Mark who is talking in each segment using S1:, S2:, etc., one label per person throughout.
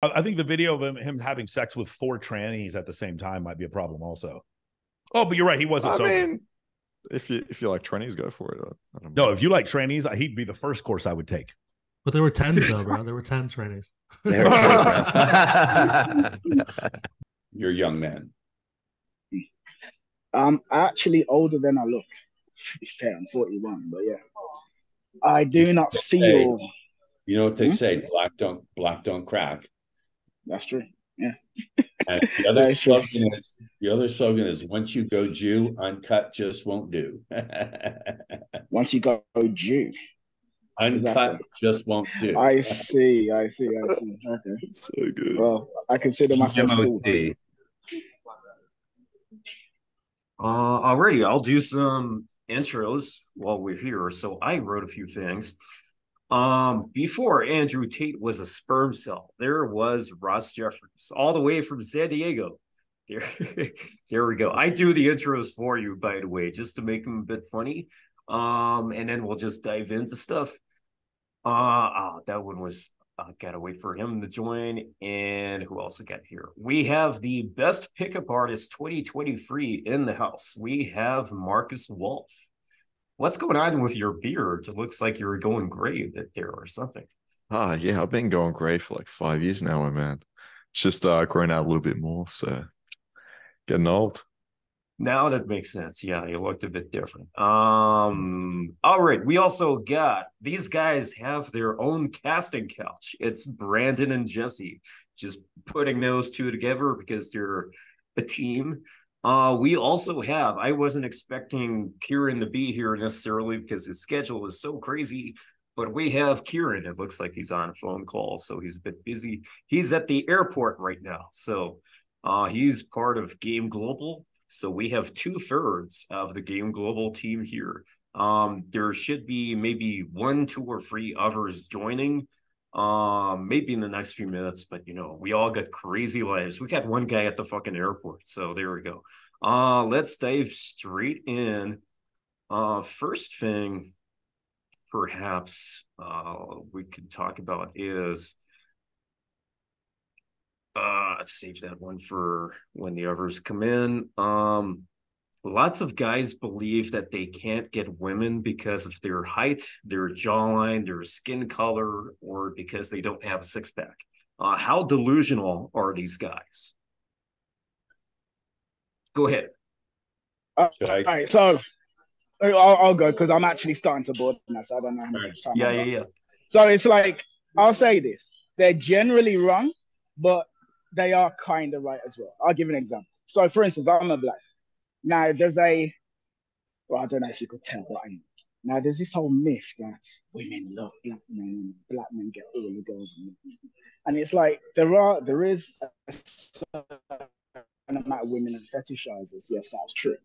S1: I think the video of him having sex with 4 trannies at the same time might be a problem also. Oh, but you're right. He wasn't sober.
S2: I mean, if you like trannies, go for it. I don't
S1: No,
S2: know.
S1: if you like trannies, he'd be the first course I would take.
S3: But there were 10s though, bro. There were 10 trainees.
S4: There it is,
S5: You're a young man.
S6: I'm actually older than I look. To be fair, I'm 41, but yeah. I do not feel.
S5: You know what they say? Black don't crack.
S6: That's true. Yeah.
S5: And the other slogan is once you go Jew, uncut just won't do.
S6: Once you go Jew.
S5: Uncut just won't do.
S6: I see. Okay.
S2: It's so good.
S6: Well, I consider myself school.
S7: Alrighty, I'll do some intros while we're here. So I wrote a few things. Before Andrew Tate was a sperm cell, there was Ross Jeffries, all the way from San Diego. There we go. I do the intros for you, by the way, just to make them a bit funny. And then we'll just dive into stuff. That one was gotta wait for him to join. And who else we got here? We have the best pickup artist 2023 in the house. We have Markus Wolf. What's going on with your beard? It looks like you're going gray a bit there or something.
S2: Yeah, I've been going gray for like 5 years now, my man. It's just growing out a little bit more, so getting old.
S7: Now that makes sense. Yeah, you looked a bit different. All right. We also got these guys have their own casting couch. It's Brandon and Jesse, just putting those two together because they're a team. We also have, I wasn't expecting Ciaran to be here necessarily because his schedule is so crazy, but we have Ciaran. It looks like he's on a phone call, so he's a bit busy. He's at the airport right now. So he's part of Game Global. So we have 2/3 of the Game Global team here. There should be maybe 1, 2, or 3 others joining. Maybe in the next few minutes, but we all got crazy lives. We got one guy at the fucking airport, so there we go. Let's dive straight in. First thing perhaps we could talk about is save that one for when the others come in. Lots of guys believe that they can't get women because of their height, their jawline, their skin color, or because they don't have a six-pack. How delusional are these guys? Go ahead.
S6: All right, so I'll go because I'm actually starting to board now, so I don't know how much time.
S7: Yeah.
S6: So it's like, I'll say this. They're generally wrong, but they are kind of right as well. I'll give an example. So for instance, I'm a black. Now there's I don't know if you could tell, but now there's this whole myth that women love black men and black men get all the girls. And it's like, there is a certain amount of women and fetishizers. Yes, that's true.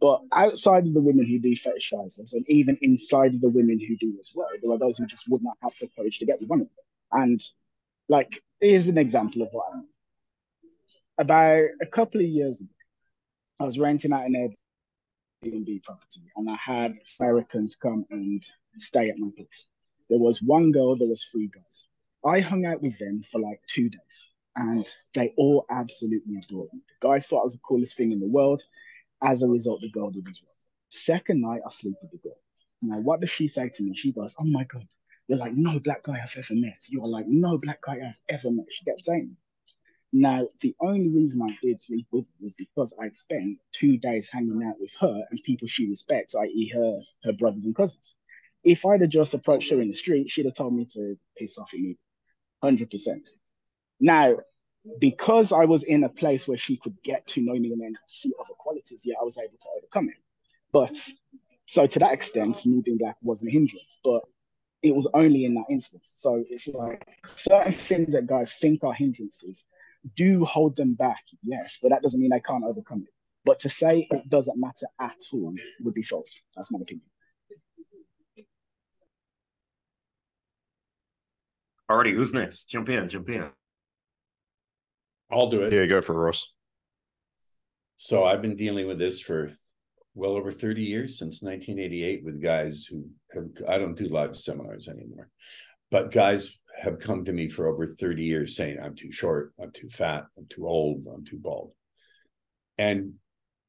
S6: But outside of the women who do fetishizers, and even inside of the women who do as well, there are those who just would not have the courage to get with one of them. And like, here's an example of what I mean. About a couple of years ago, I was renting out an Airbnb property, and I had Americans come and stay at my place. There was one girl, there was 3 guys. I hung out with them for like 2 days, and they all absolutely adored me. The guys thought I was the coolest thing in the world. As a result, the girl did as well. Second night, I sleep with the girl. Now, what does she say to me? She goes, "Oh my God, you're like no black guy I've ever met. You're like no black guy I've ever met." She kept saying. Now, the only reason I did sleep with her was because I'd spent 2 days hanging out with her and people she respects, i.e. her brothers and cousins. If I'd have just approached her in the street, she'd have told me to piss off immediately, 100%. Now, because I was in a place where she could get to know me and then see other qualities, I was able to overcome it. But, so to that extent, me being black wasn't a hindrance, but it was only in that instance. So it's like certain things that guys think are hindrances do hold them back, yes, but that doesn't mean they can't overcome it. But to say it doesn't matter at all would be false. That's my opinion.
S7: Alrighty, who's next? Jump in.
S5: I'll do it.
S2: Yeah, go for it, Ross.
S5: So I've been dealing with this for well over 30 years, since 1988, with guys who have, I don't do live seminars anymore, but guys have come to me for over 30 years saying, I'm too short, I'm too fat, I'm too old, I'm too bald. And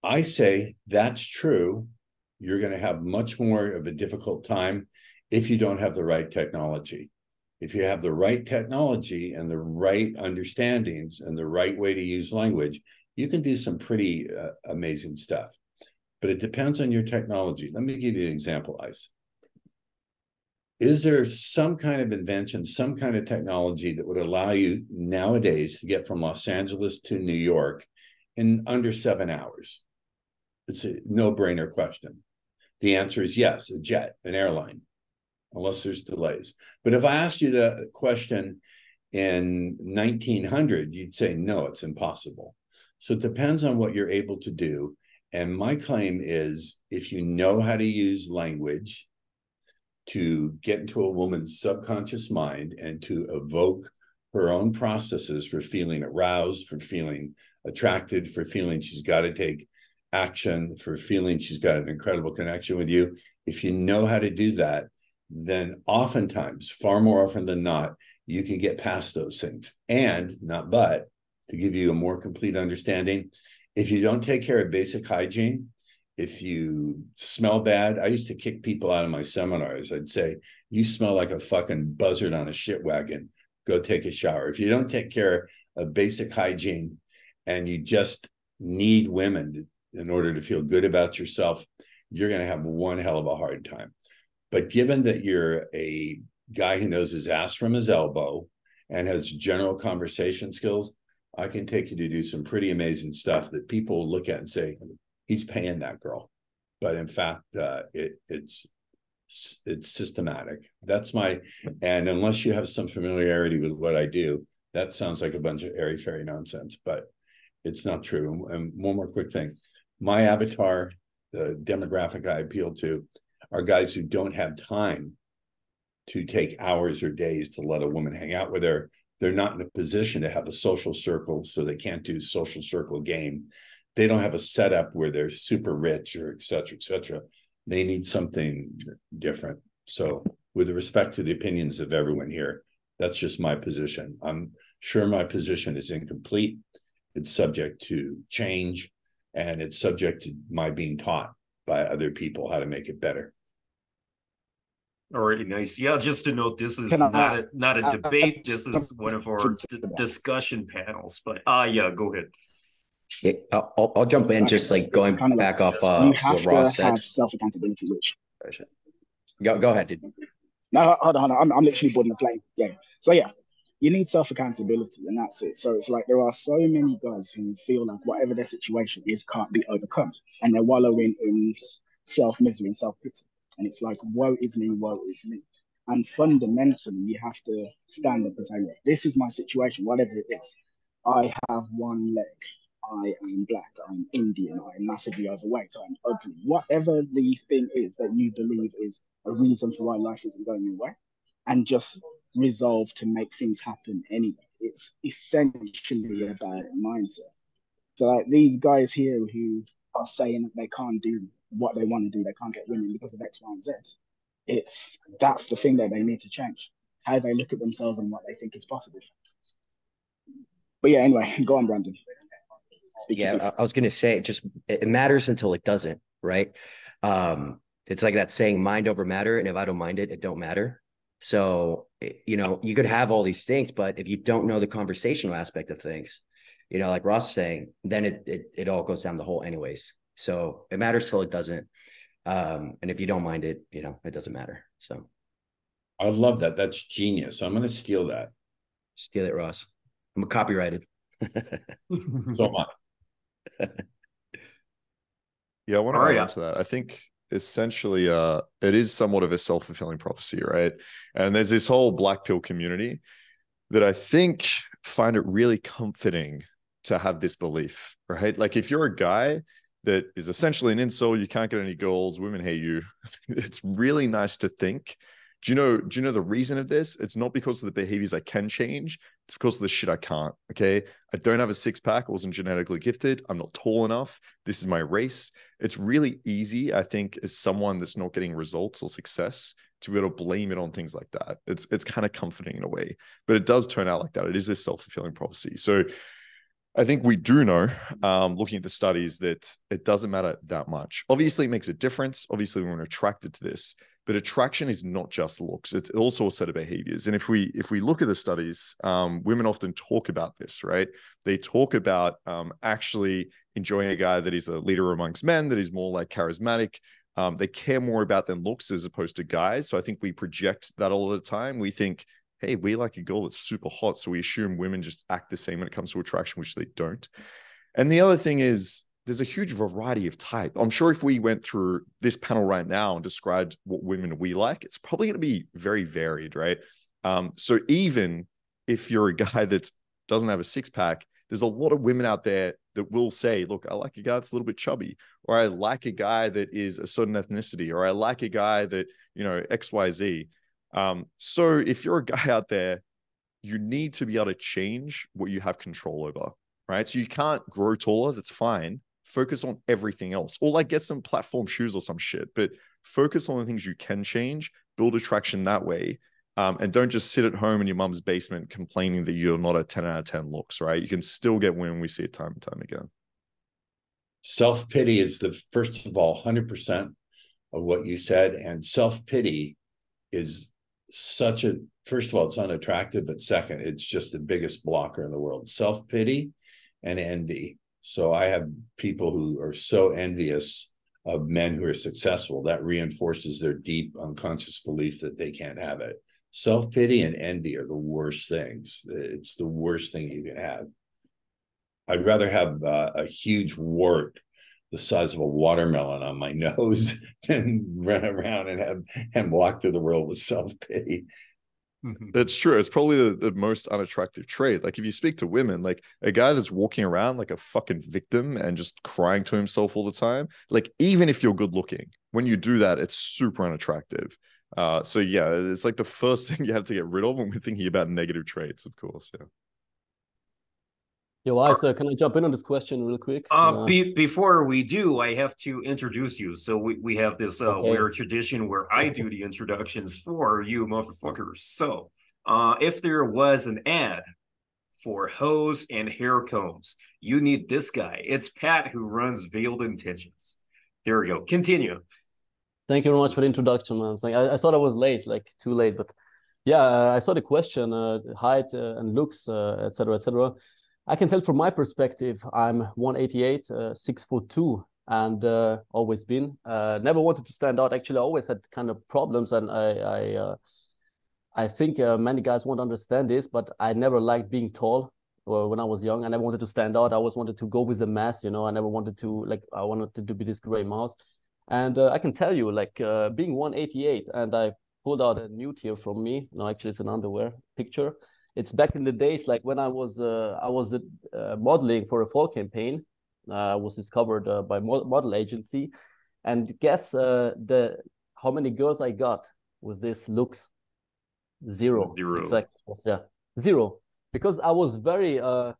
S5: I say, that's true. You're going to have much more of a difficult time if you don't have the right technology. If you have the right technology and the right understandings and the right way to use language, you can do some pretty amazing stuff. But it depends on your technology. Let me give you an example, Ice. Is there some kind of invention, some kind of technology that would allow you nowadays to get from Los Angeles to New York in under 7 hours? It's a no-brainer question. The answer is yes, a jet, an airline, unless there's delays. But if I asked you the question in 1900, you'd say, no, it's impossible. So it depends on what you're able to do. And my claim is, if you know how to use language to get into a woman's subconscious mind and to evoke her own processes for feeling aroused, for feeling attracted, for feeling she's got to take action, for feeling she's got an incredible connection with you, if you know how to do that, then oftentimes, far more often than not, you can get past those things. And not but, to give you a more complete understanding, if you don't take care of basic hygiene, if you smell bad, I used to kick people out of my seminars. I'd say, you smell like a fucking buzzard on a shit wagon. Go take a shower. If you don't take care of basic hygiene and you just need women in order to feel good about yourself, you're going to have one hell of a hard time. But given that you're a guy who knows his ass from his elbow and has general conversation skills, I can take you to do some pretty amazing stuff that people look at and say, he's paying that girl. But in fact, it's systematic. That's and unless you have some familiarity with what I do, that sounds like a bunch of airy-fairy nonsense, but it's not true. And one more quick thing. My avatar, the demographic I appeal to, are guys who don't have time to take hours or days to let a woman hang out with her. They're not in a position to have a social circle, so they can't do social circle game. They don't have a setup where they're super rich or et cetera, et cetera. They need something different. So with respect to the opinions of everyone here, that's just my position. I'm sure my position is incomplete. It's subject to change, and it's subject to my being taught by other people how to make it better.
S7: Alrighty, nice. Yeah, just to note, this is
S6: Can I-
S7: not a debate. This is one of our discussion panels. But yeah, go ahead.
S4: Yeah, I'll jump in, just like going
S6: kind of
S4: back
S6: like,
S4: off
S6: you have
S4: what Ross
S6: to have
S4: said.
S6: self-accountability, which
S4: Go ahead, dude.
S6: no, hold on. I'm literally boarding the plane. Yeah. So yeah, you need self-accountability, and that's it. So it's like there are so many guys who feel like whatever their situation is can't be overcome, and they're wallowing in self-misery and self-pity. And it's like, woe is me, woe is me. And fundamentally, you have to stand up and say, look, this is my situation, whatever it is. I have one leg. I am black. I'm Indian. I'm massively overweight. I'm ugly. Whatever the thing is that you believe is a reason for why life isn't going your way, and just resolve to make things happen anyway. It's essentially about mindset. So like these guys here who are saying that they can't do what they want to do, they can't get women because of X, Y, and Z. That's the thing that they need to change. How they look at themselves and what they think is possible. But yeah, anyway, go on, Brandon.
S4: Yeah, I was gonna say, just it matters until it doesn't, right? It's like that saying, mind over matter, and if I don't mind it, it don't matter. So you could have all these things, but if you don't know the conversational aspect of things, like Ross is saying, then it all goes down the hole anyways. So it matters till it doesn't. And if you don't mind it, it doesn't matter. So
S5: I love that. That's genius. I'm going to steal that.
S4: Steal it, Ross. I'm copyrighted.
S5: So much.
S2: Yeah, I want to
S7: All
S2: add
S7: right.
S2: on to that. I think essentially it is somewhat of a self-fulfilling prophecy, right? And there's this whole black pill community that I think find it really comforting to have this belief, right? Like if you're a guy that is essentially an incel, you can't get any girls, women hate you, it's really nice to think Do you know the reason of this? It's not because of the behaviors I can change. It's because of the shit I can't. Okay. I don't have a six-pack. I wasn't genetically gifted. I'm not tall enough. This is my race. It's really easy, I think, as someone that's not getting results or success, to be able to blame it on things like that. It's kind of comforting in a way, but it does turn out like that. It is this self-fulfilling prophecy. So I think we do know, looking at the studies, that it doesn't matter that much. Obviously, it makes a difference. Obviously, we're attracted to this, but attraction is not just looks. It's also a set of behaviors. And if we look at the studies, women often talk about this, right? They talk about actually enjoying a guy that is a leader amongst men, that is more like charismatic. They care more about than looks as opposed to guys. So I think we project that all the time. We think, hey, we like a girl that's super hot. So we assume women just act the same when it comes to attraction, which they don't. And the other thing is, there's a huge variety of type. I'm sure if we went through this panel right now and described what women we like, it's probably going to be very varied, right? So even if you're a guy that doesn't have a six-pack, there's a lot of women out there that will say, look, I like a guy that's a little bit chubby, or I like a guy that is a certain ethnicity, or I like a guy that, you know, XYZ. So if you're a guy out there, you need to be able to change what you have control over, right? So you can't grow taller. That's fine. Focus on everything else, or like get some platform shoes or some shit, but focus on the things you can change, build attraction that way. And don't just sit at home in your mum's basement complaining that you're not a 10 out of 10 looks, right? You can still get women. We see it time and time again.
S5: Self-pity is the, first of all, 100% of what you said. And self-pity is such a, first of all, it's unattractive, but second, it's just the biggest blocker in the world. Self-pity and envy. So I have people who are so envious of men who are successful, that reinforces their deep unconscious belief that they can't have it. Self-pity and envy are the worst things. It's the worst thing you can have. I'd rather have a huge wart the size of a watermelon on my nose than run around and walk through the world with self-pity.
S2: That's true. It's probably the most unattractive trait. Like if you speak to women, like a guy that's walking around like a fucking victim and just crying to himself all the time, like even if you're good looking, when you do that, it's super unattractive. So yeah, it's like the first thing you have to get rid of when we're thinking about negative traits, of course. Yeah.
S8: Yo, Isa, can I jump in on this question real quick?
S7: Before we do, I have to introduce you. So we have this weird tradition where I do the introductions for you motherfuckers. So if there was an ad for hose and hair combs, you need this guy. It's Pat, who runs Veiled Intentions. There we go. Continue.
S8: Thank you very much for the introduction, man. I thought I was late, like too late, but yeah, I saw the question, height and looks, etc., etc. I can tell from my perspective, I'm 188, 6'2", and always been. Never wanted to stand out. Actually, I always had kind of problems, and I think many guys won't understand this, but I never liked being tall. When I was young, I never wanted to stand out. I always wanted to go with the mass, you know. I never wanted to, like, I wanted to be this gray mouse. And I can tell you, like, being 188, and I pulled out a nude here from me. No, actually, it's an underwear picture. It's back in the days, like when I was modeling for a fall campaign. I was discovered by model agency, and guess how many girls I got with this looks? Zero. Exactly. Yeah, zero. Because I was very I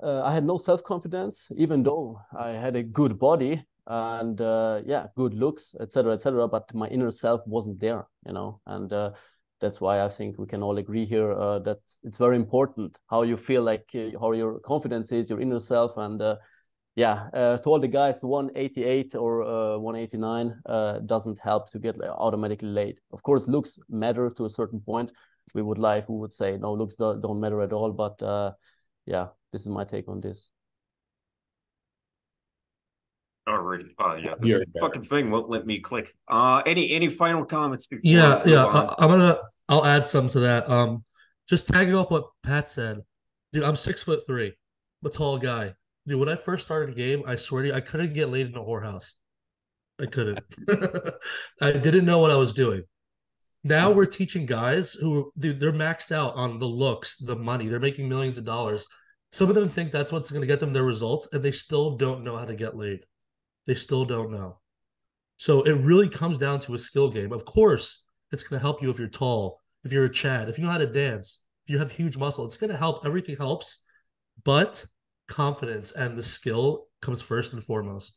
S8: had no self-confidence, even though I had a good body and yeah, good looks, etc., but my inner self wasn't there, you know. And that's why I think we can all agree here that it's very important how you feel, like how your confidence is, your inner self. And yeah, to all the guys, 188 or 189 doesn't help to get automatically laid. Of course, looks matter to a certain point. We would say no, looks don't matter at all. But yeah, this is my take on this.
S7: Alrighty. Yeah, this fucking thing won't let me click. Any final comments before?
S3: I'll add some to that. Just tagging off what Pat said. Dude, I'm 6'3", I'm a tall guy. Dude, when I first started the game, I swear to you, I couldn't get laid in a whorehouse. I couldn't. I didn't know what I was doing. Now we're teaching guys who, dude, they're maxed out on the looks, the money. They're making millions of dollars. Some of them think that's what's going to get them their results, and they still don't know how to get laid. They still don't know. So it really comes down to a skill game. Of course, It's going to help you if you're tall, if you're a Chad, if you know how to dance, if you have huge muscle. It's going to help. Everything helps, but confidence and the skill comes first and foremost.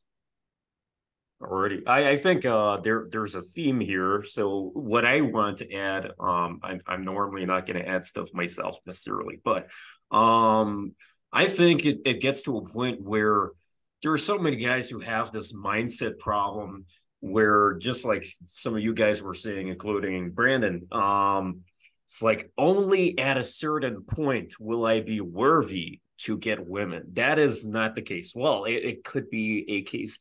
S7: Alrighty. I think there's a theme here. So what I want to add, I'm normally not going to add stuff myself necessarily, but I think it gets to a point where there are so many guys who have this mindset problem where, just like some of you guys were saying, including Brandon, it's like only at a certain point will I be worthy to get women. That is not the case. Well, it could be a case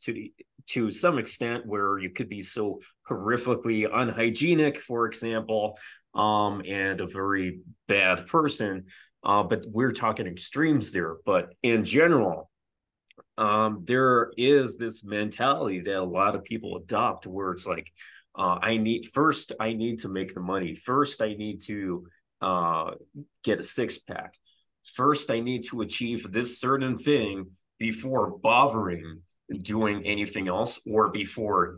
S7: to some extent where you could be so horrifically unhygienic, for example, and a very bad person. But we're talking extremes there. But in general, there is this mentality that a lot of people adopt where it's like, I need to make the money. First, I need to get a six-pack. First, I need to achieve this certain thing before bothering doing anything else, or before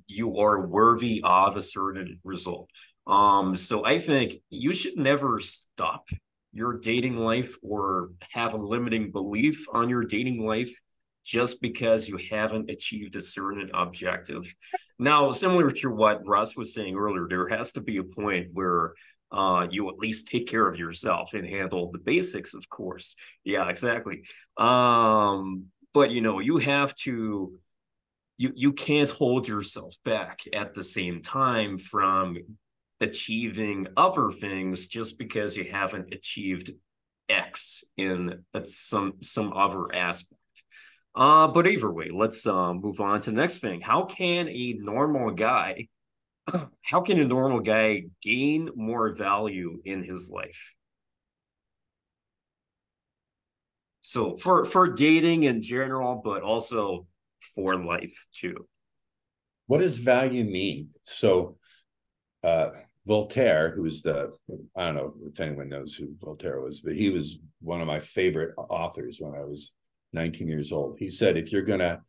S7: you are worthy of a certain result. So I think you should never stop your dating life or have a limiting belief on your dating life just because you haven't achieved a certain objective. Now, similar to what Ross was saying earlier, there has to be a point where you at least take care of yourself and handle the basics, of course. Yeah, exactly. But you have to, you can't hold yourself back at the same time from achieving other things just because you haven't achieved X in some other aspect. But either way, let's move on to the next thing. How can a normal guy gain more value in his life? So for dating in general, but also for life too.
S5: What does value mean? So Voltaire, who's I don't know if anyone knows who Voltaire was, but he was one of my favorite authors when I was 19 years old. He said, if you're going to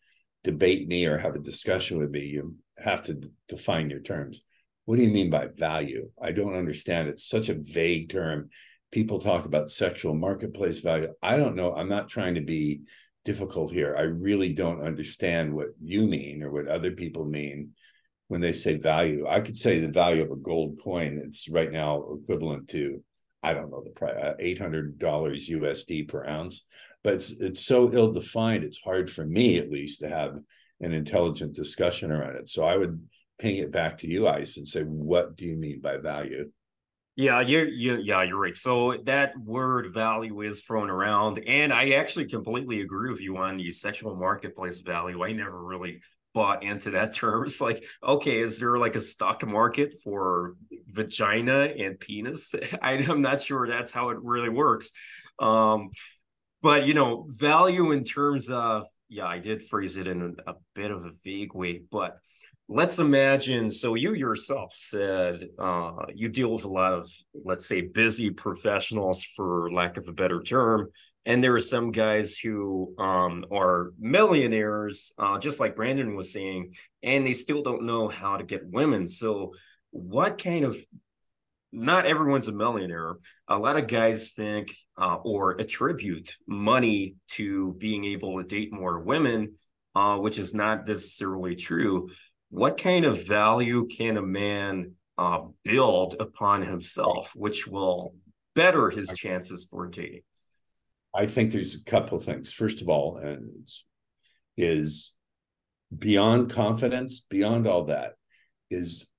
S5: debate me or have a discussion with me, you have to define your terms. What do you mean by value? I don't understand. It's such a vague term. People talk about sexual marketplace value. I don't know. I'm not trying to be difficult here. I really don't understand what you mean or what other people mean when they say value. I could say the value of a gold coin. It's right now equivalent to, I don't know the price, $800 USD per ounce. But it's so ill-defined, it's hard for me at least to have an intelligent discussion around it. So I would ping it back to you, Ice, and say, what do you mean by value?
S7: Yeah, you're right. So that word value is thrown around, and I actually completely agree with you on the sexual marketplace value. I never really bought into that term. It's like, okay, is there like a stock market for vagina and penis? I'm not sure that's how it really works. But value in terms of, yeah, I did phrase it in a bit of a vague way, but let's imagine, so you yourself said you deal with a lot of, let's say, busy professionals, for lack of a better term, and there are some guys who are millionaires, just like Brandon was saying, and they still don't know how to get women. So what kind of, not everyone's a millionaire. A lot of guys think or attribute money to being able to date more women, which is not necessarily true. What kind of value can a man build upon himself, which will better his chances for dating?
S5: I think there's a couple of things. First of all, and is beyond confidence, beyond all that, is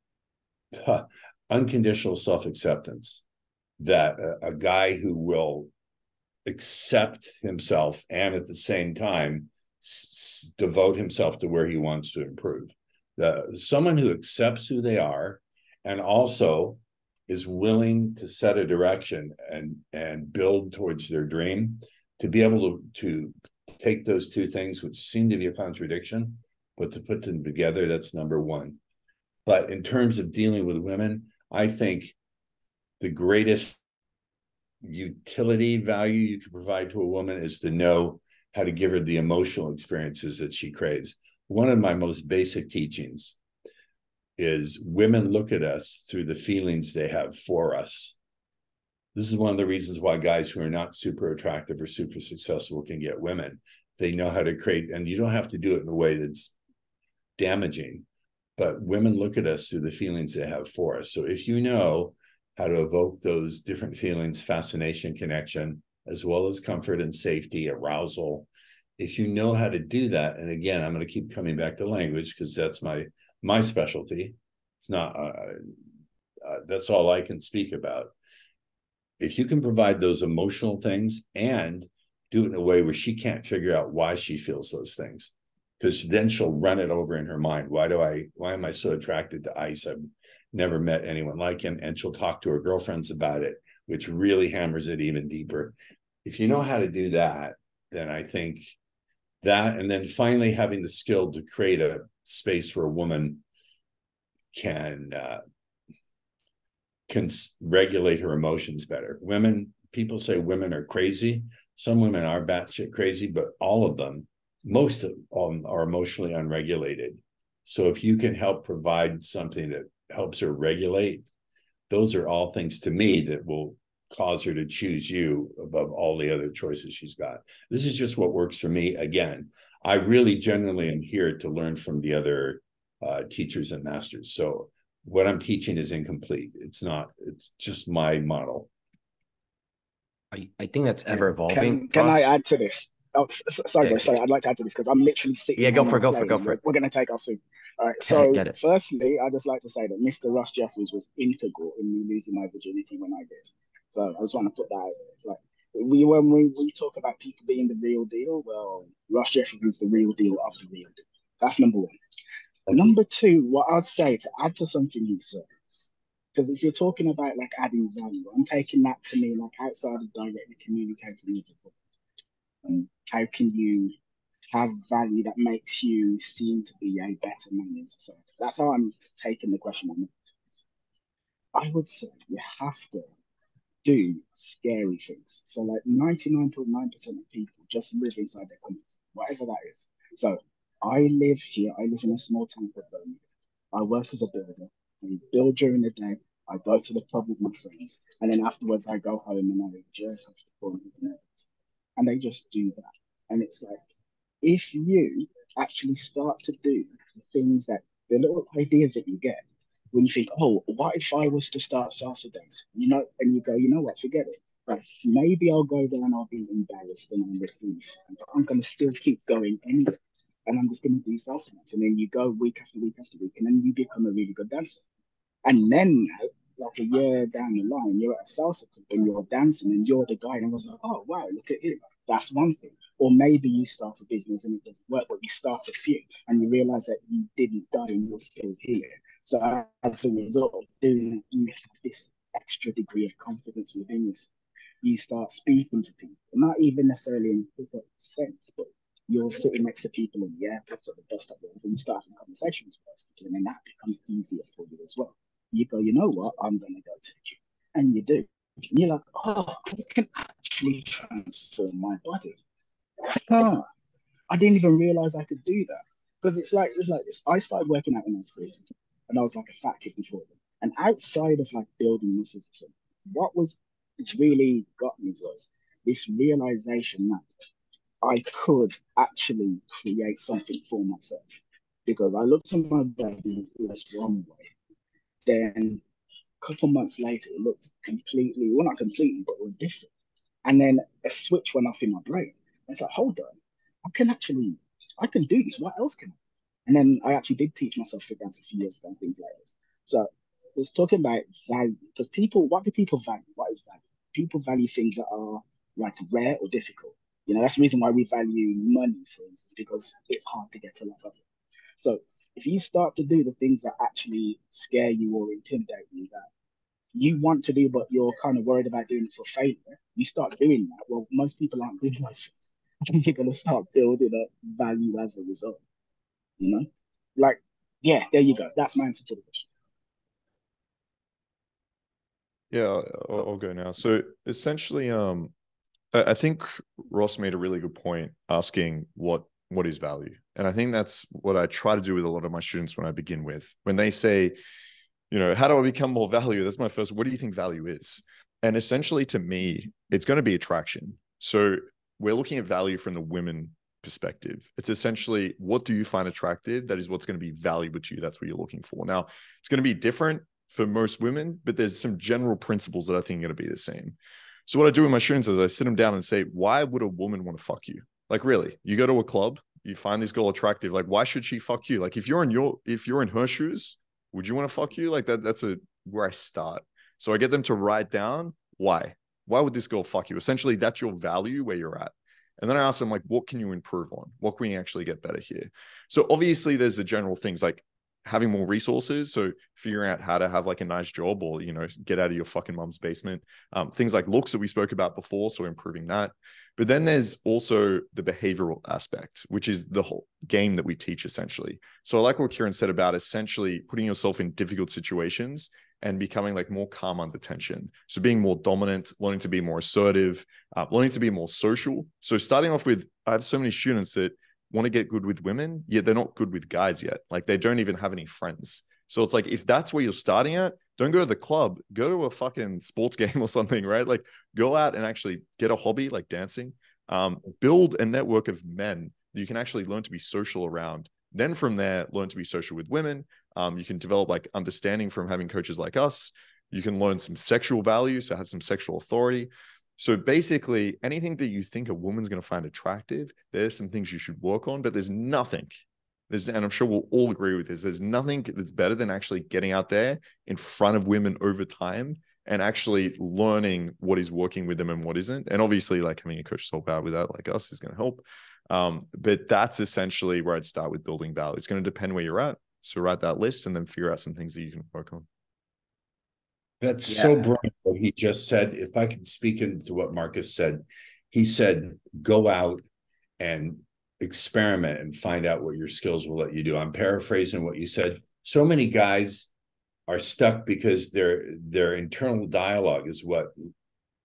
S5: unconditional self-acceptance, that a guy who will accept himself and at the same time devote himself to where he wants to improve. Someone who accepts who they are and also is willing to set a direction and build towards their dream, to be able to take those two things, which seem to be a contradiction, but to put them together, that's number one. But in terms of dealing with women, I think the greatest utility value you can provide to a woman is to know how to give her the emotional experiences that she craves. One of my most basic teachings is women look at us through the feelings they have for us. This is one of the reasons why guys who are not super attractive or super successful can get women. They know how to create, and you don't have to do it in a way that's damaging, but women look at us through the feelings they have for us. So if you know how to evoke those different feelings, fascination, connection, as well as comfort and safety, arousal, if you know how to do that, and again, I'm going to keep coming back to language because that's my specialty. It's not, that's all I can speak about. If you can provide those emotional things and do it in a way where she can't figure out why she feels those things, because then she'll run it over in her mind. Why am I so attracted to Ice? I've never met anyone like him. And she'll talk to her girlfriends about it, which really hammers it even deeper. If you know how to do that, then I think that, and then finally having the skill to create a space where a woman can regulate her emotions better. People say women are crazy. Some women are batshit crazy, but all of them, most of them are emotionally unregulated. So if you can help provide something that helps her regulate, those are all things to me that will cause her to choose you above all the other choices she's got. This is just what works for me. Again, I really genuinely am here to learn from the other teachers and masters. So what I'm teaching is incomplete. It's just my model.
S4: I think that's ever evolving.
S6: Can I add to this? Oh, sorry, bro. Sorry, I'd like to add to this because I'm literally sitting.
S4: Yeah, go for it.
S6: We're gonna take off soon. All right.
S4: So,
S6: firstly, I'd just like to say that Mr. Ross Jeffries was integral in me losing my virginity when I did. So I just want to put that out there. Like when we talk about people being the real deal, well, Ross Jeffries is the real deal of the real deal. That's number one. Number two, what I'd say to add to something he said, because if you're talking about like adding value, I'm taking that to mean like outside of directly communicating with people. How can you have value that makes you seem to be a better man in society? That's how I'm taking the question on it. I would say you have to do scary things. So like 99.9% of people just live inside their comfort zone, whatever that is. So I live here. I live in a small town called Birmingham. I work as a builder. I build during the day. I go to the pub with my friends, and then afterwards I go home and I jerk off the phone with them. And they just do that. And it's like, if you actually start to do the things that the little ideas that you get when you think, oh, what if I was to start salsa dance? And you go, you know what, forget it. Right, maybe I'll go there and I'll be embarrassed and I'll refuse. But I'm going to still keep going anyway. And I'm just going to do salsa dance. And then you go week after week after week, and then you become a really good dancer. And then, like a year down the line, you're at a salsa club and you're dancing and you're the guy. And I was like, oh, wow, look at him. That's one thing. Or maybe you start a business and it doesn't work, but you start a few and you realize that you didn't die and you're still here. So as a result of doing it, you have this extra degree of confidence within yourself. You start speaking to people, not even necessarily in a pickup sense, but you're sitting next to people in the airport or the bus stop, and you start having conversations with those people, and then that becomes easier for you as well. You go, you know what, I'm going to go to the gym. And you do. And you're like, oh, I can actually transform my body. Huh. I didn't even realize I could do that. Because it's like this. I started working out when I was 14, and I was like a fat kid before then. And outside of like building muscles or something, what was really got me was this realization that I could actually create something for myself. Because I looked at my body in this wrong way. Then a couple months later, it looked completely, well, not completely, but it was different. And then a switch went off in my brain. It's like, hold on, I can do this. What else can I do? And then I actually did teach myself to dance a few years ago and things like this. So it's talking about value, because what do people value? What is value? People value things that are like rare or difficult. That's the reason why we value money, for instance, because it's hard to get a lot of it. So if you start to do the things that actually scare you or intimidate you, that you want to do, but you're kind of worried about doing it for failure, you start doing that. Well, most people aren't doing those things. And you're going to start building up value as a result. Like, yeah, there you go. That's my answer to the question.
S2: Yeah, I'll go now. So essentially, I think Ross made a really good point asking what what is value. And I think that's what I try to do with a lot of my students when I begin with. When they say, you know, how do I become more value? That's my first, what do you think value is? And essentially to me, it's going to be attraction. So we're looking at value from the women perspective. It's essentially, what do you find attractive? That is what's going to be valuable to you. That's what you're looking for. Now, it's going to be different for most women, but there's some general principles that I think are going to be the same. So what I do with my students is I sit them down and say, why would a woman want to fuck you? Like, really, you go to a club, you find this girl attractive. Like, why should she fuck you? Like, if you're in her shoes, would you want to fuck you? Like that's where I start. So I get them to write down why would this girl fuck you? Essentially, that's your value where you're at. And then I ask them, like, what can you improve on? What can we actually get better here? So obviously there's the general things like having more resources. So figuring out how to have like a nice job or, you know, get out of your fucking mom's basement. Things like looks that we spoke about before. So improving that. But then there's also the behavioral aspect, which is the whole game that we teach essentially. So I like what Ciaran said about essentially putting yourself in difficult situations and becoming like more calm under tension. So being more dominant, learning to be more assertive, learning to be more social. So starting off with, I have so many students that want to get good with women, yet they're not good with guys yet. Like they don't even have any friends. So it's like, if that's where you're starting at, don't go to the club, go to a fucking sports game or something, right? Like go out and actually get a hobby like dancing, build a network of men that you can actually learn to be social around. Then from there, learn to be social with women. You can develop like understanding from having coaches like us. You can learn some sexual values, so have some sexual authority. So basically, anything that you think a woman's going to find attractive, there's some things you should work on, but there's nothing. And I'm sure we'll all agree with this. There's nothing that's better than actually getting out there in front of women over time and actually learning what is working with them and what isn't. And obviously, like having a coach help out with that, like us, is going to help. But that's essentially where I'd start with building value. It's going to depend where you're at. So write that list and then figure out some things that you can work on.
S5: That's so brilliant what he just said. If I can speak into what Markus said, he said, go out and experiment and find out what your skills will let you do. I'm paraphrasing what you said. So many guys are stuck because their internal dialogue is what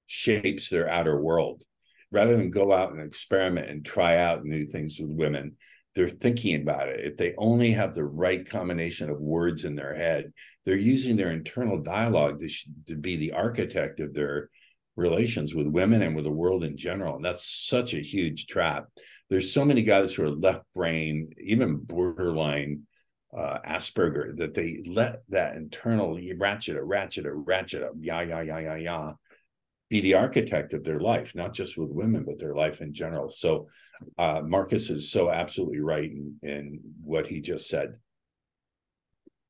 S5: shapes their outer world. Rather than go out and experiment and try out new things with women, they're thinking about it. If they only have the right combination of words in their head, they're using their internal dialogue to be the architect of their relations with women and with the world in general. And that's such a huge trap. There's so many guys who are left brain, even borderline Asperger, that they let that internal ratchet up, yeah, be the architect of their life, not just with women, but their life in general. So Markus is so absolutely right in what he just said.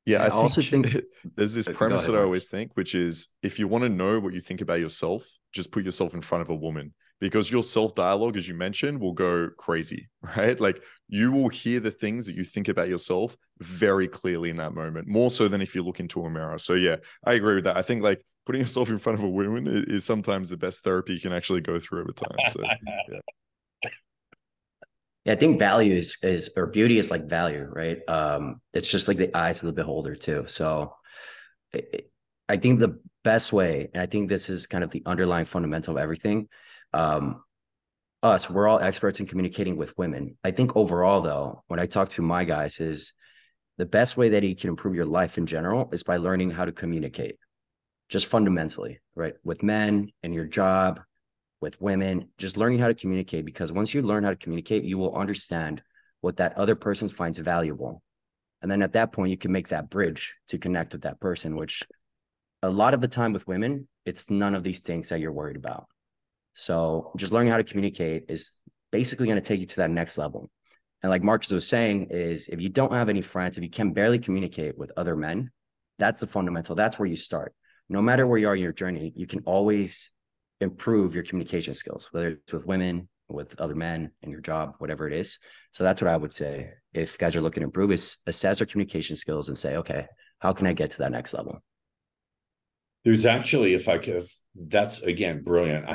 S2: Yeah, I
S4: also think
S2: there's this premise that I always think, which is if you want to know what you think about yourself, just put yourself in front of a woman, because your self-dialogue, as you mentioned, will go crazy, right? Like you will hear the things that you think about yourself very clearly in that moment, more so than if you look into a mirror. So yeah, I agree with that. I think like putting yourself in front of a woman is sometimes the best therapy you can actually go through over time. So yeah.
S4: Yeah, I think value is or beauty is like value, right? It's just like the eyes of the beholder too. So I think the best way, and I think this is kind of the underlying fundamental of everything. We're all experts in communicating with women. I think overall though, when I talk to my guys, is the best way that you can improve your life in general is by learning how to communicate, just fundamentally, right? With men, in your job, with women, just learning how to communicate, because once you learn how to communicate, you will understand what that other person finds valuable. And then at that point, you can make that bridge to connect with that person, which a lot of the time with women, it's none of these things that you're worried about. So just learning how to communicate is basically going to take you to that next level. And like Markus was saying, is if you don't have any friends, if you can barely communicate with other men, that's the fundamental. That's where you start. No matter where you are in your journey, you can always improve your communication skills, whether it's with women, with other men, in your job, whatever it is. So that's what I would say. If guys are looking to improve, is assess their communication skills and say, okay, how can I get to that next level?
S5: There's actually, if that's again brilliant.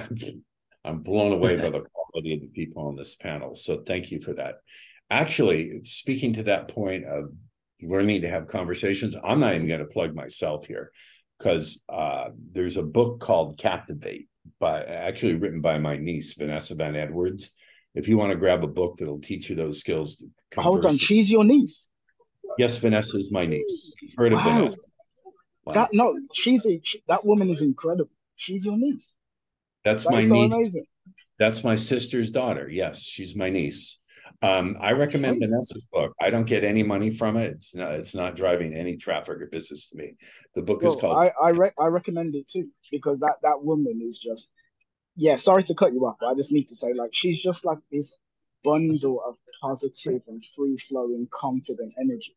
S5: I'm blown away by the quality of the people on this panel. So thank you for that. Actually, speaking to that point of learning to have conversations, I'm not even going to plug myself here, because there's a book called Captivate, actually written by my niece, Vanessa Van Edwards. if you want to grab a book that'll teach you those skills,
S6: hold on, she's your niece?
S5: Yes, Vanessa is my niece. You've heard of
S6: Wow.
S5: Vanessa? Wow.
S6: That woman is incredible. She's your niece.
S5: That's
S6: That
S5: my
S6: is so
S5: niece.
S6: amazing.
S5: That's my sister's daughter. Yes, she's my niece. I recommend Vanessa's book. I don't get any money from it. It's not driving any traffic or business to me. The book is called.
S6: I recommend it too, because that woman is just, yeah. Sorry to cut you off, but I just need to say, like, she's just like this bundle of positive and free flowing, confident energy.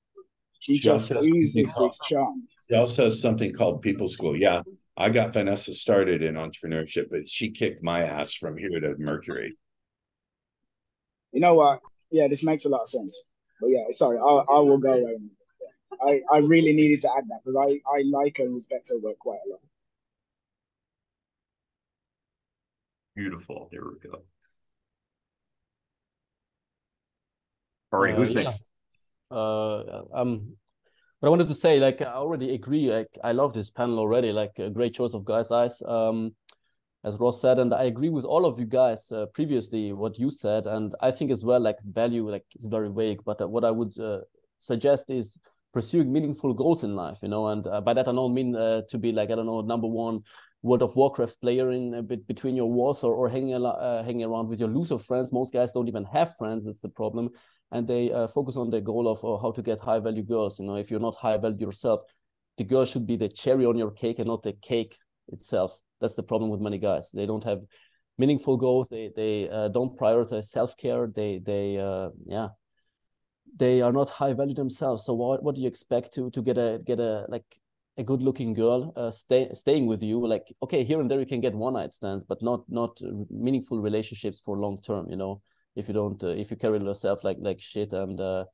S6: She just oozes this charm.
S5: She also has something called People School. Yeah, I got Vanessa started in entrepreneurship, but she kicked my ass from here to Mercury.
S6: You know what? Yeah, this makes a lot of sense. But yeah, sorry, I will go away. I really needed to add that because I like and respect her work quite a lot.
S7: Beautiful. There we go. All right, who's next?
S8: But I wanted to say, like, I already agree. Like, I love this panel already. Like, a great choice of guys' eyes, as Ross said, and I agree with all of you guys previously what you said, and I think as well, like, value, like, is very vague. But what I would suggest is pursuing meaningful goals in life, you know. And by that I don't mean to be like, I don't know, #1 World of Warcraft player in a bit between your walls, or hanging around with your loser friends. Most guys don't even have friends. That's the problem. And they focus on the goal of how to get high value girls. You know, if you're not high value yourself, the girl should be the cherry on your cake and not the cake itself. That's the problem with many guys. They don't have meaningful goals. They don't prioritize self-care. They are not high value themselves. So what do you expect to get a like a good looking girl staying with you? Like, okay, here and there you can get one night stands, but not meaningful relationships for long term, you know. If you don't, if you carry yourself like shit, and don't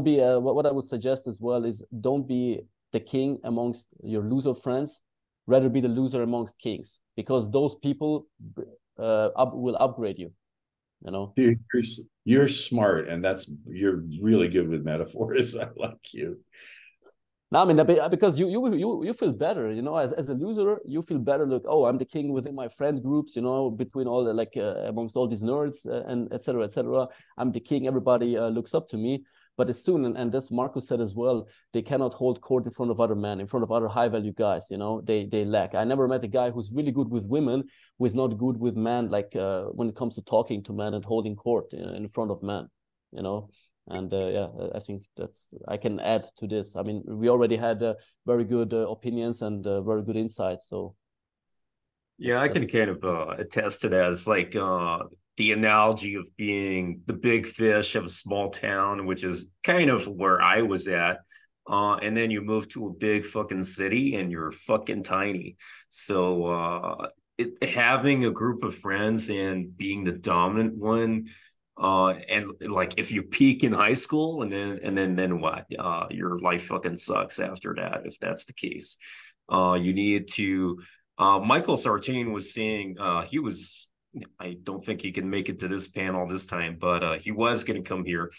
S8: be. What I would suggest as well is don't be the king amongst your loser friends. Rather be the loser amongst kings, because those people will upgrade you. You know.
S5: You're smart, and you're really good with metaphors. I like you.
S8: No, I mean, because you feel better, you know, as a loser, you feel better. Look, oh, I'm the king within my friend groups, you know, between all the, like, amongst all these nerds and et cetera, et cetera. I'm the king. Everybody looks up to me. But as soon, and this Markus said as well, they cannot hold court in front of other men, in front of other high value guys, you know, they lack. I never met a guy who's really good with women who is not good with men, like when it comes to talking to men and holding court in front of men, you know. And yeah, I think I can add to this. I mean, we already had very good opinions and very good insights. So
S7: yeah, I can kind of attest to that. It's like the analogy of being the big fish of a small town, which is kind of where I was at. And then you move to a big fucking city and you're fucking tiny. So having a group of friends and being the dominant one, and like if you peak in high school and then what? Your life fucking sucks after that, if that's the case. You need to Michael Sartain was saying I don't think he can make it to this panel this time, but he was going to come here.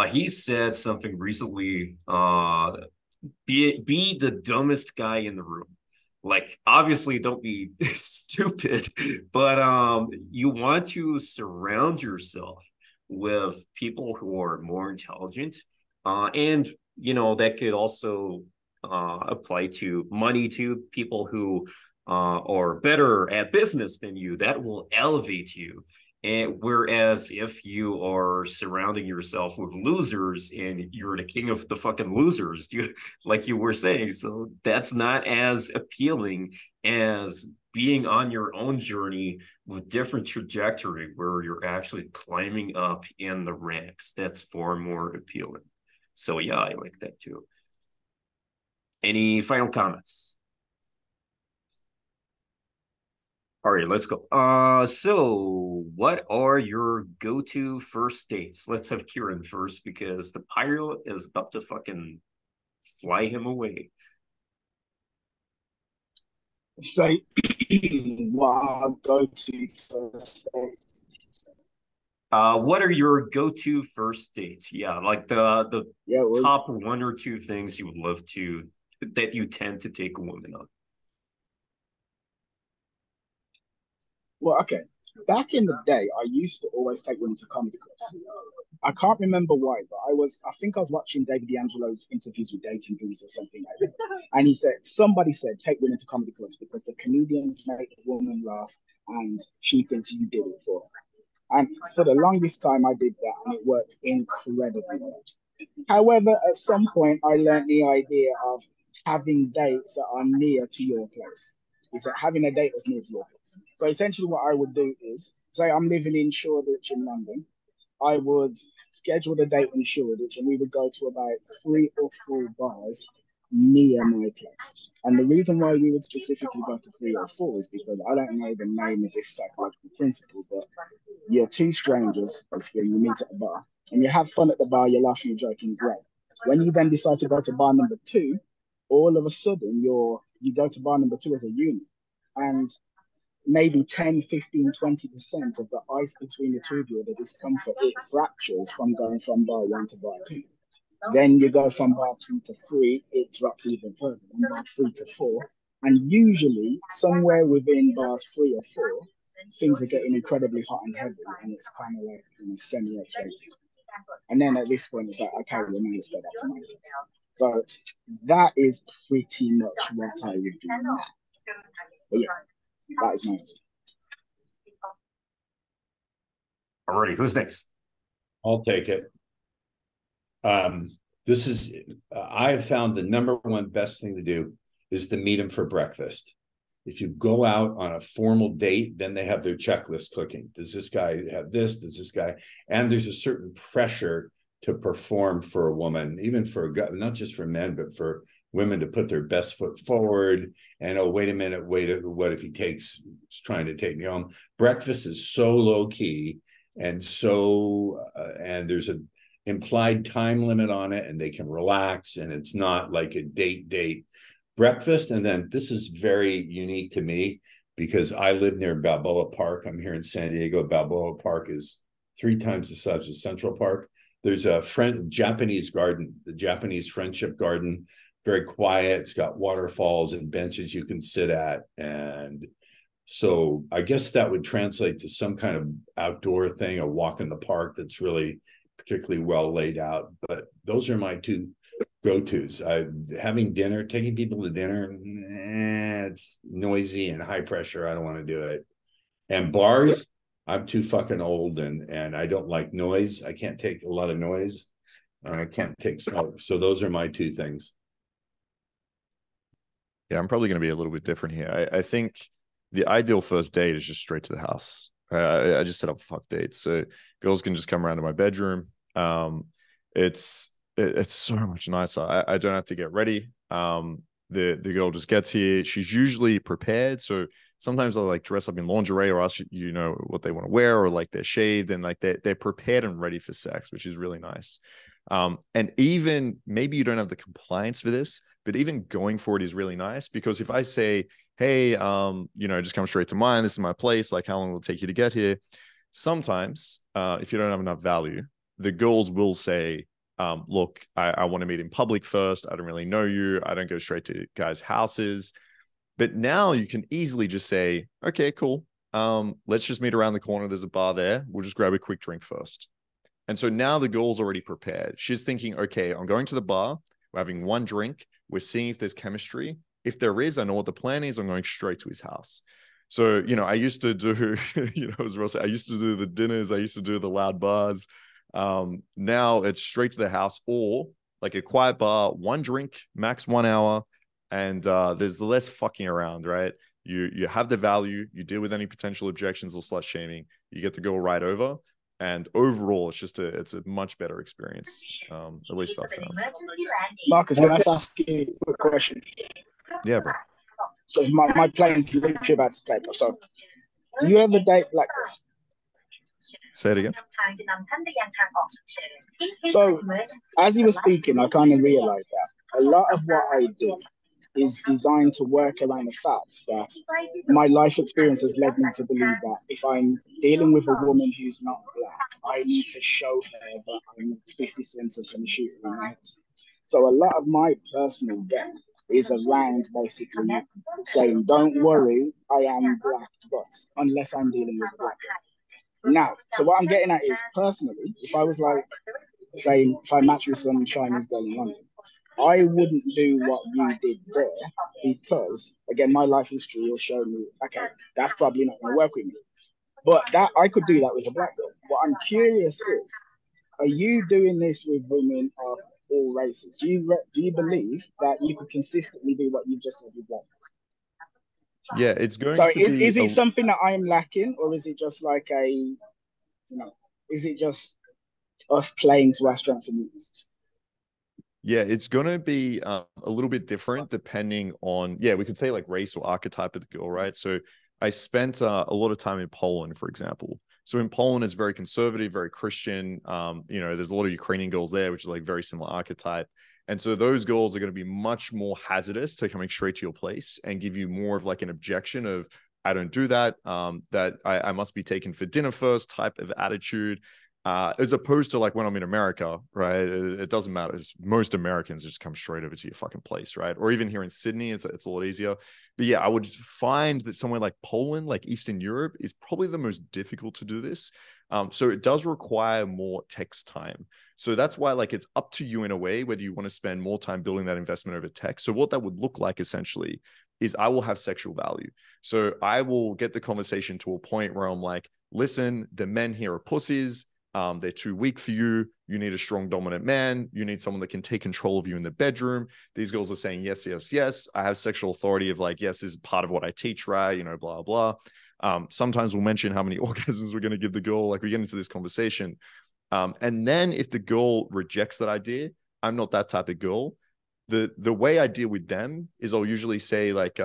S7: He said something recently, be the dumbest guy in the room. Like, obviously don't be stupid, but you want to surround yourself with people who are more intelligent, and you know that could also apply to money, to people who are better at business than you. That will elevate you. And whereas if you are surrounding yourself with losers and you're the king of the fucking losers, like you were saying, so that's not as appealing as being on your own journey with different trajectory where you're actually climbing up in the ranks. That's far more appealing. So yeah, I like that too. Any final comments? All right, let's go. So what are your go-to first dates? Let's have Ciaran first, because the pilot is about to fucking fly him away.
S6: So, what go-to first dates?
S7: What are your go-to first dates? Yeah, like the top 1 or 2 things you would love to, that you tend to take a woman on.
S6: Well, okay. Back in the day, I used to always take women to comedy clubs. I can't remember why, but I think I was watching David D'Angelo's interviews with dating gurus or something like that. And somebody said, take women to comedy clubs because the comedians make the woman laugh and she thinks you did it for her. And for the longest time, I did that and it worked incredibly well. However, at some point, I learned the idea of having dates that are near to your place. Is that having a date that's near to your place? So essentially, what I would do is, say I'm living in Shoreditch in London, I would schedule the date in Shoreditch, and we would go to about 3 or 4 bars near my place. And the reason why we would specifically go to 3 or 4 is because I don't know the name of this psychological principle, but you're 2 strangers, basically, you meet at a bar, and you have fun at the bar, you're laughing, you're joking, great. When you then decide to go to bar number 2, all of a sudden you go to bar number 2 as a unit, and maybe 10, 15, 20% of the ice between the two of you, the discomfort, it fractures from going from bar 1 to bar 2. Then you go from bar 2 to 3, it drops even further, from bar 3 to 4. And usually, somewhere within bars 3 or 4, things are getting incredibly hot and heavy, and it's kind of like semi-X-rated. And then at this point, it's like, okay, well, now let's go back to my place. So that is pretty much what I would do now. But yeah, that is my answer.
S7: Alrighty, who's next?
S5: I'll take it. This is, I have found the number one best thing to do is to meet them for breakfast. If you go out on a formal date, then they have their checklist cooking. Does this guy have this? Does this guy? And there's a certain pressure to perform for a woman, even for a guy, not just for men, but for women to put their best foot forward. And oh, wait a minute, what if he's trying to take me home? Breakfast is so low key and so, and there's an implied time limit on it, and they can relax, and it's not like a date. Breakfast, and then this is very unique to me because I live near Balboa Park. I'm here in San Diego. Balboa Park is 3 times the size of Central Park. There's a Japanese garden, the Japanese Friendship Garden, very quiet. It's got waterfalls and benches you can sit at. And so I guess that would translate to some kind of outdoor thing, a walk in the park that's really particularly well laid out. But those are my 2 go-tos. Having dinner, taking people to dinner, it's noisy and high pressure. I don't want to do it. And bars, I'm too fucking old and I don't like noise. I can't take a lot of noise and I can't take smoke. So those are my 2 things.
S2: Yeah, I'm probably going to be a little bit different here. I think the ideal first date is just straight to the house. I just set up fuck dates. So girls can just come around to my bedroom. It's so much nicer. I don't have to get ready. The girl just gets here. She's usually prepared. So sometimes I'll like dress up in lingerie or ask what they want to wear, or like they're shaved and like they're prepared and ready for sex, which is really nice. And even maybe you don't have the compliance for this, but even going for it is really nice, because if I say, hey, just come straight to mine, this is my place, like how long will it take you to get here? Sometimes if you don't have enough value, the girls will say, look, I want to meet in public first. I don't really know you. I don't go straight to guys' houses. But now you can easily just say, okay, cool. Let's just meet around the corner. There's a bar there. We'll just grab a quick drink first. And so now the girl's already prepared. She's thinking, okay, I'm going to the bar. We're having 1 drink. We're seeing if there's chemistry. If there is, I know what the plan is. I'm going straight to his house. So, I used to do, as Ross said, I used to do the dinners. I used to do the loud bars. Now it's straight to the house, or like a quiet bar, 1 drink, max 1 hour. And there's less fucking around, right? You have the value, you deal with any potential objections or slut shaming, you get to go right over. And overall, it's a much better experience. At least I've found.
S6: Marcus, can I ask you a quick question?
S2: Yeah, bro.
S6: Because my plane's literally about to take off. So, do you ever date black girls?
S2: Say it again.
S6: So, as you were speaking, I kind of realized that a lot of what I do is designed to work around the fact that my life experience has led me to believe that if I'm dealing with a woman who's not black, I need to show her that I'm 50 cents of going to shoot her in the head. So a lot of my personal game is around basically saying, don't worry, I am black, but unless I'm dealing with a black girl. Now, so what I'm getting at is, personally, if I was like, say, if I match with some Chinese girl in London, I wouldn't do what you did there because, again, my life history will show me, okay, that's probably not going to work with me. But that I could do that with a black girl. What I'm curious is, are you doing this with women of all races? Do you believe that you could consistently do what you've just said with black girls?
S2: Yeah, it's going
S6: So
S2: to be
S6: is it something that I'm lacking, or is it just like is it just us playing to our strengths and weaknesses?
S2: Yeah, it's going to be a little bit different depending on, we could say like race or archetype of the girl, right? So I spent a lot of time in Poland, for example. So in Poland, it's very conservative, very Christian. There's a lot of Ukrainian girls there, which is like very similar archetype. And so those girls are going to be much more hazardous to coming straight to your place and give you more of like an objection of, I don't do that, that I must be taken for dinner first type of attitude. As opposed to like when I'm in America, right? It doesn't matter. Most Americans just come straight over to your fucking place, right? Or even here in Sydney, it's a lot easier. But yeah, I would find that somewhere like Poland, like Eastern Europe, is probably the most difficult to do this. So it does require more text time. So that's why like it's up to you in a way whether you want to spend more time building that investment over text. So what that would look like essentially is I will have sexual value. So I will get the conversation to a point where I'm like, listen, the men here are pussies. They're too weak for you. You need a strong, dominant man. You need someone that can take control of you in the bedroom. These girls are saying, yes, yes, yes. I have sexual authority of like, yes, this is part of what I teach, right? Blah, blah. Sometimes we'll mention how many orgasms we're going to give the girl. Like we get into this conversation. And then if the girl rejects that idea, I'm not that type of girl. The way I deal with them is I'll usually say like,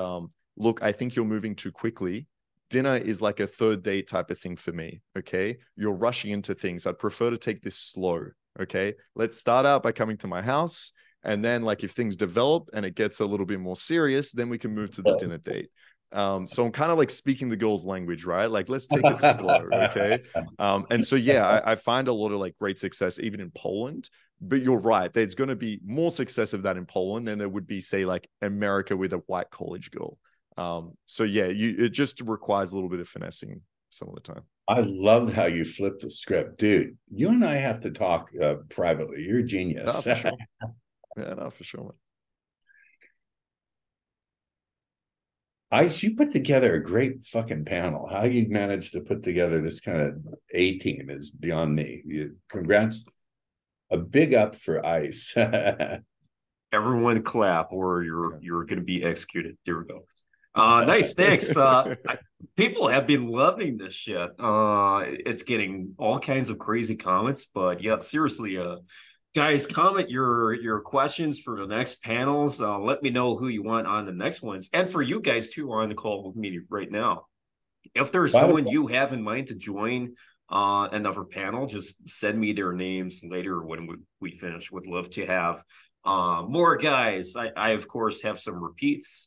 S2: look, I think you're moving too quickly. Dinner is like a third date type of thing for me. Okay. You're rushing into things. I'd prefer to take this slow. Okay. Let's start out by coming to my house. And then like if things develop and it gets a little bit more serious, then we can move to the dinner date. So I'm kind of like speaking the girl's language, right? Like, let's take it slow. Okay. And so, yeah, I find a lot of like great success even in Poland, but you're right. There's going to be more success of that in Poland than there would be, say, like America with a white college girl. So yeah, it just requires a little bit of finessing some of the time.
S5: I love how you flip the script, dude. You and I have to talk privately. You're a genius.
S2: No, for sure. Yeah, no, for sure.
S5: You put together a great fucking panel. How you managed to put together this kind of A team is beyond me. Congrats. A big up for Ice.
S7: Everyone clap or you're going to be executed. There we go. Nice, thanks. People have been loving this shit. It's getting all kinds of crazy comments, but yeah, seriously, guys, comment your questions for the next panels. Let me know who you want on the next ones, and for you guys too on the call with me right now. If there's someone you have in mind to join another panel, just send me their names later when we finish. Would love to have more guys. I of course have some repeats.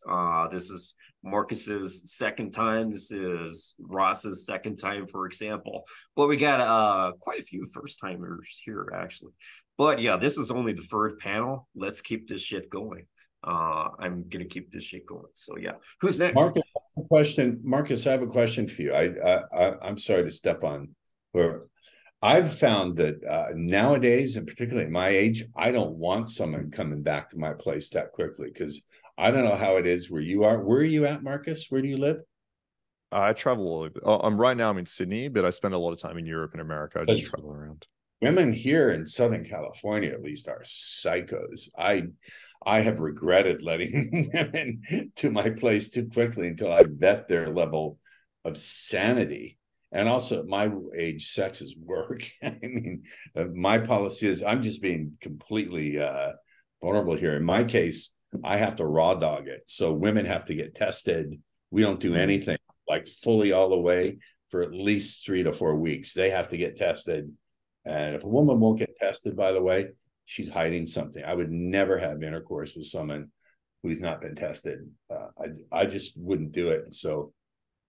S7: This is Marcus's second time. This is Ross's second time, for example. But we got quite a few first timers here actually. But yeah, this is only the third panel. Let's keep this shit going. I'm gonna keep this shit going. So yeah, who's next?
S5: Marcus, I have a question for you. I'm sorry to step on. I've found that nowadays, and particularly at my age, I don't want someone coming back to my place that quickly because I don't know how it is where you are. Where are you at, Marcus? Where do you live?
S2: I travel all over. Right now I'm in Sydney, but I spend a lot of time in Europe and America. I just travel around.
S5: Women here in Southern California, at least, are psychos. I have regretted letting women to my place too quickly until I vet their level of sanity. And also, at my age, sex is work. I mean, my policy is I'm just being completely vulnerable here. In my case, I have to raw dog it. So women have to get tested. We don't do anything like fully all the way for at least 3 to 4 weeks. They have to get tested. And if a woman won't get tested, by the way, she's hiding something. I would never have intercourse with someone who's not been tested. I just wouldn't do it. So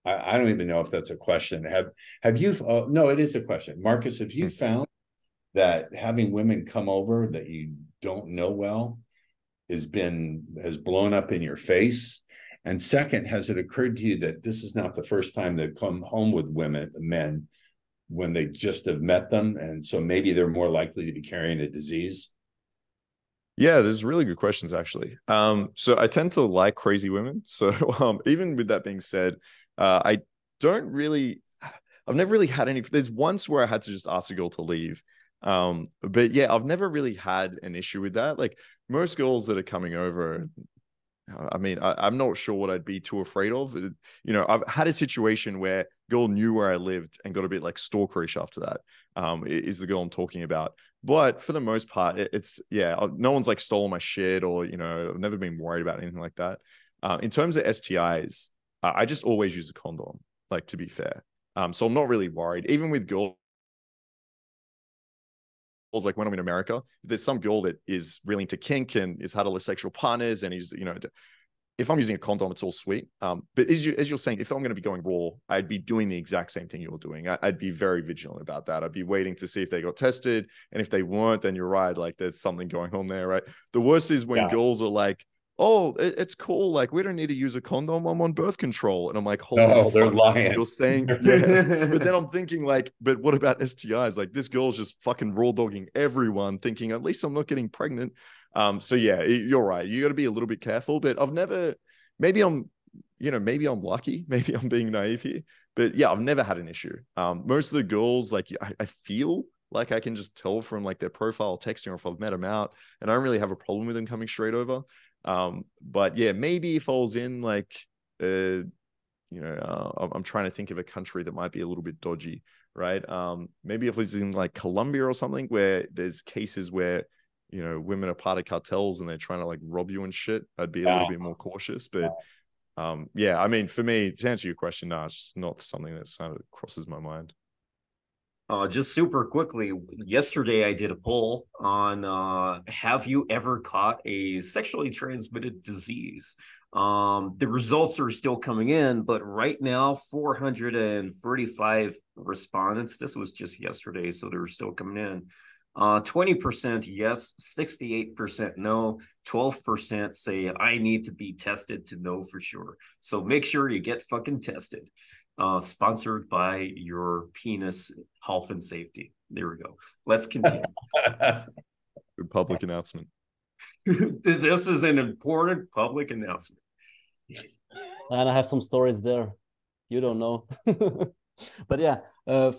S5: I don't even know if that's a question. Have you? No, it is a question. Marcus, have you found that having women come over that you don't know well has blown up in your face? And second, has it occurred to you that this is not the first time they've come home with men when they just have met them, and so maybe they're more likely to be carrying a disease?
S2: Yeah, there's really good questions actually. So I tend to like crazy women. So even with that being said, I've never really had any. There's once where I had to just ask a girl to leave. But yeah, I've never really had an issue with that. Like most girls that are coming over, I mean, I'm not sure what I'd be too afraid of. You know, I've had a situation where girl knew where I lived and got a bit like stalkerish after that. Is the girl I'm talking about. But for the most part, it's no one's like stolen my shit or, you know, I've never been worried about anything like that. In terms of STIs, I just always use a condom, like to be fair. So I'm not really worried. Even with girls, like when I'm in America, if there's some girl that is really into kink and has had all the sexual partners and he's, you know, if I'm using a condom, it's all sweet. But as you're saying, if I'm going to be going raw, I'd be doing the exact same thing you're doing. I'd be very vigilant about that. I'd be waiting to see if they got tested. And if they weren't, then you're right. Like there's something going on there, right? The worst is when girls are like, oh, it's cool. Like we don't need to use a condom. I'm on birth control. And I'm like, holy fuck,
S5: they're lying.
S2: You're saying, yeah. But then I'm thinking like, but what about STIs? Like this girl's just fucking raw dogging everyone thinking at least I'm not getting pregnant. So yeah, you're right. You got to be a little bit careful, but maybe I'm lucky. Maybe I'm being naive here, but yeah, I've never had an issue. Most of the girls, like I feel like I can just tell from like their profile texting or if I've met them out, and I don't really have a problem with them coming straight over. But yeah, maybe if I was in like, I'm trying to think of a country that might be a little bit dodgy, right? Maybe if it's in like Colombia or something where there's cases where, you know, women are part of cartels and they're trying to like rob you and shit, I'd be a little bit more cautious. But yeah, I mean, for me, to answer your question, no, it's just not something that kind of crosses my mind.
S7: Just super quickly, yesterday I did a poll on have you ever caught a sexually transmitted disease? The results are still coming in, but right now 435 respondents. This was just yesterday, so they're still coming in. 20% yes, 68% no, 12% say I need to be tested to know for sure. So make sure you get fucking tested. Sponsored by your penis health and safety. There we go. Let's continue.
S2: Good public announcement.
S7: This is an important public announcement.
S8: And I have some stories there. You don't know. But yeah,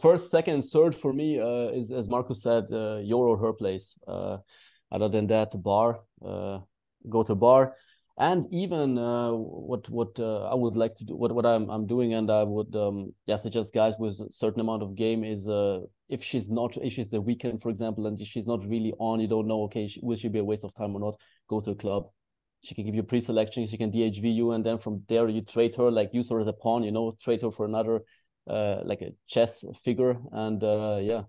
S8: first, second, and third for me is, as Markus said, your or her place. Other than that, bar, go to a bar. And even what I would like to do, what I'm doing, and I would suggest guys with a certain amount of game is if she's the weekend, for example, and she's not really on, you don't know, okay, will she be a waste of time or not? Go to a club. She can give you pre-selection. She can DHV you, and then from there you trade her, like use her as a pawn. You know, trade her for another like a chess figure, and yeah.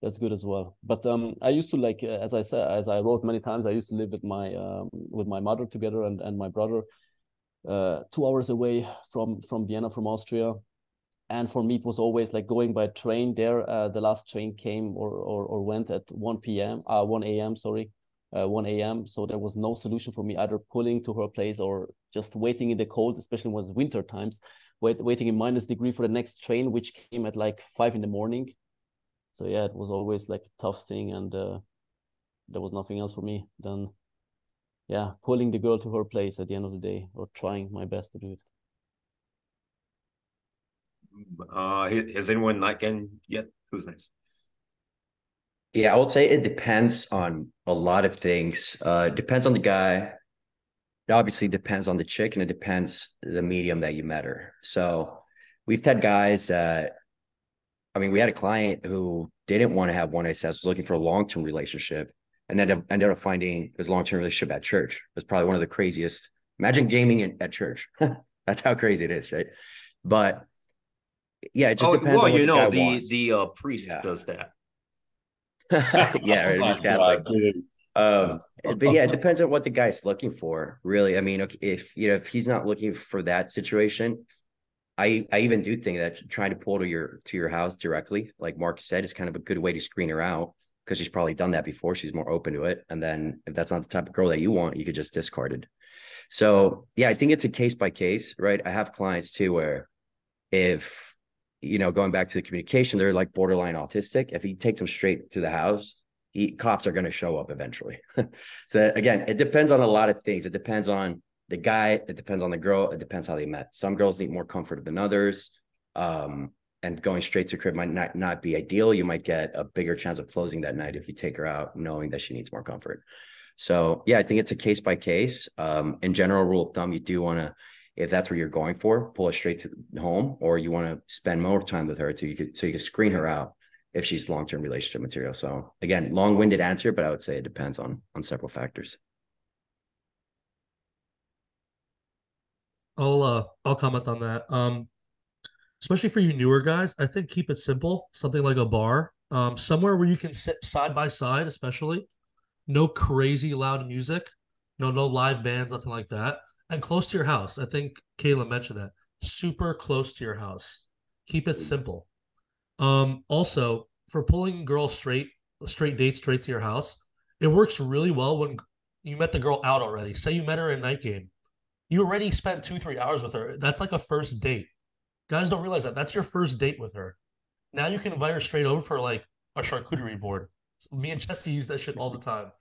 S8: That's good as well. But I used to, like, as I wrote many times, I used to live with my mother together and my brother 2 hours away from Vienna, from Austria. And for me, it was always like going by train there. The last train came or went at 1 a.m. So there was no solution for me, either pulling to her place or just waiting in the cold, especially when it was winter times, waiting in -degree for the next train, which came at like 5 a.m. So yeah, it was always like a tough thing, and there was nothing else for me than, yeah, pulling the girl to her place at the end of the day, or trying my best to do it.
S7: Has anyone not gotten yet? Who's next?
S4: Yeah, I would say it depends on a lot of things. It depends on the guy. It obviously depends on the chick, and it depends the medium that you met her. So we've had guys we had a client who didn't want to have one night stands, was looking for a long-term relationship, and ended up finding his long-term relationship at church. It was probably one of the craziest. Imagine gaming at church. That's how crazy it is, right? But yeah, it just depends on what the guy wants.
S7: The priest does that.
S4: Yeah, right, he's Catholic. But yeah, it depends on what the guy's looking for, really. I mean, if he's not looking for that situation, I even do think that trying to pull to your house directly, like Mark said, is kind of a good way to screen her out. because she's probably done that before. She's more open to it. And then if that's not the type of girl that you want, you could just discard it. So yeah, I think it's a case by case, right? I have clients too where if, going back to the communication, they're like borderline autistic. If he takes them straight to the house, cops are going to show up eventually. So again, it depends on a lot of things. It depends on the guy. It depends on the girl. It depends how they met. Some girls need more comfort than others. And going straight to crib might not be ideal. You might get a bigger chance of closing that night if you take her out knowing that she needs more comfort. So yeah, I think it's a case by case. In general, rule of thumb, you do want to, if that's what you're going for, pull it straight to home, or you want to spend more time with her so you can screen her out if she's long-term relationship material. So again, long-winded answer, but I would say it depends on several factors.
S3: I'll comment on that. Especially for you newer guys, I think keep it simple. Something like a bar, somewhere where you can sit side by side, especially. No crazy loud music, no live bands, nothing like that, and close to your house. I think Kayla mentioned that. Super close to your house. Keep it simple. Also, for pulling girls straight dates straight to your house, it works really well when you met the girl out already. Say you met her in night game. You already spent 2-3 hours with her. That's like a first date. Guys don't realize that. That's your first date with her. Now you can invite her straight over for like a charcuterie board. Me and Jesse use that shit all the time,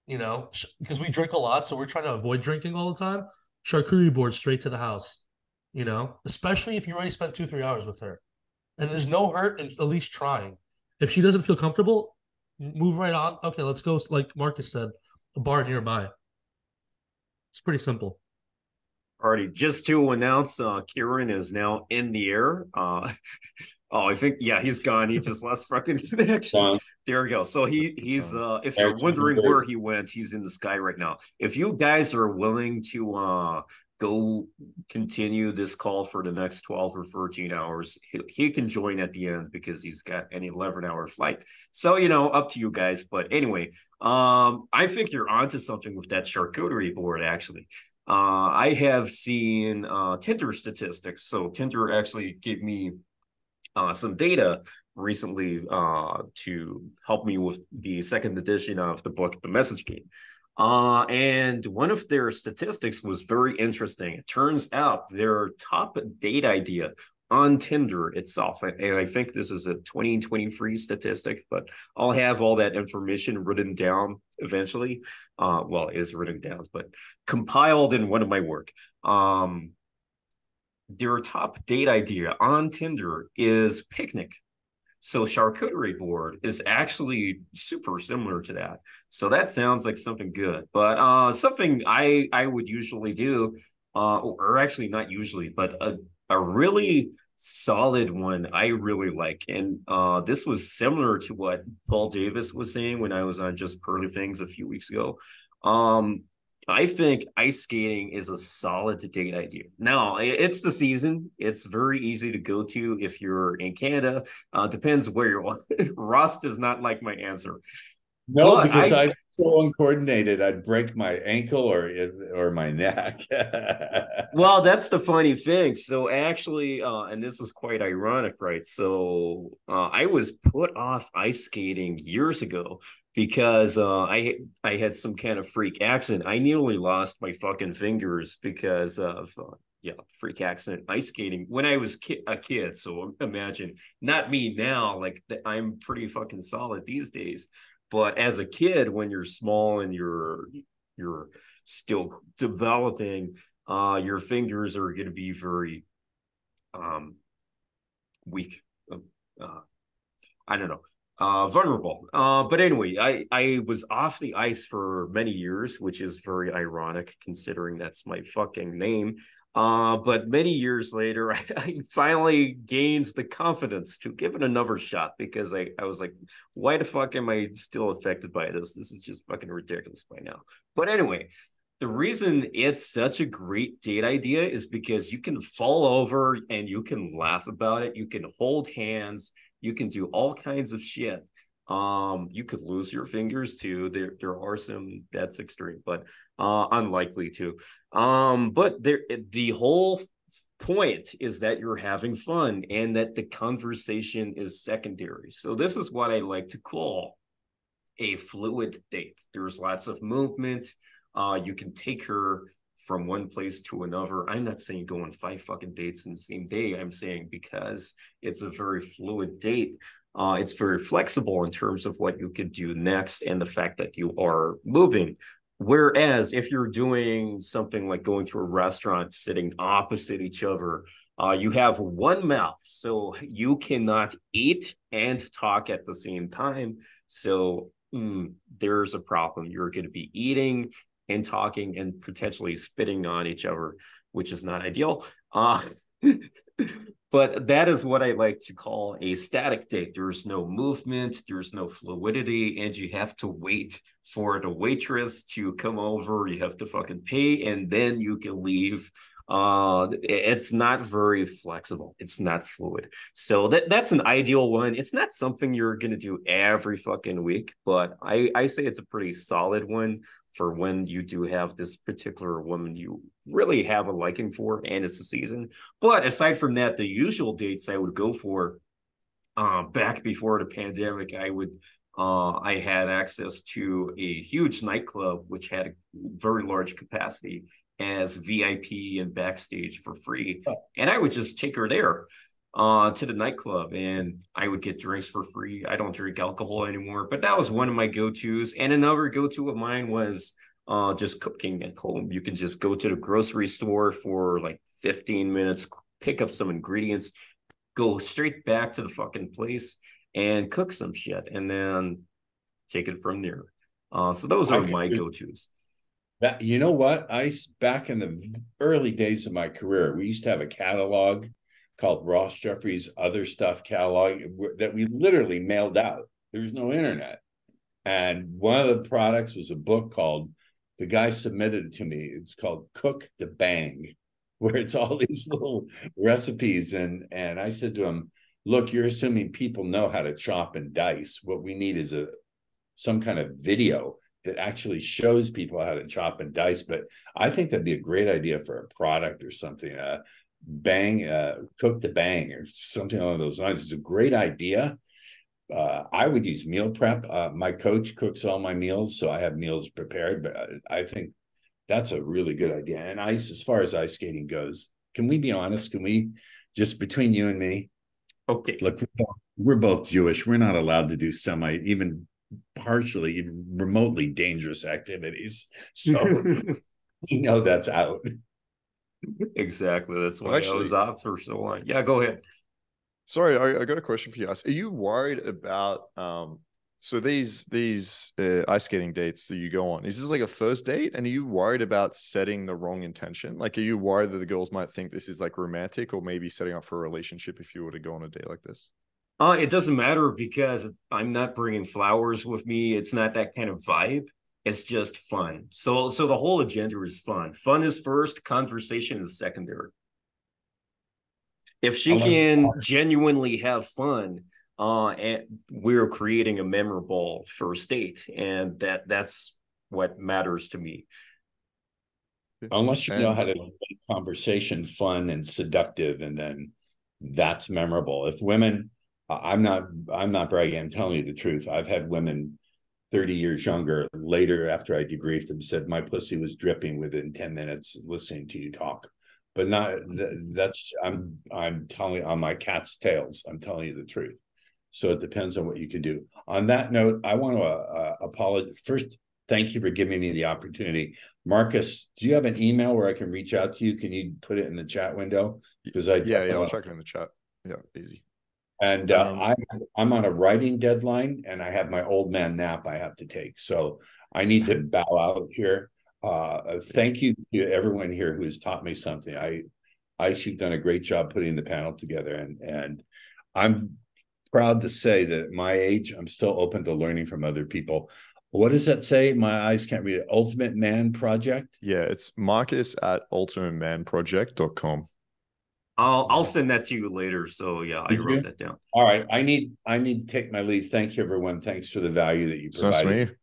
S3: because we drink a lot, so we're trying to avoid drinking all the time. Charcuterie board straight to the house, especially if you already spent 2-3 hours with her. And there's no hurt in at least trying. If she doesn't feel comfortable, move right on. Okay, let's go, like Marcus said, a bar nearby. It's pretty simple.
S7: Alrighty, just to announce, Ciaran is now in the air. I think, yeah, he's gone. He just lost fucking connection. There we go. So he's if you're wondering where he went, he's in the sky right now. If you guys are willing to go continue this call for the next 12 or 13 hours, he can join at the end because he's got an 11-hour flight. So, up to you guys. But anyway, I think you're onto something with that charcuterie board, actually. I have seen Tinder statistics. So Tinder actually gave me some data recently to help me with the second edition of the book, The Message Game. And one of their statistics was very interesting. It turns out their top date idea on Tinder itself, and I think this is a 2023 statistic, but I'll have all that information written down eventually. Well, it is written down, but compiled in one of my work. Their top date idea on Tinder is picnic. So charcuterie board is actually super similar to that. So that sounds like something good, but something I would usually do, or actually not usually, but a really solid one I really like. And this was similar to what Paul Davis was saying when I was on Just Pearly Things a few weeks ago. I think ice skating is a solid date idea. Now, it's the season. It's very easy to go to if you're in Canada. Depends where you're. Ross does not like my answer.
S5: No, but because I'm so uncoordinated, I'd break my ankle or my neck.
S7: Well, that's the funny thing. So actually, and this is quite ironic, right? So I was put off ice skating years ago because I had some kind of freak accident. I nearly lost my fucking fingers because of freak accident ice skating when I was a kid. So imagine, not me now, like I'm pretty fucking solid these days. But as a kid, when you're small and you're still developing, your fingers are going to be very weak. I don't know, vulnerable. But anyway, I was off the ice for many years, which is very ironic considering that's my fucking name. But many years later, I finally gained the confidence to give it another shot because I was like, why the fuck am I still affected by this? This is just fucking ridiculous by now. But anyway, the reason it's such a great date idea is because you can fall over and you can laugh about it. You can hold hands. You can do all kinds of shit. You could lose your fingers too. There are some, that's extreme, but unlikely to. But the whole point is that you're having fun and that the conversation is secondary. So this is what I like to call a fluid date. There's lots of movement. You can take her from one place to another. I'm not saying go on 5 fucking dates in the same day. I'm saying because it's a very fluid date, it's very flexible in terms of what you could do next and the fact that you are moving. Whereas if you're doing something like going to a restaurant, sitting opposite each other, you have one mouth, so you cannot eat and talk at the same time. So there's a problem. You're going to be eating and talking and potentially spitting on each other, which is not ideal. But that is what I like to call a static date. There's no movement, there's no fluidity, and you have to wait for the waitress to come over. You have to fucking pay, and then you can leave. It's not very flexible. It's not fluid. So that's an ideal one. It's not something you're going to do every fucking week, but I say it's a pretty solid one for when you do have this particular woman you really have a liking for and it's a season. But aside from that, the usual dates I would go for back before the pandemic, I had access to a huge nightclub which had a very large capacity as VIP and backstage for free. And I would just take her there to the nightclub and I would get drinks for free. I don't drink alcohol anymore, but that was one of my go-tos. And another go-to of mine was just cooking at home. You can just go to the grocery store for like 15 minutes, pick up some ingredients, go straight back to the fucking place and cook some shit and then take it from there. So those are my go-tos.
S5: That, you know what? Back in the early days of my career, we used to have a catalog called Ross Jeffries Other Stuff catalog that we literally mailed out. There was no internet. And one of the products was a book called, the guy submitted it to me, it's called Cook the Bang, where it's all these little recipes. And I said to him, look, you're assuming people know how to chop and dice. What we need is some kind of video that actually shows people how to chop and dice. But I think that'd be a great idea for a product or something. Cook the Bang or something along those lines. It's a great idea. I would use meal prep. My coach cooks all my meals, so I have meals prepared. But I think that's a really good idea. And as far as ice skating goes, can we be honest? Can we just, between you and me?
S7: Okay.
S5: Look, we're both Jewish. We're not allowed to do even partially, even remotely dangerous activities. So you know that's out.
S7: Exactly. That's why I was off for so long. Yeah, go ahead.
S2: Sorry, I got a question for you guys. Are you worried about so these ice skating dates that you go on? Is this like a first date? And are you worried about setting the wrong intention? Like, are you worried that the girls might think this is like romantic or maybe setting up for a relationship if you were to go on a date like this?
S7: It doesn't matter because I'm not bringing flowers with me. It's not that kind of vibe. It's just fun. So the whole agenda is fun. Fun is first, conversation is secondary. If she can genuinely have fun, and we're creating a memorable first date, and that's what matters to me.
S5: Unless you know how to make conversation fun and seductive, and then that's memorable. If women, I'm not bragging, I'm telling you the truth. I've had women 30 years younger later after I debriefed them said my pussy was dripping within 10 minutes listening to you talk. But I'm telling on my cat's tails. I'm telling you the truth. So it depends on what you can do. On that note, I want to apologize. First, thank you for giving me the opportunity. Marcus, do you have an email where I can reach out to you? Can you put it in the chat window? Because I'll
S2: check it in the chat. Yeah, easy.
S5: And I'm on a writing deadline, and I have my old man nap I have to take. So I need to bow out here. Thank you to everyone here who has taught me something. You've done a great job putting the panel together, and I'm proud to say that at my age, I'm still open to learning from other people. What does that say? My eyes can't read it. Ultimate Man Project?
S2: Yeah, it's Marcus at ultimatemanproject.com.
S7: I'll send that to you later. So yeah, I wrote that down.
S5: All right. I need to take my leave. Thank you, everyone. Thanks for the value that you provided.
S2: Nice to meet you.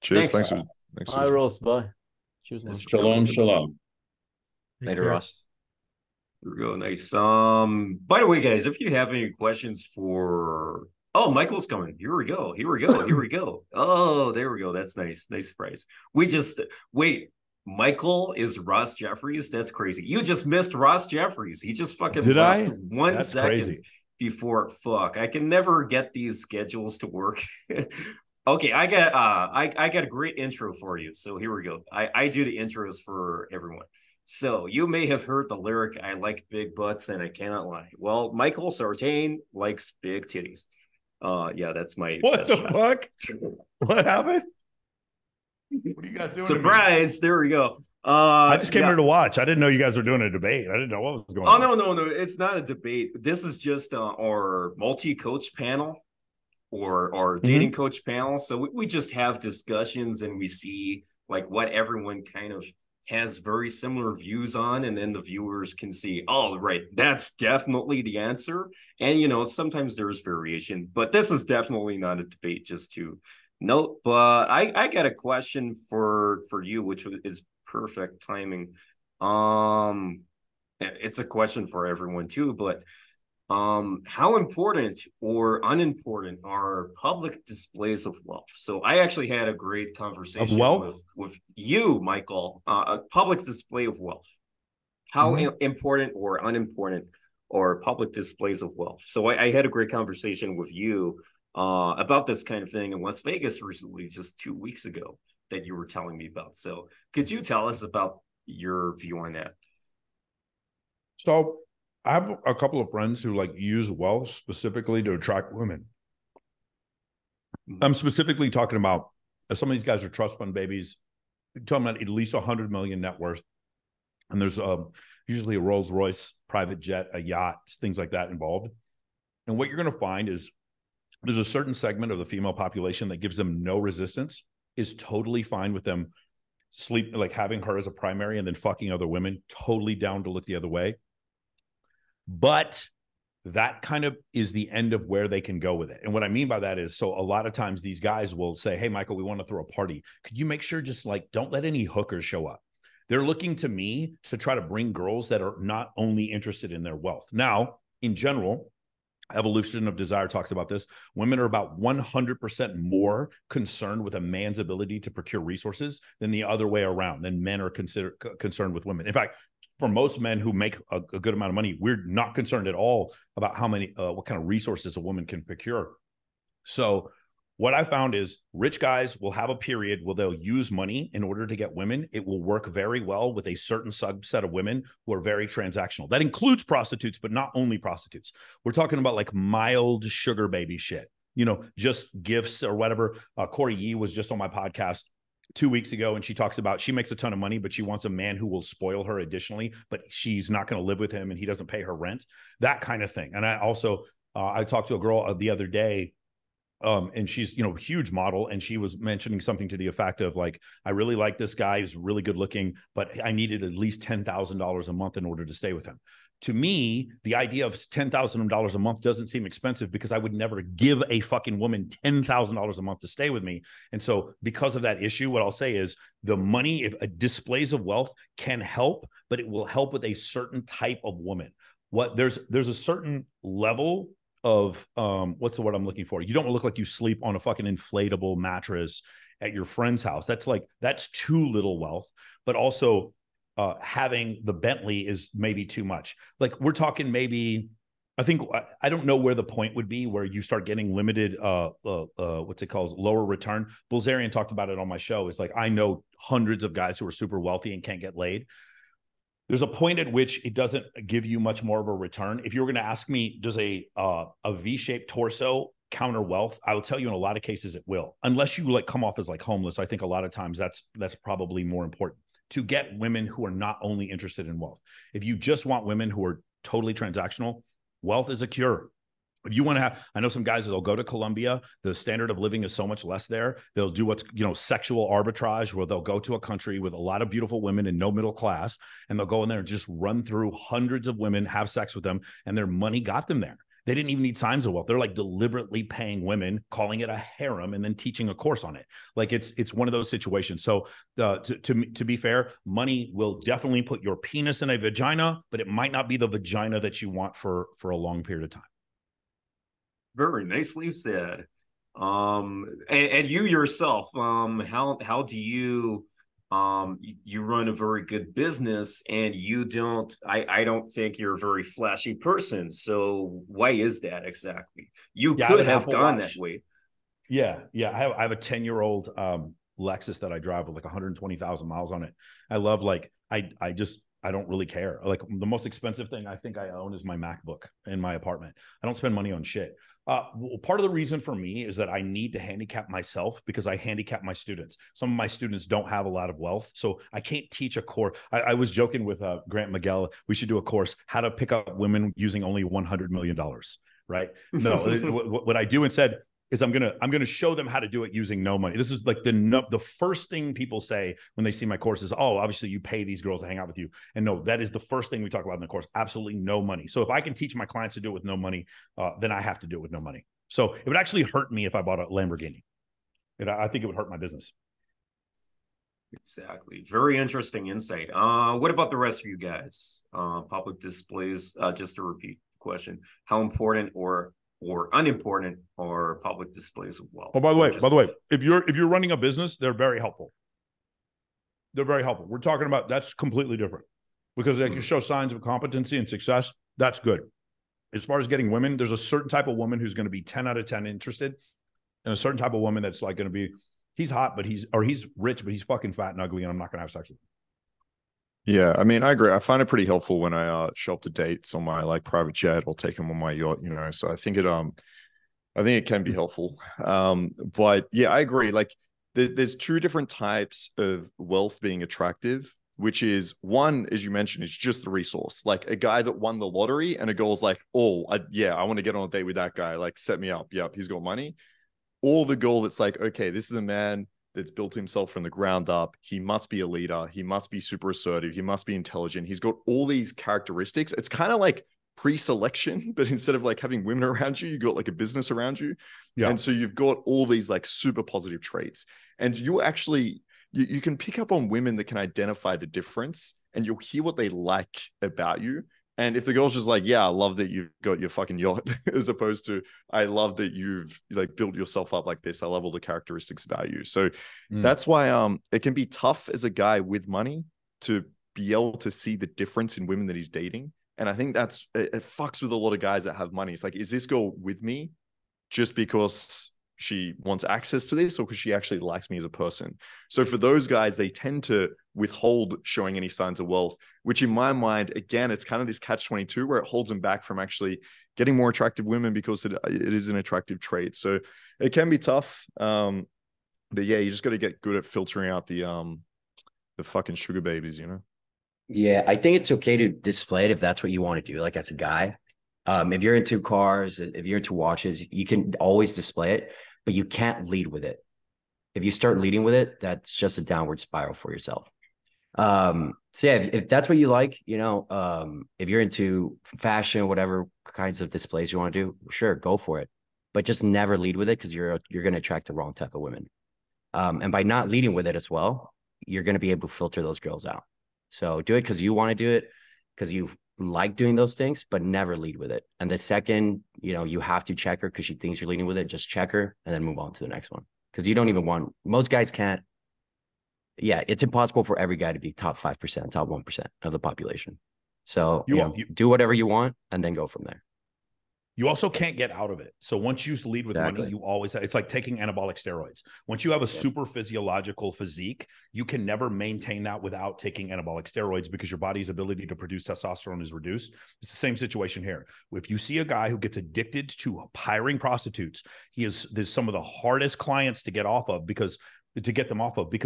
S2: Cheers. Thanks.
S8: Bye, Ross. Bye.
S5: Cheers. Shalom.
S4: Later, Ross.
S7: Real nice. By the way, guys, if you have any questions for Oh, Michael's coming. Here we go. Here we go. Here we go. Oh, there we go. That's nice. Nice surprise. Wait. Michael is Ross Jeffries. That's crazy. You just missed Ross Jeffries. He just fucking left 1 second
S1: crazy.
S7: before. Fuck. I can never get these schedules to work. Okay, I got a great intro for you. So here we go. I do the intros for everyone. So you may have heard the lyric, I like big butts and I cannot lie. Well, Michael Sartain likes big titties. Yeah, that's my
S1: what the shot. Fuck? What happened? What are you guys doing?
S7: Surprise! There we go.
S1: I just came here to watch. I didn't know you guys were doing a debate. I didn't know what was going on.
S7: Oh no! It's not a debate. This is just our multi-coach panel or our dating coach panel. So we just have discussions and we see like what everyone kind of has very similar views on, and then the viewers can see, oh, right, that's definitely the answer. And sometimes there's variation, but this is definitely not a debate, just to note. But I got a question for you, which is perfect timing. It's a question for everyone too, but how important or unimportant are public displays of wealth? So I actually had a great conversation with you, Michael, a public display of wealth. How important or unimportant are public displays of wealth? So I had a great conversation with you about this kind of thing in Las Vegas recently, just 2 weeks ago, that you were telling me about. So could you tell us about your view on that?
S1: So I have a couple of friends who use wealth specifically to attract women. I'm specifically talking about some of these guys are trust fund babies. They're talking about at least 100 million net worth. And there's usually a Rolls Royce, private jet, a yacht, things like that involved. And what you're going to find is there's a certain segment of the female population that gives them no resistance, is totally fine with them having her as a primary and then fucking other women, totally down to look the other way. But that kind of is the end of where they can go with it. And what I mean by that is, so a lot of times these guys will say, hey, Michael, we want to throw a party. Could you make sure just don't let any hookers show up? They're looking to me to try to bring girls that are not only interested in their wealth. Now, in general, Evolution of Desire talks about this. Women are about 100% more concerned with a man's ability to procure resources than the other way around, than men are concerned with women. In fact, for most men who make a good amount of money, we're not concerned at all about what kind of resources a woman can procure. So what I found is rich guys will have a period where they'll use money in order to get women. It will work very well with a certain subset of women who are very transactional. That includes prostitutes, but not only prostitutes. We're talking about mild sugar baby shit, just gifts or whatever. Corey Yee was just on my podcast 2 weeks ago, and she talks about she makes a ton of money, but she wants a man who will spoil her additionally, but she's not going to live with him and he doesn't pay her rent, that kind of thing. And I also I talked to a girl the other day, and she's huge model, and she was mentioning something to the effect of I really like this guy, he's really good looking, but I needed at least $10,000 a month in order to stay with him. To me, the idea of $10,000 a month doesn't seem expensive, because I would never give a fucking woman $10,000 a month to stay with me. And so because of that issue, what I'll say is the money, if displays of wealth can help, but it will help with a certain type of woman. There's a certain level of what's the word I'm looking for? You don't look like you sleep on a fucking inflatable mattress at your friend's house. That's too little wealth, but also having the Bentley is maybe too much. We're talking maybe, I don't know where the point would be where you start getting limited, what's it called? Lower return. Bilzerian talked about it on my show. It's I know hundreds of guys who are super wealthy and can't get laid. There's a point at which it doesn't give you much more of a return. If you were going to ask me, does a V-shaped torso counter wealth? I will tell you in a lot of cases it will, unless you come off as homeless. I think a lot of times that's probably more important to get women who are not only interested in wealth. If you just want women who are totally transactional, wealth is a cure. If you want to have, I know some guys that'll go to Colombia. The standard of living is so much less there. They'll do what's, sexual arbitrage, where they'll go to a country with a lot of beautiful women and no middle class, and they'll go in there and just run through hundreds of women, have sex with them, and their money got them there. They didn't even need signs of wealth. They're deliberately paying women, calling it a harem, and then teaching a course on it. It's one of those situations. So to be fair, money will definitely put your penis in a vagina, but it might not be the vagina that you want for a long period of time.
S7: Very nicely said. And you yourself, how do you you run a very good business, and you don't, I don't think you're a very flashy person. So why is that exactly? You could have gone that way.
S1: Yeah. I have a 10-year-old Lexus that I drive with like 120,000 miles on it. I love, like, I don't really care. Like, the most expensive thing I think I own is my MacBook in my apartment. I don't spend money on shit. Part of the reason for me is that I need to handicap myself because I handicap my students. Some of my students don't have a lot of wealth, so I can't teach a course. I was joking with Grant Miguel. We should do a course, how to pick up women using only $100 million, right? No, what I do instead is I'm gonna show them how to do it using no money. This is like the first thing people say when they see my course is, oh, obviously you pay these girls to hang out with you. And no, that is the first thing we talk about in the course. Absolutely no money. So if I can teach my clients to do it with no money, then I have to do it with no money. So it would actually hurt me if I bought a Lamborghini. I think it would hurt my business.
S7: Exactly. Very interesting insight. What about the rest of you guys? Public displays, just to repeat the question, how important or unimportant are public displays of wealth?
S1: Oh, by the way, if you're running a business, they're very helpful. They're very helpful. We're talking about, that's completely different, because they can show signs of competency and success. That's good. As far as getting women, there's a certain type of woman who's going to be 10 out of 10 interested, and a certain type of woman that's like going to be, he's hot, but he's rich, but he's fucking fat and ugly, and I'm not going to have sex with him.
S2: Yeah, I mean, I agree. I find it pretty helpful when I show up to dates on my like private jet or take them on my yacht, you know. So I think it can be helpful. But yeah, I agree. Like, there's two different types of wealth being attractive, which is, one, as you mentioned, is just the resource. Like a guy that won the lottery and a girl's like, oh, I want to get on a date with that guy. Like, set me up. Yep, he's got money. Or the girl that's like, okay, this is a man that's built himself from the ground up. He must be a leader. He must be super assertive. He must be intelligent. He's got all these characteristics. It's kind of like pre-selection, but instead of like having women around you, you got like a business around you. Yeah. And so you've got all these like super positive traits. And you actually, you can pick up on women that can identify the difference, and you'll hear what they like about you. And if the girl's just like, yeah, I love that you've got your fucking yacht, as opposed to, I love that you've like built yourself up like this. I love all the characteristics about you. So that's why it can be tough as a guy with money to be able to see the difference in women that he's dating. And I think it fucks with a lot of guys that have money. It's like, is this girl with me just because she wants access to this, or because she actually likes me as a person? So for those guys, they tend to withhold showing any signs of wealth, which in my mind, again, it's kind of this catch-22 where it holds them back from actually getting more attractive women, because it is an attractive trait. So it can be tough. But yeah, you just got to get good at filtering out the fucking sugar babies, you know?
S4: Yeah, I think it's okay to display it if that's what you want to do, like as a guy. If you're into cars, if you're into watches, you can always display it, but you can't lead with it. If you start leading with it, that's just a downward spiral for yourself. So yeah, if that's what you like, you know, if you're into fashion, whatever kinds of displays you want to do, sure, go for it. But just never lead with it, because you're going to attract the wrong type of women. And by not leading with it as well, you're going to be able to filter those girls out. So do it because you want to do it, because you like doing those things, but never lead with it. And the second, you know, you have to check her because she thinks you're leading with it, just check her and then move on to the next one. Because you don't even want, most guys can't. Yeah, it's impossible for every guy to be top 5%, top 1% of the population. So you do whatever you want and then go from there.
S1: You also can't get out of it. So once you lead with money, you always have, it's like taking anabolic steroids. Once you have a super physiological physique, you can never maintain that without taking anabolic steroids, because your body's ability to produce testosterone is reduced. It's the same situation here. If you see a guy who gets addicted to hiring prostitutes, there's some of the hardest clients to get off of, because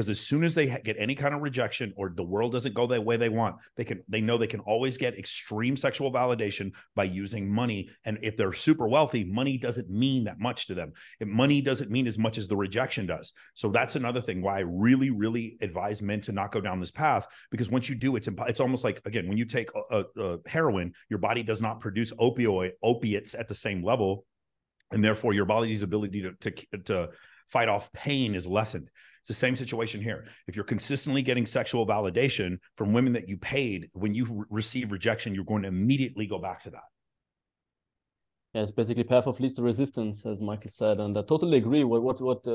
S1: as soon as they get any kind of rejection, or the world doesn't go the way they want, they know they can always get extreme sexual validation by using money. And if they're super wealthy, money doesn't mean that much to them. Money doesn't mean as much as the rejection does. So that's another thing why I really, really advise men to not go down this path, because once you do, it's almost like, again, when you take heroin, your body does not produce opiates at the same level, and therefore your body's ability to fight off pain is lessened. It's the same situation here. If you're consistently getting sexual validation from women that you paid, when you receive rejection, you're going to immediately go back to that.
S8: Yeah, it's basically path of least resistance, as Michael said, and I totally agree with what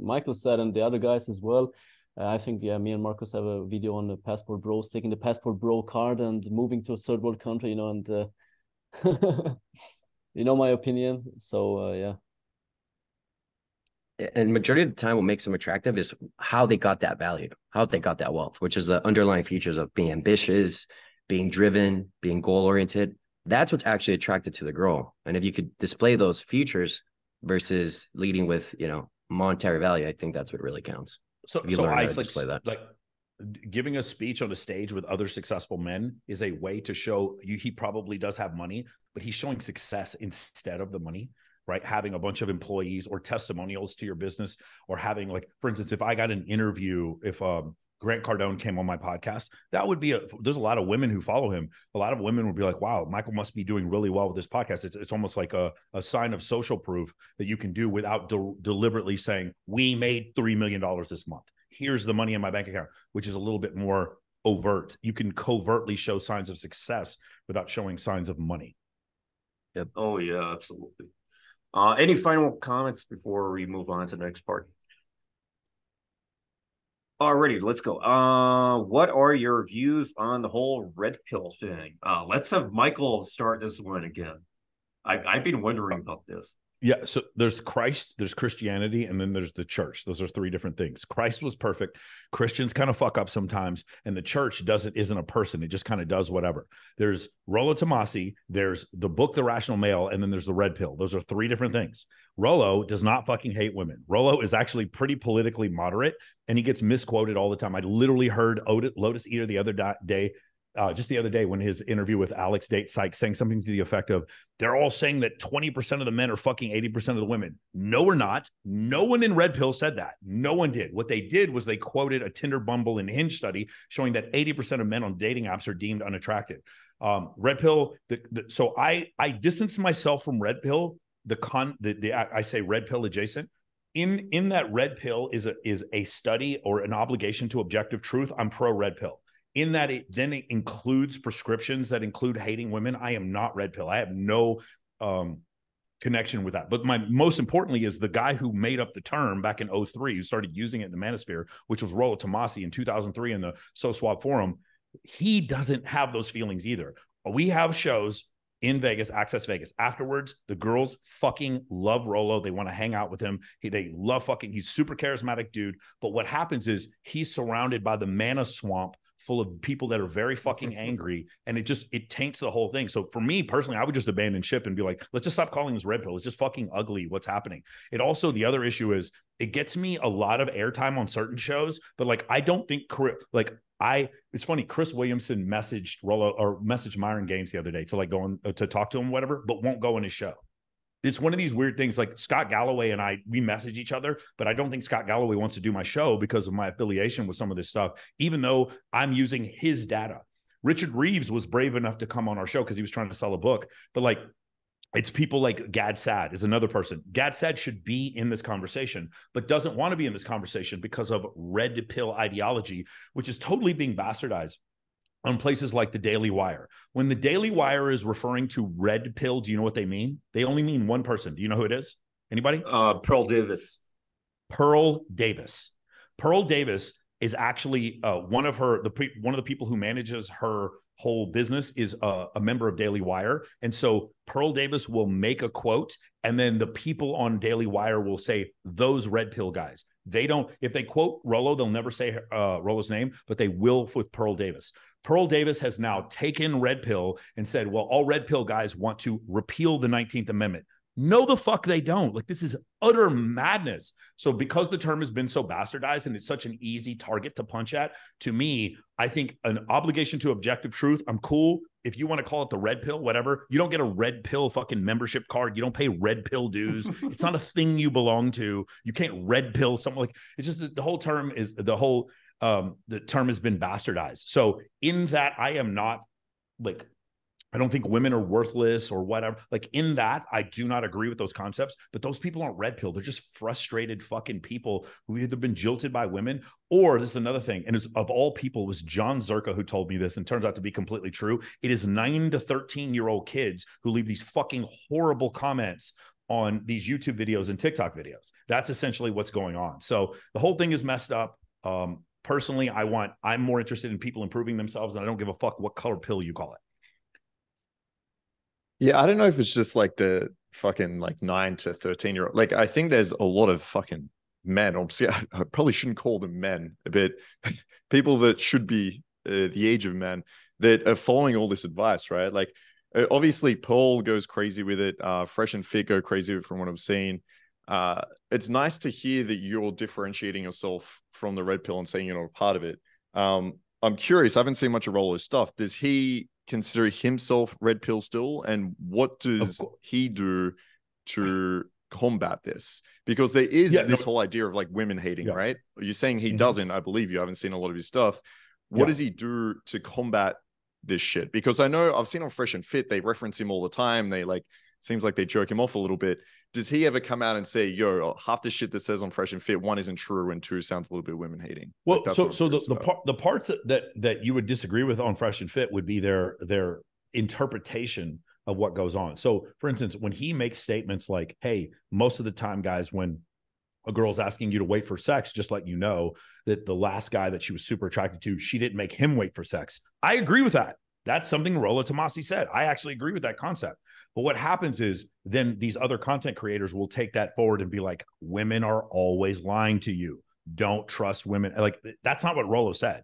S8: Michael said and the other guys as well. I think, yeah, me and Marcus have a video on the Passport Bros, taking the Passport Bro card and moving to a third world country, you know, and you know my opinion. So yeah.
S4: And majority of the time, what makes them attractive is how they got that value, how they got that wealth, which is the underlying features of being ambitious, being driven, being goal-oriented. That's what's actually attracted to the girl. And if you could display those features versus leading with, you know, monetary value, I think that's what really counts.
S1: So Ice, like giving a speech on a stage with other successful men is a way to show you he probably does have money, but he's showing success instead of the money, right? Having a bunch of employees or testimonials to your business, or having, like, for instance, if I got an interview, if Grant Cardone came on my podcast, that would be there's a lot of women who follow him. A lot of women would be like, wow, Michael must be doing really well with this podcast. It's almost like a sign of social proof that you can do without deliberately saying, we made $3 million this month. Here's the money in my bank account, which is a little bit more overt. You can covertly show signs of success without showing signs of money.
S7: Yep. Oh yeah, absolutely. Any final comments before we move on to the next part? Alrighty, let's go. What are your views on the whole red pill thing? Let's have Michael start this one again. I've been wondering about this.
S1: Yeah, so there's Christ, there's Christianity, and then there's the church. Those are three different things. Christ was perfect. Christians kind of fuck up sometimes, and the church isn't a person. It just kind of does whatever. There's Rollo Tomassi, there's the book The Rational Male, and then there's the red pill. Those are three different things. Rollo does not fucking hate women. Rollo is actually pretty politically moderate, and he gets misquoted all the time. I literally heard Lotus Eater the other day, just the other day, when his interview with Alex Date Sykes, saying something to the effect of, they're all saying that 20% of the men are fucking 80% of the women. No, we're not. No one in Red Pill said that. No one did. What they did was they quoted a Tinder, Bumble, and Hinge study showing that 80% of men on dating apps are deemed unattractive. Red Pill. So I distance myself from Red Pill. I say Red Pill adjacent. In that Red Pill is a study or an obligation to objective truth. I'm pro Red Pill. In that it includes prescriptions that include hating women. I am not red pill. I have no connection with that. But most importantly is the guy who made up the term back in 2003, who started using it in the manosphere, which was Rollo Tomassi in 2003 in the So Swab forum. He doesn't have those feelings either. We have shows in Vegas, Access Vegas. Afterwards, the girls fucking love Rollo. They want to hang out with him. They love fucking, he's super charismatic dude. But what happens is he's surrounded by the mana swamp full of people that are very fucking angry, and it taints the whole thing. So for me personally, I would just abandon ship and be like, let's just stop calling this red pill. It's just fucking ugly what's happening. It also, the other issue is it gets me a lot of airtime on certain shows, but like, I don't think it's funny, Chris Williamson messaged Rollo or messaged Myron Gaines the other day to like go on to talk to him, whatever, but won't go on his show. It's one of these weird things. Like Scott Galloway and we message each other, but I don't think Scott Galloway wants to do my show because of my affiliation with some of this stuff, even though I'm using his data. Richard Reeves was brave enough to come on our show because he was trying to sell a book, but like, it's people like Gad Sad is another person. Gad Sad should be in this conversation, but doesn't want to be in this conversation because of red pill ideology, which is totally being bastardized on places like the Daily Wire. When the Daily Wire is referring to red pill, do you know what they mean? They only mean one person. Do you know who it is? Anybody?
S7: Pearl Davis.
S1: Pearl Davis. Pearl Davis is actually one of the people who manages her whole business is a member of Daily Wire. And so Pearl Davis will make a quote, and then the people on Daily Wire will say, those red pill guys. If they quote Rollo, they'll never say Rollo's name, but they will with Pearl Davis. Pearl Davis has now taken red pill and said, well, all red pill guys want to repeal the 19th Amendment. No, the fuck they don't. Like, this is utter madness. So because the term has been so bastardized and it's such an easy target to punch at, to me, I think an obligation to objective truth, I'm cool. If you want to call it the red pill, whatever, you don't get a red pill fucking membership card. You don't pay red pill dues. It's not a thing you belong to. You can't red pill something. Like, it's just the whole term is the term has been bastardized. So in that, I am not like, I don't think women are worthless or whatever. Like in that, I do not agree with those concepts, but those people aren't red pill. They're just frustrated fucking people who either been jilted by women or this is another thing. And of all people, it was John Zerka who told me this and turns out to be completely true. It is 9 to 13-year-old kids who leave these fucking horrible comments on these YouTube videos and TikTok videos. That's essentially what's going on. So the whole thing is messed up. Personally, I'm more interested in people improving themselves and I don't give a fuck what color pill you call it.
S2: Yeah, I don't know if it's just like the fucking like 9 to 13-year-old. Like, I think there's a lot of fucking men. Obviously, I probably shouldn't call them men, but people that should be the age of men that are following all this advice, right? Like, obviously, Paul goes crazy with it. Fresh and Fit go crazy with it from what I'm seeing. It's nice to hear that you're differentiating yourself from the red pill and saying you're not a part of it. I'm curious. I haven't seen much of Rollo's stuff. Does he consider himself red pill still? And what does he do to combat this? Because there is this whole idea of like women hating, right? You're saying he doesn't. I believe you. I haven't seen a lot of his stuff. What does he do to combat this shit? Because I know I've seen on Fresh and Fit, they reference him all the time. They like, seems like they jerk him off a little bit. Does he ever come out and say, yo, half the shit that says on Fresh and Fit, 1 isn't true and 2 sounds a little bit women hating?
S1: Well, like so the parts that you would disagree with on Fresh and Fit would be their interpretation of what goes on. So for instance, when he makes statements like, hey, most of the time, guys, when a girl's asking you to wait for sex, just let you know that the last guy that she was super attracted to, she didn't make him wait for sex. I agree with that. That's something Rollo Tomassi said. I actually agree with that concept. But what happens is then these other content creators will take that forward and be like, women are always lying to you. Don't trust women. Like, that's not what Rollo said.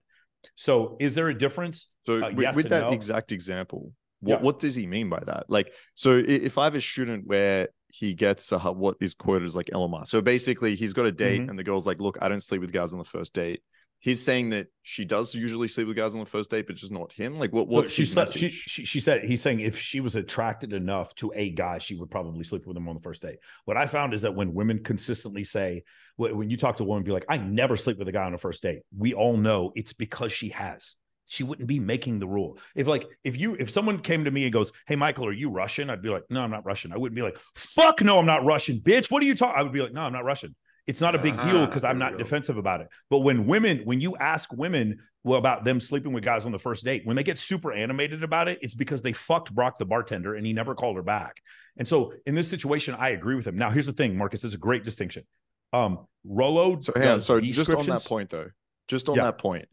S1: So is there a difference?
S2: So
S1: yes
S2: with that
S1: no.
S2: exact example, what does he mean by that? Like, so if I have a student where he gets what is quoted as like LMR. So basically he's got a date and the girl's like, look, I don't sleep with guys on the first date. He's saying that she does usually sleep with guys on the first date, but just not him. Like, what's his message?
S1: She said, he's saying if she was attracted enough to a guy, she would probably sleep with him on the first date. What I found is that when women consistently say, when you talk to a woman, be like, I never sleep with a guy on a first date. We all know it's because she has. She wouldn't be making the rule. If someone came to me and goes, hey, Michael, are you Russian? I'd be like, no, I'm not Russian. I wouldn't be like, fuck no, I'm not Russian, bitch. What are you talking? I would be like, no, I'm not Russian. It's not a big deal because I'm not defensive about it. But when you ask women about them sleeping with guys on the first date, when they get super animated about it, it's because they fucked Brock the bartender and he never called her back. And so in this situation, I agree with him. Now, here's the thing, Marcus, it's a great distinction. Rollo.
S2: So just on that point, though, that point,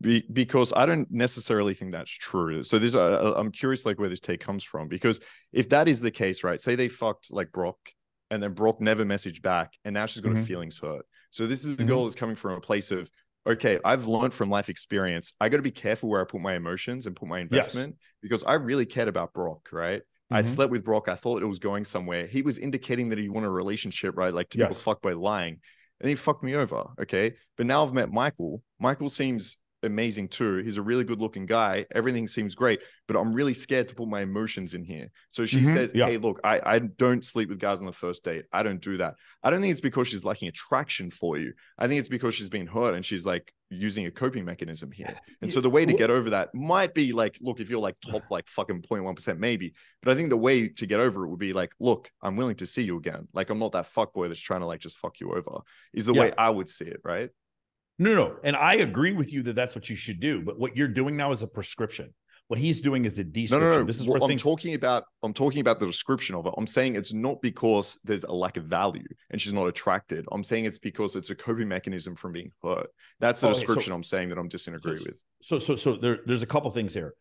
S2: because I don't necessarily think that's true. So I'm curious, like, where this take comes from, because if that is the case, right? Say they fucked like Brock, and then Brock never messaged back, and now she's got her feelings hurt. So this is the girl that's coming from a place of, okay, I've learned from life experience. I got to be careful where I put my emotions and put my investment, because I really cared about Brock, right? I slept with Brock. I thought it was going somewhere. He was indicating that he wanted a relationship, right? Like, to people fuck by lying, and he fucked me over. Okay. But now I've met Michael. Michael seems amazing too. He's a really good looking guy. Everything seems great, but I'm really scared to put my emotions in here. So she says, hey, look, I don't sleep with guys on the first date. I don't do that. I don't think it's because she's lacking attraction for you. I think it's because she's been hurt and she's like using a coping mechanism here. And so the way to get over that might be like, look, if you're like top like fucking 0.1%, maybe. But I think the way to get over it would be like, look, I'm willing to see you again. Like, I'm not that fuckboy that's trying to like just fuck you over, is the way I would see it, right?
S1: No. And I agree with you that that's what you should do. But what you're doing now is a prescription. What he's doing is a description.
S2: No.
S1: This is
S2: what
S1: where
S2: I'm talking about the description of it. I'm saying it's not because there's a lack of value and she's not attracted. I'm saying it's because it's a coping mechanism from being hurt. That's the description I'm saying that I'm disagree with.
S1: So there's a couple things here.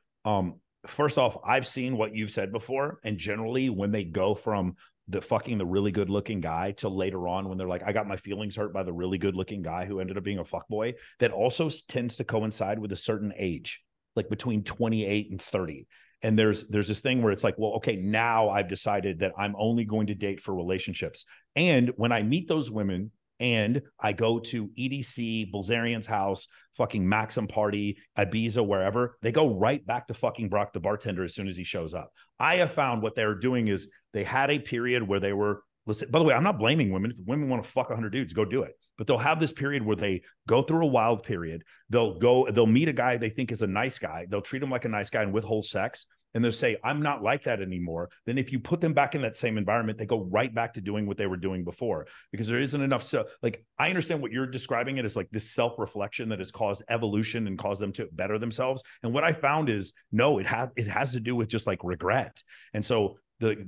S1: First off, I've seen what you've said before, and generally when they go from the really good looking guy to later on when they're like, I got my feelings hurt by the really good looking guy who ended up being a fuckboy, that also tends to coincide with a certain age, like between 28 and 30. And there's this thing where it's like, well, okay, now I've decided that I'm only going to date for relationships. And when I meet those women and I go to EDC, Bilzerian's house, fucking Maxim party, Ibiza, wherever, they go right back to fucking Brock the bartender as soon as he shows up. I have found what they're doing is they had a period where they were, listen, by the way, I'm not blaming women. If women want to fuck 100 dudes, go do it. But they'll have this period where they go through a wild period. They'll meet a guy they think is a nice guy. They'll treat him like a nice guy and withhold sex. and they'll say, I'm not like that anymore, then if you put them back in that same environment, they go right back to doing what they were doing before, because there isn't enough. So like, I understand what you're describing it as, like this self-reflection that has caused evolution and caused them to better themselves. And what I found is, no, it has to do with just like regret. And so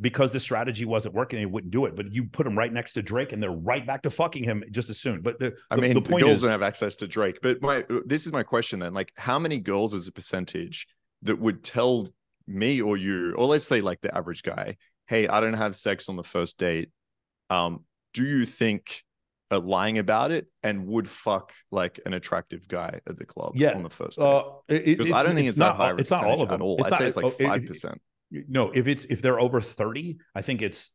S1: because the strategy wasn't working, they wouldn't do it. But you put them right next to Drake and they're right back to fucking him just as soon. But the point
S2: girls
S1: is,
S2: don't have access to Drake. But this is my question then. Like, how many girls is a percentage that would tell me or you, or let's say like the average guy, hey, I don't have sex on the first date. Do you think lying about it and would fuck like an attractive guy at the club on the first date? Because I don't think it's that high of a percentage at all. I'd say it's like 5%.
S1: No, if they're over 30, I think it's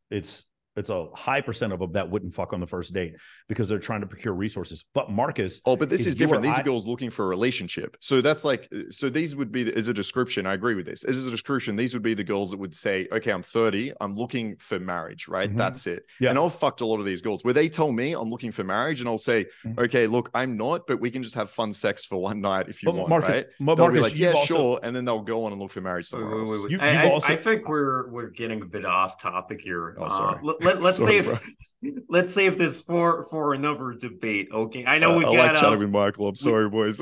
S1: a high percent of them that wouldn't fuck on the first date because they're trying to procure resources. But Marcus,
S2: but this is different. These are girls looking for a relationship. So that's like, so these would be, as a description, I agree with this. As a description, these would be the girls that would say, okay, I'm 30, I'm looking for marriage, right? Mm-hmm. That's it. Yeah. And I've fucked a lot of these girls where they tell me I'm looking for marriage, and I'll say, okay, look, I'm not, but we can just have fun sex for one night if you want,
S1: Marcus,
S2: right? They'll be like, yeah, sure. And then they'll go on and look for marriage somewhere else.
S7: I think we're getting a bit off topic here.
S2: Oh, sorry.
S7: Let's save this for another debate. Okay, I know we got
S2: like chatting with Michael. I'm sorry, boys.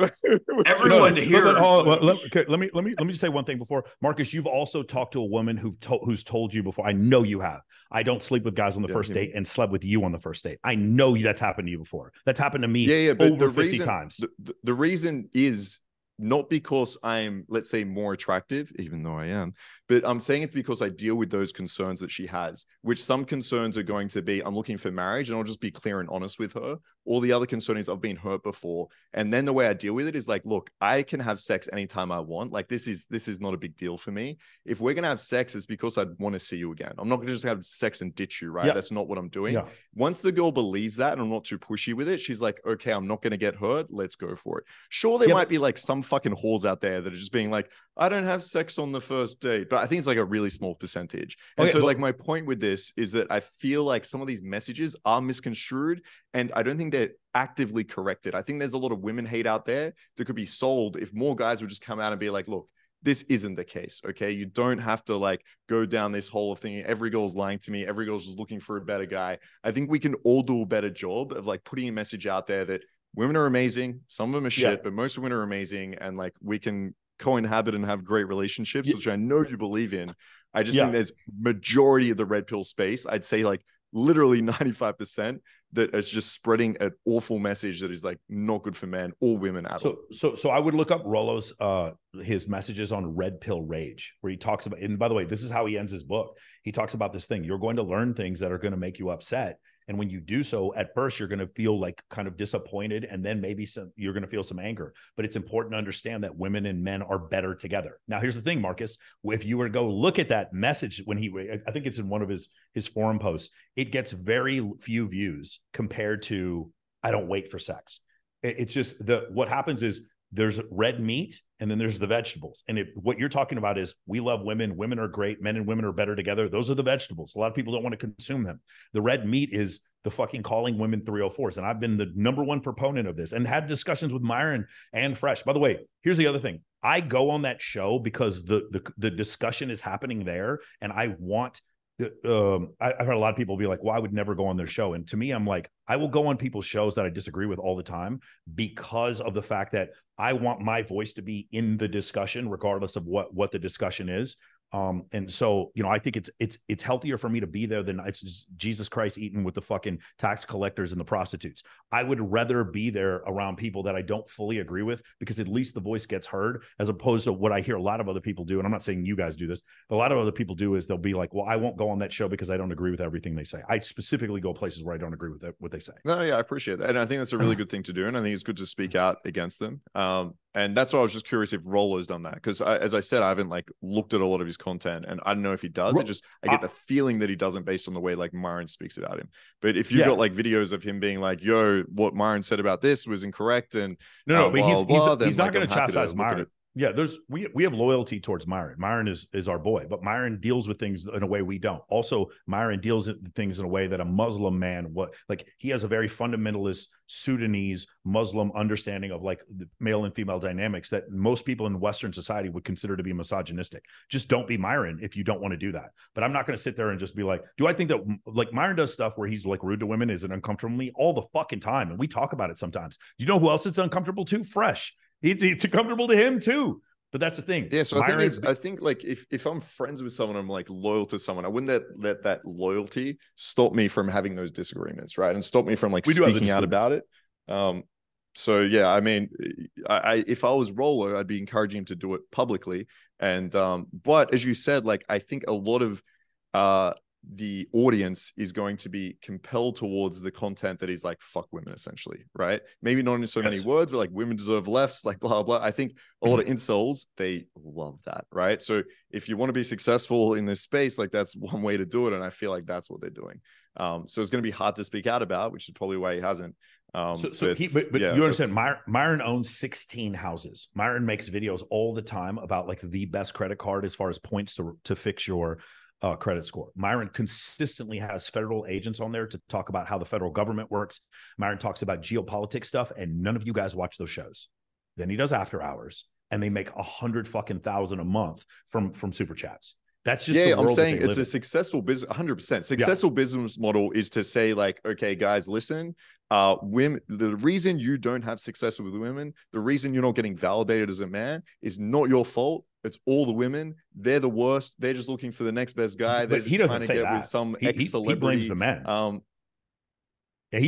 S7: Everyone here.
S1: Let me just say one thing before, Marcus. You've also talked to a woman who's told you before. I know you have. I don't sleep with guys on the first date, and slept with you on the first date. I know that's happened to you before. That's happened to me over 50 times.
S2: The reason is not because I'm, let's say, more attractive, even though I am, but I'm saying it's because I deal with those concerns that she has, which some concerns are going to be, I'm looking for marriage, and I'll just be clear and honest with her. All the other concern is I've been hurt before. And then the way I deal with it is like, look, I can have sex anytime I want. Like, this is not a big deal for me. If we're going to have sex, it's because I want to see you again. I'm not going to just have sex and ditch you, right? Yeah. That's not what I'm doing. Yeah. Once the girl believes that and I'm not too pushy with it, she's like, okay, I'm not going to get hurt. Let's go for it. Sure, there might be like some fucking whores out there that are just being like, I don't have sex on the first date, but I think it's like a really small percentage. And like my point with this is that I feel like some of these messages are misconstrued, and I don't think they're actively corrected. I think there's a lot of women hate out there that could be sold if more guys would just come out and be like, look, this isn't the case. Okay. You don't have to like go down this whole thing. Every girl's lying to me. Every girl's just looking for a better guy. I think we can all do a better job of like putting a message out there that women are amazing. Some of them are shit, but most women are amazing. And like, we can co-inhabit and have great relationships, which I know you believe in. I just think there's majority of the red pill space. I'd say like literally 95% that is just spreading an awful message that is like not good for men or women at all.
S1: So I would look up Rollo's his messages on red pill rage, where he talks about, and by the way, this is how he ends his book. He talks about this thing. You're going to learn things that are going to make you upset. And when you do so, at first, you're going to feel like kind of disappointed, and then maybe you're going to feel some anger. But it's important to understand that women and men are better together. Now, here's the thing, Marcus. If you were to go look at that message when I think it's in one of his forum posts, it gets very few views compared to I don't wait for sex. It's just what happens is there's red meat and then there's the vegetables. And what you're talking about is we love women. Women are great. Men and women are better together. Those are the vegetables. A lot of people don't want to consume them. The red meat is the fucking calling women 304s. And I've been the number one proponent of this and had discussions with Myron and Fresh. By the way, here's the other thing. I go on that show because the discussion is happening there. And I want I've heard a lot of people be like, well, I would never go on their show. And to me, I'm like, I will go on people's shows that I disagree with all the time because of the fact that I want my voice to be in the discussion, regardless of what the discussion is. And so, I think it's healthier for me to be there than it's just Jesus Christ eating with the fucking tax collectors and the prostitutes. I would rather be there around people that I don't fully agree with, because at least the voice gets heard, as opposed to what I hear a lot of other people do. And I'm not saying you guys do this, but a lot of other people do is they'll be like, well, I won't go on that show because I don't agree with everything they say. I specifically go places where I don't agree with what they say.
S2: No, yeah, I appreciate that. And I think that's a really good thing to do. And I think it's good to speak out against them. And that's why I was just curious if Rollo's done that, because as I said, I haven't like looked at a lot of his content, and I don't know if he does. I get the feeling that he doesn't, based on the way like Myron speaks about him. But if you've got like videos of him being like, "Yo, what Myron said about this was incorrect," and
S1: but he's not going to chastise Myron. Yeah, we have loyalty towards Myron. Myron is our boy, but Myron deals with things in a way we don't. Also, Myron deals with things in a way that a Muslim man he has a very fundamentalist Sudanese Muslim understanding of like the male and female dynamics that most people in Western society would consider to be misogynistic. Just don't be Myron if you don't want to do that. But I'm not going to sit there and just be like, do I think that like Myron does stuff where he's like rude to women, is it uncomfortable to me all the fucking time, and we talk about it sometimes. You know who else it's uncomfortable to? Fresh. It's comfortable to him too. But that's the thing.
S2: Yeah. So
S1: Myron,
S2: I think like if I'm friends with someone, I'm like loyal to someone, I wouldn't let that loyalty stop me from having those disagreements, right? And stop me from like speaking out about it. So yeah, I mean, if I was Rollo, I'd be encouraging him to do it publicly. And but as you said, like I think a lot of the audience is going to be compelled towards the content that is like fuck women, essentially, right? Maybe not in so many words, but like women deserve lefts, like blah blah. I think a lot of incels, they love that, right? So if you want to be successful in this space, like that's one way to do it, and I feel like that's what they're doing. So it's going to be hard to speak out about, which is probably why he hasn't.
S1: But yeah, you understand, Myron owns 16 houses. Myron makes videos all the time about like the best credit card as far as points to fix your credit score. Myron consistently has federal agents on there to talk about how the federal government works. Myron talks about geopolitics stuff, and none of you guys watch those shows. Then he does after hours, and they make $100,000 a month from super chats. That's just the world
S2: I'm saying it's
S1: a
S2: successful business. 100% successful business model is to say like, okay, guys, listen. Women, the reason you don't have success with women, the reason you're not getting validated as a man is not your fault. It's all the women. They're the worst. They're just looking for the next best guy. They're just trying to get with some ex-celebrity.
S1: He blames the men. Yeah,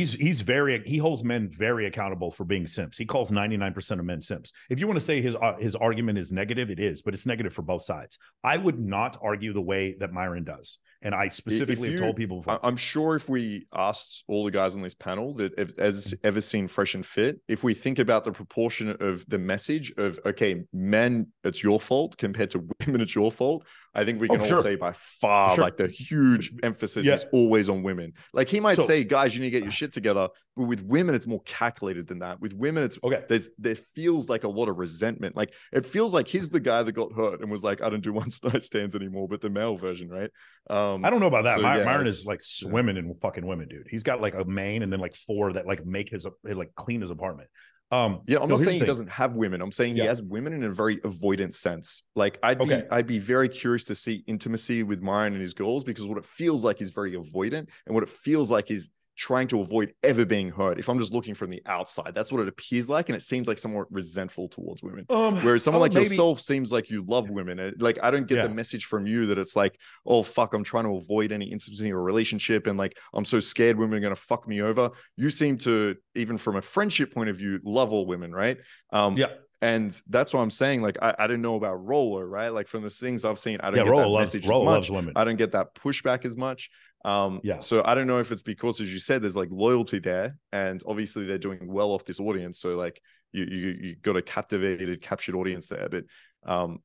S1: he holds men very accountable for being simps. He calls 99% of men simps. If you want to say his argument is negative, it is, but it's negative for both sides. I would not argue the way that Myron does. And I specifically have told people before.
S2: I'm sure if we asked all the guys on this panel that has ever seen Fresh and Fit, if we think about the proportion of the message of, okay, men, it's your fault compared to women, it's your fault, I think we can all say by far, like the huge emphasis is always on women. Like he might say, guys, you need to get your shit together. But with women, it's more calculated than that. With women, it's there feels like a lot of resentment. Like it feels like he's the guy that got hurt and was like, I don't do one night stands anymore, but the male version, right?
S1: I don't know about that. Myron is like swimming in fucking women, dude. He's got like a main and then like 4 that like make his like clean his apartment.
S2: I'm not saying he doesn't have women. I'm saying he has women in a very avoidant sense. Like I'd be very curious to see intimacy with Myron and his girls, because what it feels like is very avoidant, and what it feels like is trying to avoid ever being hurt. If I'm just looking from the outside, that's what it appears like, and it seems like somewhat resentful towards women. Whereas someone like yourself seems like you love women. Like I don't get the message from you that it's like, oh fuck, I'm trying to avoid any intimacy or relationship, and like I'm so scared women are gonna fuck me over. You seem to, even from a friendship point of view, love all women, right? And that's what I'm saying. Like, I don't know about Rollo, right? Like from the things I've seen, I don't get that message as much.
S1: Loves women.
S2: I don't get that pushback as much. So I don't know if it's because, as you said, there's like loyalty there, and obviously they're doing well off this audience. So like you got a captured audience there. But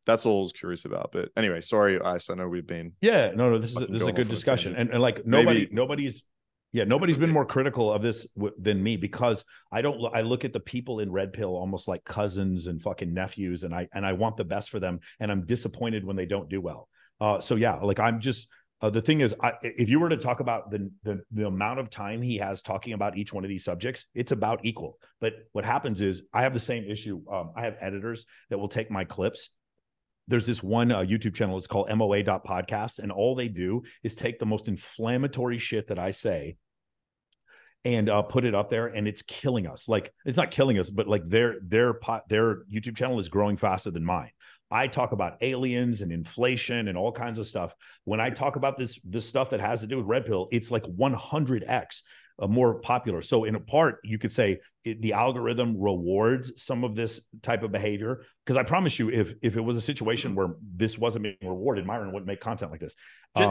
S2: that's all I was curious about. But anyway, sorry, Ice. I know we've been
S1: this is a good discussion, and like nobody's been more critical of this than me, because I look at the people in Red Pill almost like cousins and fucking nephews, and I want the best for them, and I'm disappointed when they don't do well. Like I'm just the thing is, if you were to talk about the amount of time he has talking about each one of these subjects, it's about equal. But what happens is I have the same issue. I have editors that will take my clips. There's this one YouTube channel. It's called MOA.podcast. And all they do is take the most inflammatory shit that I say and put it up there, and it's killing us. Like, it's not killing us, but like their YouTube channel is growing faster than mine. I talk about aliens and inflation and all kinds of stuff. When I talk about this stuff that has to do with Red Pill, it's like 100x more popular. So in a part, you could say the algorithm rewards some of this type of behavior. Because I promise you, if it was a situation where this wasn't being rewarded, Myron wouldn't make content like this.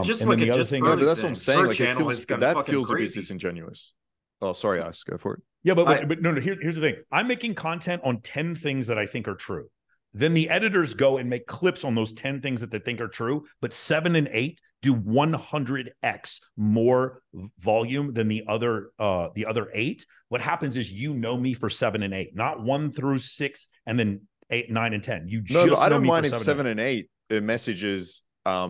S7: Just look at
S2: that's what I'm saying. Like, that feels a bit disingenuous. Oh, sorry, Ice. Go for it.
S1: Yeah, but no. Here's the thing. I'm making content on 10 things that I think are true. Then the editors go and make clips on those 10 things that they think are true, but 7 and 8 do 100x more volume than the other 8. What happens is, you know me for 7 and 8, not 1 through 6, and then 8, 9, and 10. You
S2: No,
S1: just
S2: but I
S1: know
S2: don't
S1: me
S2: mind
S1: for
S2: if 7 and 8 messages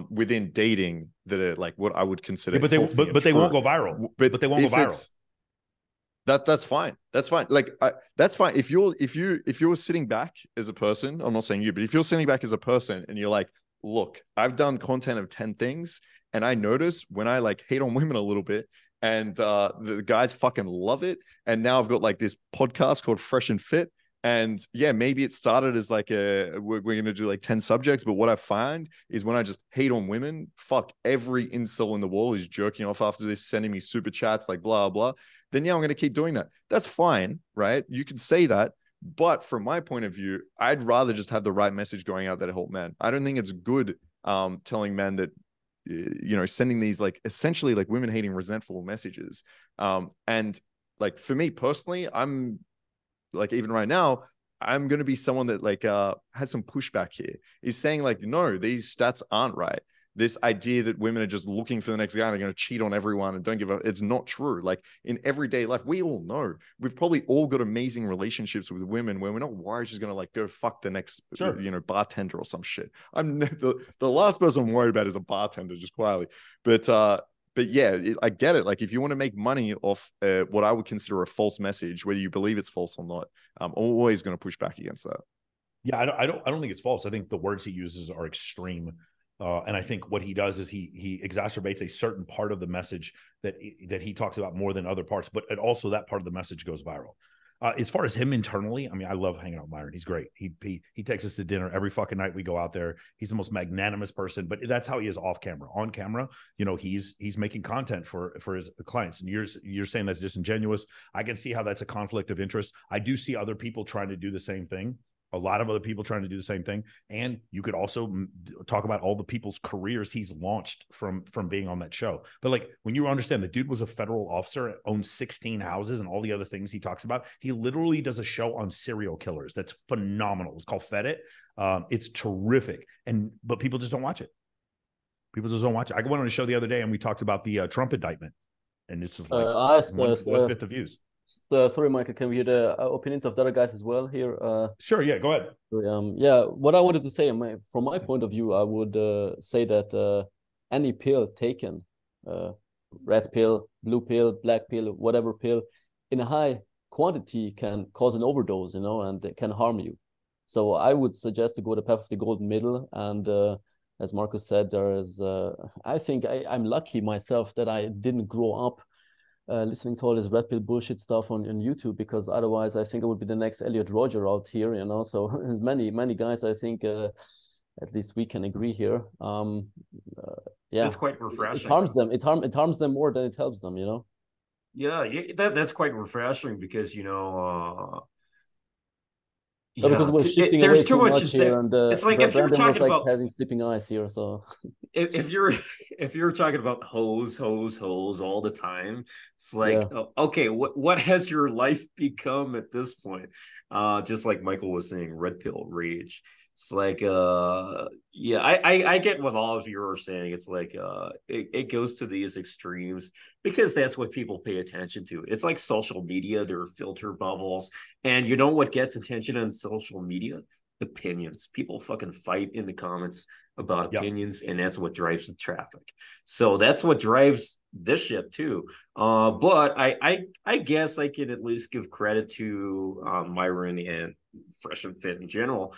S2: within dating that are like what I would consider.
S1: Yeah, but they won't go viral. But they won't go viral.
S2: That's fine. That's fine. Like that's fine. If you're sitting back as a person, I'm not saying you, but if you're sitting back as a person and you're like, look, I've done content of 10 things, and I notice when I like hate on women a little bit, and the guys fucking love it, and now I've got like this podcast called Fresh and Fit. And yeah, maybe it started as like we're going to do like 10 subjects, but what I find is when I just hate on women, fuck, every incel in the world is jerking off after this, sending me super chats, like blah, blah. Then yeah, I'm going to keep doing that. That's fine, right? You can say that. But from my point of view, I'd rather just have the right message going out that help men. I don't think it's good telling men that, sending these like essentially like women hating resentful messages. And like for me personally, I'm like, even right now, I'm going to be someone that like has some pushback here. Is saying like, no, these stats aren't right. This idea that women are just looking for the next guy and are going to cheat on everyone and don't give up, it's not true. Like in everyday life, we all know we've probably all got amazing relationships with women where we're not worried she's going to like go fuck the next, bartender or some shit. I'm the last person I'm worried about is a bartender, just quietly. But yeah, I get it. Like if you want to make money off what I would consider a false message, whether you believe it's false or not, I'm always going to push back against that.
S1: Yeah, I don't think it's false. I think the words he uses are extreme. And I think what he does is he exacerbates a certain part of the message that he talks about more than other parts, but also that part of the message goes viral. As far as him internally, I mean, I love hanging out with Myron. He's great. He takes us to dinner every fucking night we go out there. He's the most magnanimous person, but that's how he is off camera. On camera, he's making content for his clients. And you're saying that's disingenuous. I can see how that's a conflict of interest. I do see other people trying to do the same thing. A lot of other people trying to do the same thing. And you could also talk about all the people's careers he's launched from being on that show. But like, when you understand the dude was a federal officer, owns 16 houses and all the other things he talks about, he literally does a show on serial killers. That's phenomenal. It's called Fed It. It's terrific. But people just don't watch it. People just don't watch it. I went on a show the other day and we talked about the Trump indictment, and it's just like one fifth of views.
S8: Sorry, Michael, can we hear the opinions of the other guys as well here?
S1: Sure, yeah, go ahead.
S8: What I wanted to say, from my point of view, I would say that any pill taken, red pill, blue pill, black pill, whatever pill, in a high quantity can cause an overdose, and it can harm you. So I would suggest to go the path of the golden middle. And as Markus said, I think I'm lucky myself that I didn't grow up listening to all this red pill bullshit stuff on YouTube, because otherwise I think I would be the next Elliot Roger out here, So many guys, I think, at least we can agree here.
S7: That's quite refreshing.
S8: It harms them. It harms them more than it helps them,
S7: Yeah, that's quite refreshing because
S8: because we're shifting
S7: there's
S8: away
S7: too much
S8: here, and
S7: it's like if you're talking about
S8: having sleeping eyes here, so
S7: if you're talking about hoes all the time, it's like, okay, what has your life become at this point? Just like Michael was saying, red pill rage. It's like I get what all of you are saying. It's like it goes to these extremes because that's what people pay attention to. It's like social media, there are filter bubbles, and you know what gets attention on social media? Opinions. People fucking fight in the comments about opinions, and that's what drives the traffic. So that's what drives this shit too. But I guess I can at least give credit to Myron and Fresh and Fit in general,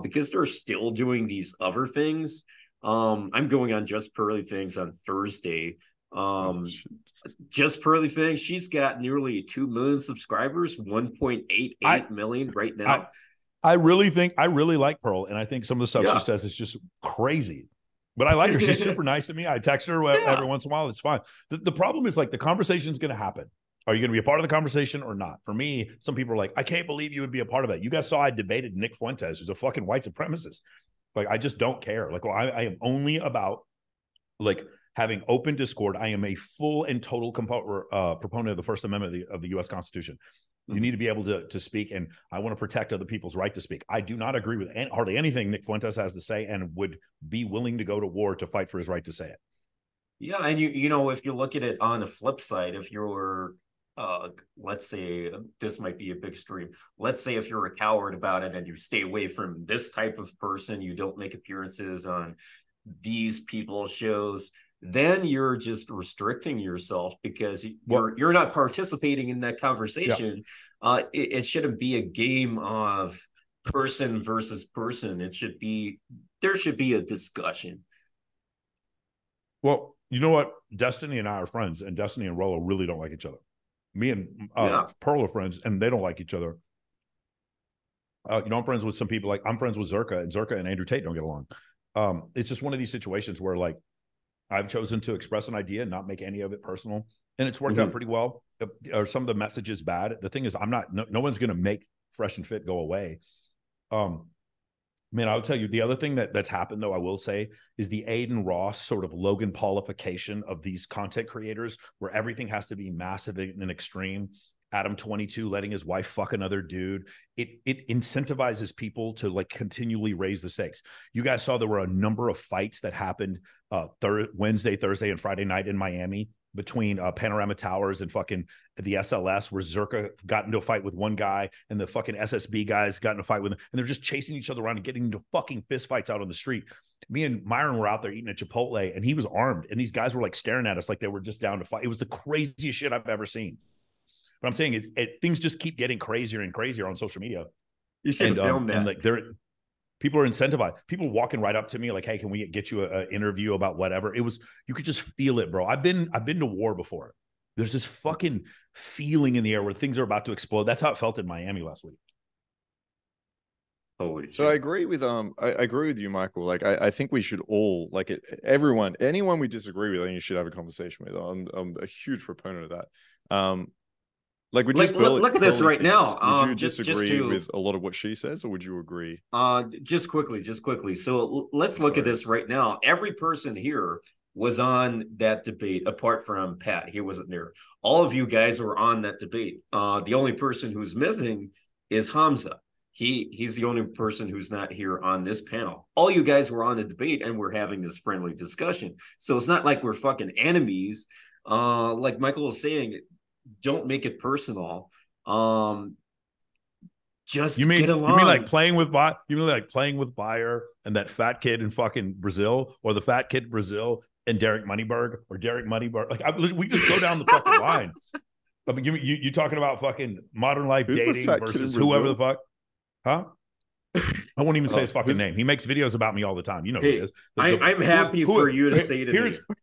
S7: because they're still doing these other things. I'm going on JustPearlyThings on Thursday. JustPearlyThings, she's got nearly 2 million subscribers, 1.88 million right now.
S1: I really like Pearl, and I think some of the stuff she says is just crazy. But I like her. She's super nice to me. I text her every once in a while. It's fine. The problem is, like, the conversation is going to happen. Are you going to be a part of the conversation or not? For me, some people are like, I can't believe you would be a part of that. You guys saw I debated Nick Fuentes, who's a fucking white supremacist. Like, I just don't care. Like, I am only about, like, having open Discord. I am a full and total proponent of the First Amendment of the U.S. Constitution. You need to be able to speak, and I want to protect other people's right to speak. I do not agree with hardly anything Nick Fuentes has to say, and would be willing to go to war to fight for his right to say it.
S7: Yeah, and you know, if you look at it on the flip side, if you're let's say this might be a big extreme. Let's say if you're a coward about it and you stay away from this type of person, you don't make appearances on these people's shows, then you're just restricting yourself because you're not participating in that conversation. Yeah. It shouldn't be a game of person versus person. There should be a discussion.
S1: Well, you know what? Destiny and I are friends, and Destiny and Rollo really don't like each other. Me and Pearl are friends, and they don't like each other. I'm friends with some people. Like, I'm friends with Zerka, and Zerka and Andrew Tate don't get along. It's just one of these situations where, like, I've chosen to express an idea and not make any of it personal, and it's worked out pretty well. Are some of the messages bad? The thing is, no one's going to make Fresh and Fit go away. Man, I'll tell you, the other thing that's happened, though, I will say, is the Aiden Ross sort of Logan Paulification of these content creators, where everything has to be massive and extreme. Adam 22 letting his wife fuck another dude. It incentivizes people to, like, continually raise the stakes. You guys saw there were a number of fights that happened Wednesday, Thursday, and Friday night in Miami between Panorama Towers and fucking the SLS, where Zerka got into a fight with one guy and the fucking SSB guys got in a fight with him, and they're just chasing each other around and getting into fucking fist fights out on the street. Me and Myron were out there eating at Chipotle, and he was armed, and these guys were, like, staring at us like they were just down to fight. It was the craziest shit I've ever seen. What I'm saying is, things just keep getting crazier and crazier on social media.
S7: You should film that.
S1: And, like, people are incentivized. People walking right up to me like, "Hey, can we get you an interview about whatever?" You could just feel it, bro. I've been to war before. There's this fucking feeling in the air where things are about to explode. That's how it felt in Miami last week.
S2: So I agree with I agree with you, Michael. Like, I think we should all, like, anyone we disagree with, I think you should have a conversation with. I'm a huge proponent of that. Like,
S7: look at this right now.
S2: Would you disagree with a lot of what she says, or would you agree?
S7: Just quickly. So let's look at this right now. Every person here was on that debate, apart from Pat. He wasn't there. All of you guys were on that debate. The only person who's missing is Hamza. He's the only person who's not here on this panel. All you guys were on the debate, and we're having this friendly discussion. So it's not like we're fucking enemies. Like Michael was saying, don't make it personal. Just get along.
S1: You mean like playing with Bayer and that fat kid in fucking Brazil, or the fat kid in Brazil and Derek Moneyberg, or Derek Moneyberg? Like, we just go down the fucking line. I mean, you talking about fucking modern life dating versus whoever the fuck, huh? I won't even say his fucking name. He makes videos about me all the time. You know who it is.
S7: I'm happy for you to say to me.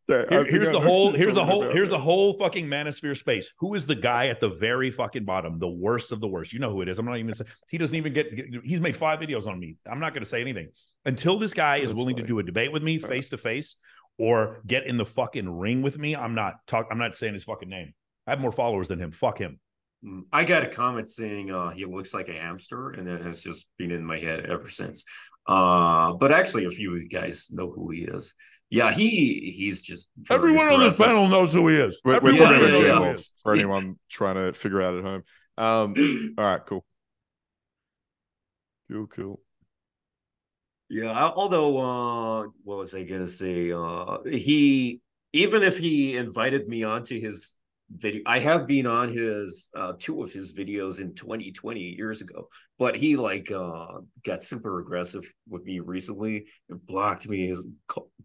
S1: Here's the whole fucking manosphere space. Who is the guy at the very fucking bottom, the worst of the worst? You know who it is. I'm not even saying. He doesn't even get. He's made 5 videos on me. I'm not going to say anything until this guy is willing to do a debate with me face to face, or get in the fucking ring with me. I'm not saying his fucking name. I have more followers than him. Fuck him.
S7: I got a comment saying he looks like a hamster, and that has just been in my head ever since. But actually, a few of you guys know who he is. Yeah, he's just
S1: everyone on this panel knows who he is.
S2: We're talking about Jay Wolf for anyone trying to figure out at home. All right, cool. Cool.
S7: Yeah, although what was I gonna say? Even if he invited me onto his video, I have been on his 2 of his videos in 2020 years ago, but he got super aggressive with me recently and blocked me,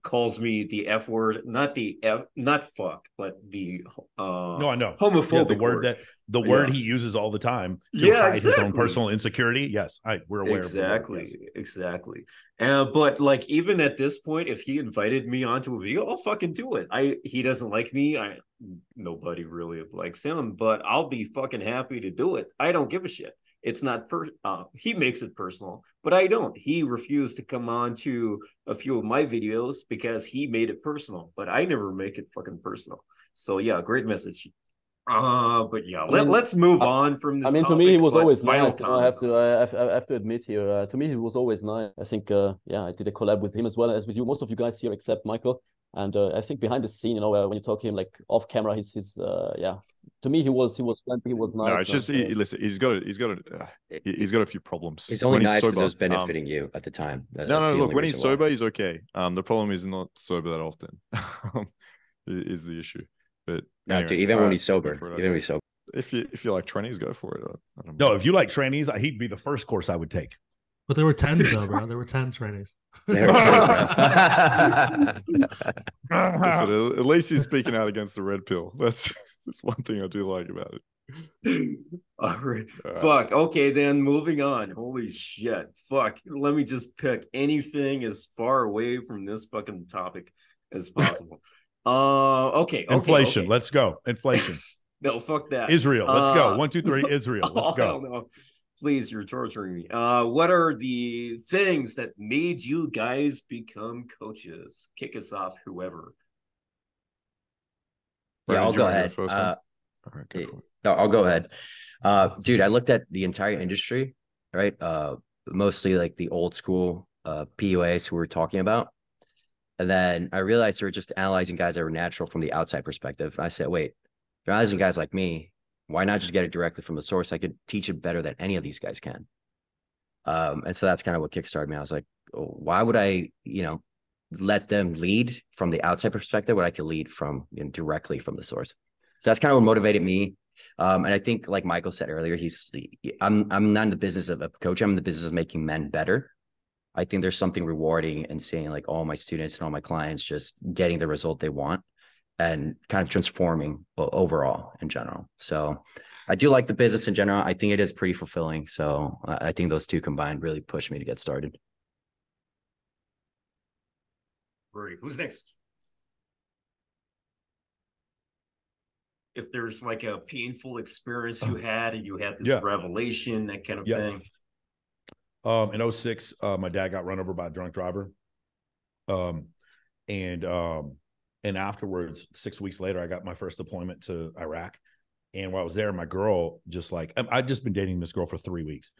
S7: calls me the F word, not fuck, but the
S1: no, I know
S7: homophobic
S1: the word he uses all the time to hide his own personal insecurity. Yes, we're aware of that.
S7: Exactly. But like, even at this point, if he invited me onto a video, I'll fucking do it. He doesn't like me. Nobody really likes him, but I'll be fucking happy to do it. I don't give a shit. It's not he makes it personal, but I don't. He refused to come on to a few of my videos because he made it personal, but I never make it fucking personal. So yeah, great message. But yeah, let's move on from this.
S8: I mean, to me, he was always nice. I have to admit here. To me, he was always nice. I think, I did a collab with him as well as with you. Most of you guys here, except Michael. And I think behind the scene, when you talk to him, like, off camera, he's to me, he was friendly, he was nice.
S2: No, it's just listen, he's got a few problems.
S4: It's only nice because it was benefiting you at the time.
S2: No, look, when he's sober, he's okay. The problem is not sober that often. Is the issue. But
S4: no, anyway, dude, even when he's sober,
S2: if you like trannies, go for it. I don't
S1: No,
S2: know.
S1: if you like trannies, he'd be the first course I would take.
S3: But there were 10s though, bro. There were 10 trainees.
S4: There it is, bro.
S2: Listen, at least he's speaking out against the red pill. That's one thing I do like about it.
S7: All right. Fuck. Okay, then moving on. Holy shit. Fuck. Let me just pick anything as far away from this fucking topic as possible. Okay.
S1: Inflation.
S7: Okay.
S1: Let's go. Inflation.
S7: No, fuck that.
S1: Israel. Let's go. 1, 2, 3. Israel. Let's go.
S7: No. Please, you're torturing me. What are the things that made you guys become coaches? Kick us off, whoever.
S4: Yeah, I'll go ahead. I'll go ahead. Dude, I looked at the entire industry, right? Mostly like the old school PUAs who we were talking about. And then I realized they were just analyzing guys that were natural from the outside perspective. And I said, wait, they're analyzing guys like me. Why not just get it directly from the source? I could teach it better than any of these guys can. And so that's kind of what kickstarted me. I was like, oh, why would I, let them lead from the outside perspective when I could lead from directly from the source? So that's kind of what motivated me. And I think, like Michael said earlier, I'm not in the business of a coach. I'm in the business of making men better. I think there's something rewarding in seeing like all my students and all my clients just getting the result they want and kind of transforming overall in general. So I do like the business in general. I think it is pretty fulfilling. So I think those two combined really pushed me to get started.
S7: Great. Who's next? If there's like a painful experience you had and you had this revelation, that kind of thing.
S1: In 2006, my dad got run over by a drunk driver. And afterwards, 6 weeks later, I got my first deployment to Iraq. And while I was there, my girl I'd just been dating this girl for 3 weeks.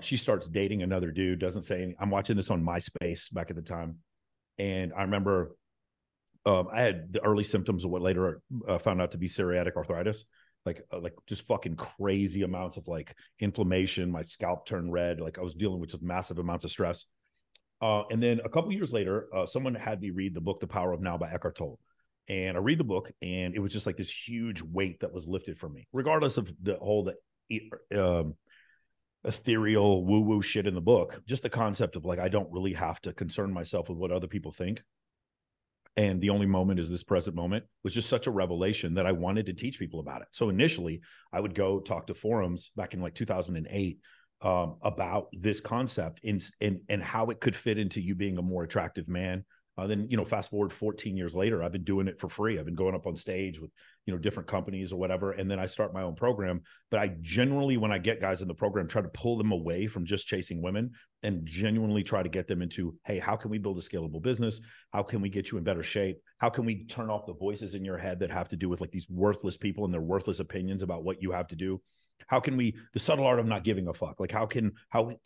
S1: She starts dating another dude, doesn't say anything. I'm watching this on MySpace back at the time. And I remember I had the early symptoms of what later found out to be psoriatic arthritis, like just fucking crazy amounts of like inflammation. My scalp turned red. Like I was dealing with just massive amounts of stress. And then a couple years later, someone had me read the book, The Power of Now by Eckhart Tolle. And I read the book and it was just like this huge weight that was lifted from me, regardless of the whole ethereal woo-woo shit in the book. Just the concept of like, I don't really have to concern myself with what other people think. And the only moment is this present moment was just such a revelation that I wanted to teach people about it. So initially I would go talk to forums back in like 2008 about this concept and how it could fit into you being a more attractive man. Then, fast forward 14 years later, I've been doing it for free. I've been going up on stage with, different companies or whatever. And then I start my own program. But I generally, when I get guys in the program, try to pull them away from just chasing women and genuinely try to get them into, hey, how can we build a scalable business? How can we get you in better shape? How can we turn off the voices in your head that have to do with like these worthless people and their worthless opinions about what you have to do? How can we, the subtle art of not giving a fuck, like how can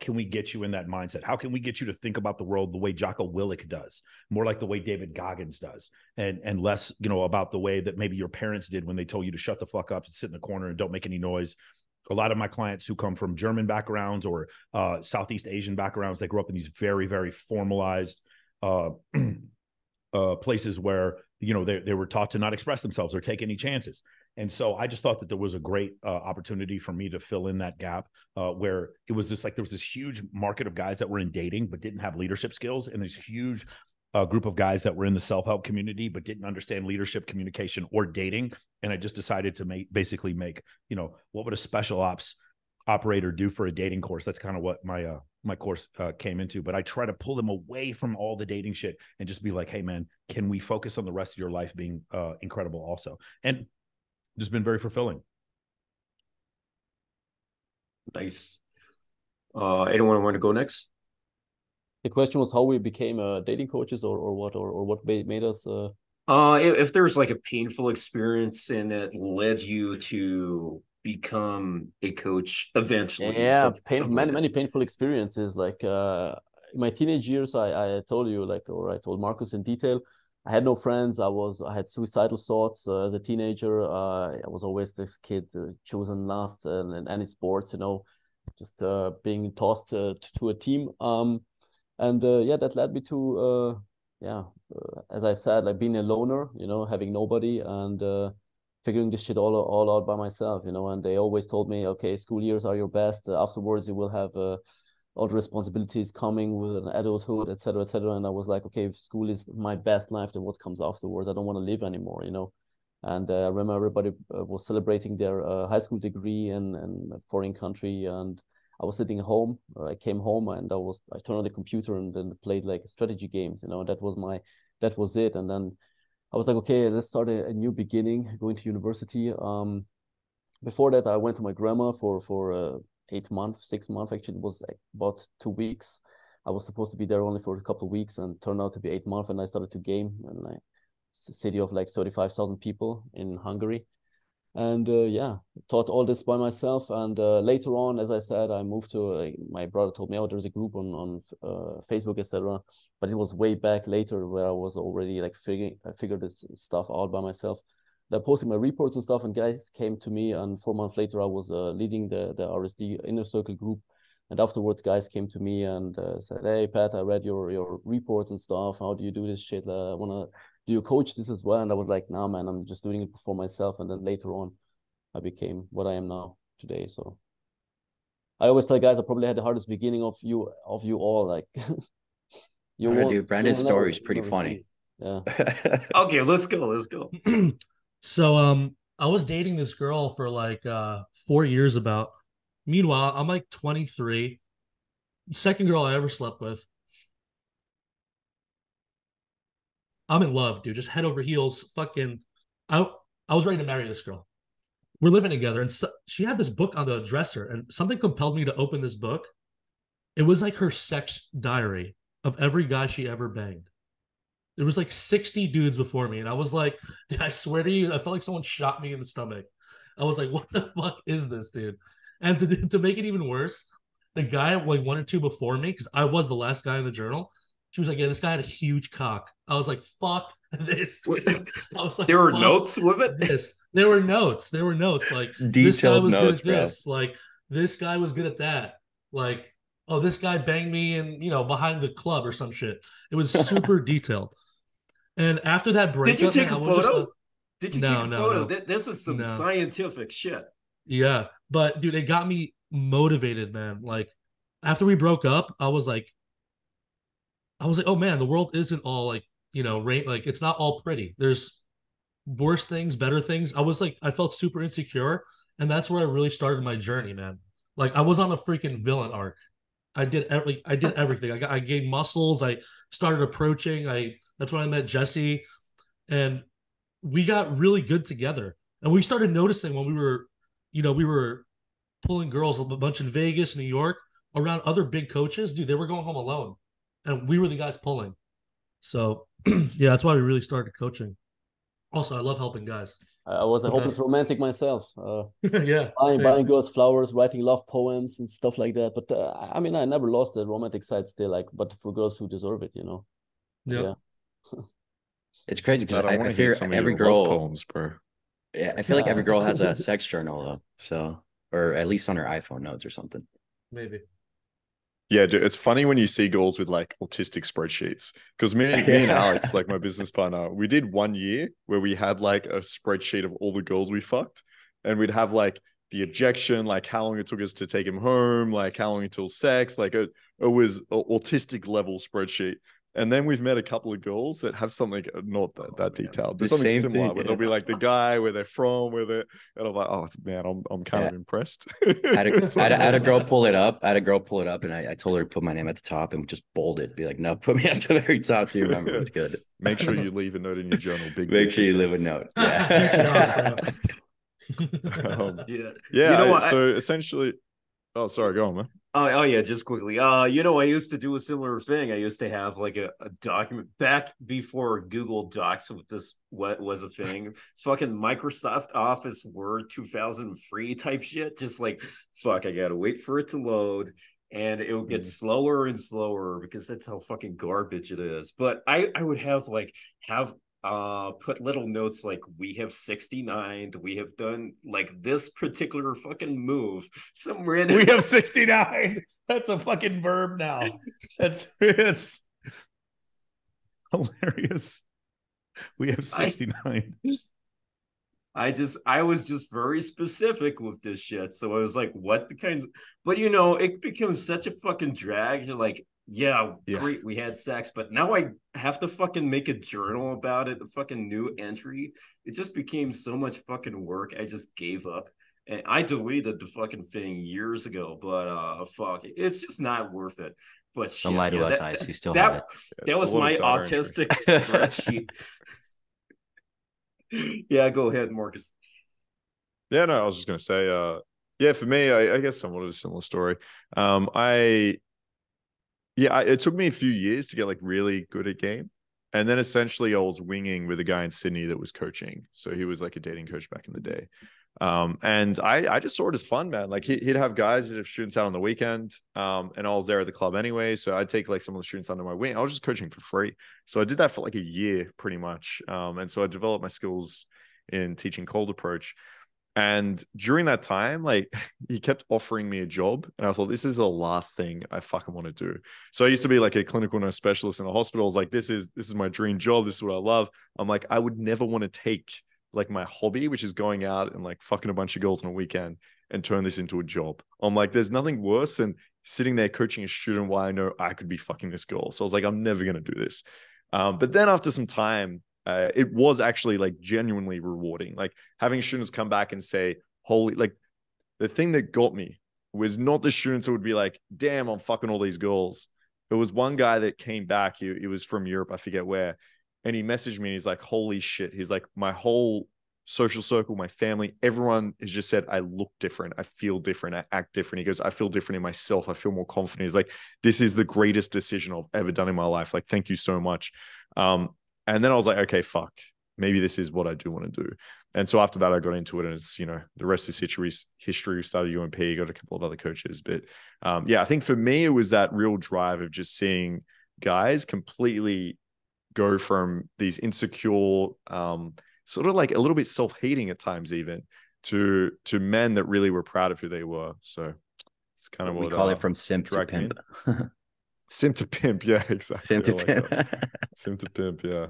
S1: we get you in that mindset? How can we get you to think about the world the way Jocko Willink does, more like the way David Goggins does, and less, about the way that maybe your parents did when they told you to shut the fuck up and sit in the corner and don't make any noise. A lot of my clients who come from German backgrounds or Southeast Asian backgrounds, they grew up in these very, very formalized places where, they were taught to not express themselves or take any chances. And so I just thought that there was a great opportunity for me to fill in that gap where it was just like there was this huge market of guys that were in dating but didn't have leadership skills, and this huge group of guys that were in the self-help community but didn't understand leadership, communication, or dating. And I just decided to basically make, what would a special ops operator do for a dating course? That's kind of what my course came into. But I try to pull them away from all the dating shit and just be like, hey man, can we focus on the rest of your life being incredible also? And just been very fulfilling.
S7: Nice. Anyone want to go next?
S8: The question was how we became dating coaches or what made us
S7: if there's like a painful experience and it led you to become a coach eventually.
S8: Many painful experiences. Like in my teenage years, I told you, I told Markus in detail, I had no friends. I had suicidal thoughts as a teenager. I was always this kid chosen last in any sports, just being tossed to a team. That led me to as I said, like being a loner, having nobody, and figuring this shit all out by myself, you know. And they always told me, okay, school years are your best. Afterwards, you will have all the responsibilities coming with an adulthood, etc., etc. And I was like, okay, if school is my best life, then what comes afterwards? I don't want to live anymore, you know. And I remember everybody was celebrating their high school degree in a foreign country, and I was sitting home. I came home and I turned on the computer and then played like strategy games, you know. That was it. And then I was like, okay, let's start a new beginning, going to university. Before that, I went to my grandma for 8 months, 6 months. Actually, it was like about 2 weeks. I was supposed to be there only for a couple of weeks, and turned out to be 8 months. And I started to game in like a city of like 35,000 people in Hungary. And yeah, taught all this by myself. And later on, as I said, I moved to my brother told me, oh, there's a group on Facebook, etc. But it was way back later where I was already like figured this stuff out by myself. I posted my reports and stuff, and guys came to me. And 4 months later, I was leading the RSD inner circle group. And afterwards, guys came to me and said, "Hey, Pat, I read your reports and stuff. How do you do this shit? I wanna. Do you coach this as well?" And I was like, "Nah, man, I'm just doing it for myself." And then later on, I became what I am now today. So I always tell guys, I probably had the hardest beginning of you all. Like,
S4: dude, Brandon's story is pretty funny.
S8: Yeah.
S7: Okay, let's go.
S3: So I was dating this girl for like 4 years about. Meanwhile, I'm like 23. Second girl I ever slept with. I'm in love, dude. Just head over heels. Fucking I was ready to marry this girl. We're living together, and she had this book on the dresser, and something compelled me to open this book. It was like her sex diary of every guy she ever banged. There was like 60 dudes before me, and I was like, dude, I swear to you, I felt like someone shot me in the stomach. I was like, what the fuck is this, dude? And to make it even worse, the guy like 1 or 2 before me, because I was the last guy in the journal, she was like, yeah, this guy had a huge cock. I was like, fuck this. I was like,
S7: there were notes with it?
S3: This. There were notes. Like,
S4: detailed
S3: this guy was
S4: notes,
S3: good at
S4: bro.
S3: this. Like, this guy was good at that. Like, oh, this guy banged me in, behind the club or some shit. It was super detailed. And after that breakup,
S7: did you take a photo?
S3: Did you take a
S7: photo? This is some scientific shit.
S3: Yeah, but dude, it got me motivated, man. Like after we broke up, I was like, oh man, the world isn't all like, rain. Like it's not all pretty. There's worse things, better things. I felt super insecure, and that's where I really started my journey, man. Like I was on a freaking villain arc. I did everything. I gained muscles. I started approaching. That's when I met Jesse, and we got really good together. And we started noticing when we were pulling girls a bunch in Vegas, New York, around other big coaches. Dude, they were going home alone, and we were the guys pulling. So yeah, that's why we really started coaching. Also, I love helping guys.
S8: I was a hopeless romantic myself.
S3: Yeah,
S8: buying girls flowers, writing love poems and stuff like that. But I mean, I never lost the romantic side still. Like, but for girls who deserve it,
S3: Yeah.
S4: It's crazy because
S2: I
S4: fear
S2: some
S4: every
S2: of
S4: girl
S2: love poems, bro.
S4: Yeah, I feel like every girl has a sex journal though. So, or at least on her iPhone notes or something.
S3: Maybe.
S2: Yeah, dude, it's funny when you see girls with like autistic spreadsheets. Because me and Alex, like my business partner, we did 1 year where we had like a spreadsheet of all the girls we fucked, and we'd have like the ejection, like how long it took us to take him home, like how long until sex, like it was an autistic level spreadsheet. And then we've met a couple of girls that have something not that detailed. There's something similar where they'll be like the guy, where they're from, and I'm like, oh man, I'm kind of impressed.
S4: I had a girl pull it up. And I told her to put my name at the top and just bold it. Be like, no, put me at the very top so you remember it's good.
S2: Make sure you leave a note in your journal.
S4: Make sure you leave a note. Yeah.
S2: Yeah. So essentially, oh, sorry, go on, man.
S7: Oh yeah, just quickly. I used to do a similar thing. I used to have like a document back before Google Docs with this what was a thing. Fucking Microsoft Office Word 2003 type shit. Just like fuck, I gotta wait for it to load. And it will get slower and slower because that's how fucking garbage it is. But I would have put little notes like we have 69, we have done like this particular fucking move, some random.
S1: We have 69. That's a fucking verb now. It's hilarious. We have 69.
S7: I was just very specific with this shit. So I was like, what the kinds of, but you know, it becomes such a fucking drag. You're like, yeah, great, we had sex, but now I have to fucking make a journal about it, a fucking new entry. It just became so much fucking work. I just gave up. And I deleted the fucking thing years ago, but fuck, it's just not worth it. But shit,
S4: Don't lie to
S7: yeah,
S4: us, Ice. You still have it.
S7: That was my autistic spreadsheet. Yeah, go ahead, Marcus.
S2: Yeah, no, I was just gonna say, yeah, for me, I guess somewhat of a similar story. It took me a few years to get like really good at game. And then essentially I was winging with a guy in Sydney that was coaching. So he was like a dating coach back in the day. And I just saw it as fun, man. Like he'd have guys that have students out on the weekend. And I was there at the club anyway. So I'd take like some of the students under my wing. I was just coaching for free. So I did that for like a year pretty much. And so I developed my skills in teaching cold approach. And during that time, like he kept offering me a job. And I thought, this is the last thing I fucking want to do. So I used to be like a clinical nurse specialist in a hospital. I was like, this is my dream job. This is what I love. I'm like, I would never want to take like my hobby, which is going out and like fucking a bunch of girls on a weekend, and turn this into a job. I'm like, there's nothing worse than sitting there coaching a student while I know I could be fucking this girl. So I was like, I'm never going to do this. But then after some time, it was actually like genuinely rewarding. Like having students come back and say, holy, like the thing that got me was not the students who would be like, damn, I'm fucking all these girls. There was one guy that came back. He was from Europe. I forget where. And he messaged me and he's like, holy shit. He's like, my whole social circle, my family, everyone has just said, I look different. I feel different. I act different. He goes, I feel different in myself. I feel more confident. He's like, this is the greatest decision I've ever done in my life. Like, thank you so much. And then I was like, okay, fuck, maybe this is what I do want to do. And so after that, I got into it, and it's, you know, the rest is history. We started UMP, got a couple of other coaches. But yeah, I think for me, it was that real drive of just seeing guys completely go from these insecure, sort of like a little bit self-hating at times even, to men that really were proud of who they were. So it's kind of what
S4: we call it, from simp to pimp.
S2: Simp to pimp, yeah, exactly.
S4: Simp to pimp.
S2: Simp to pimp, yeah.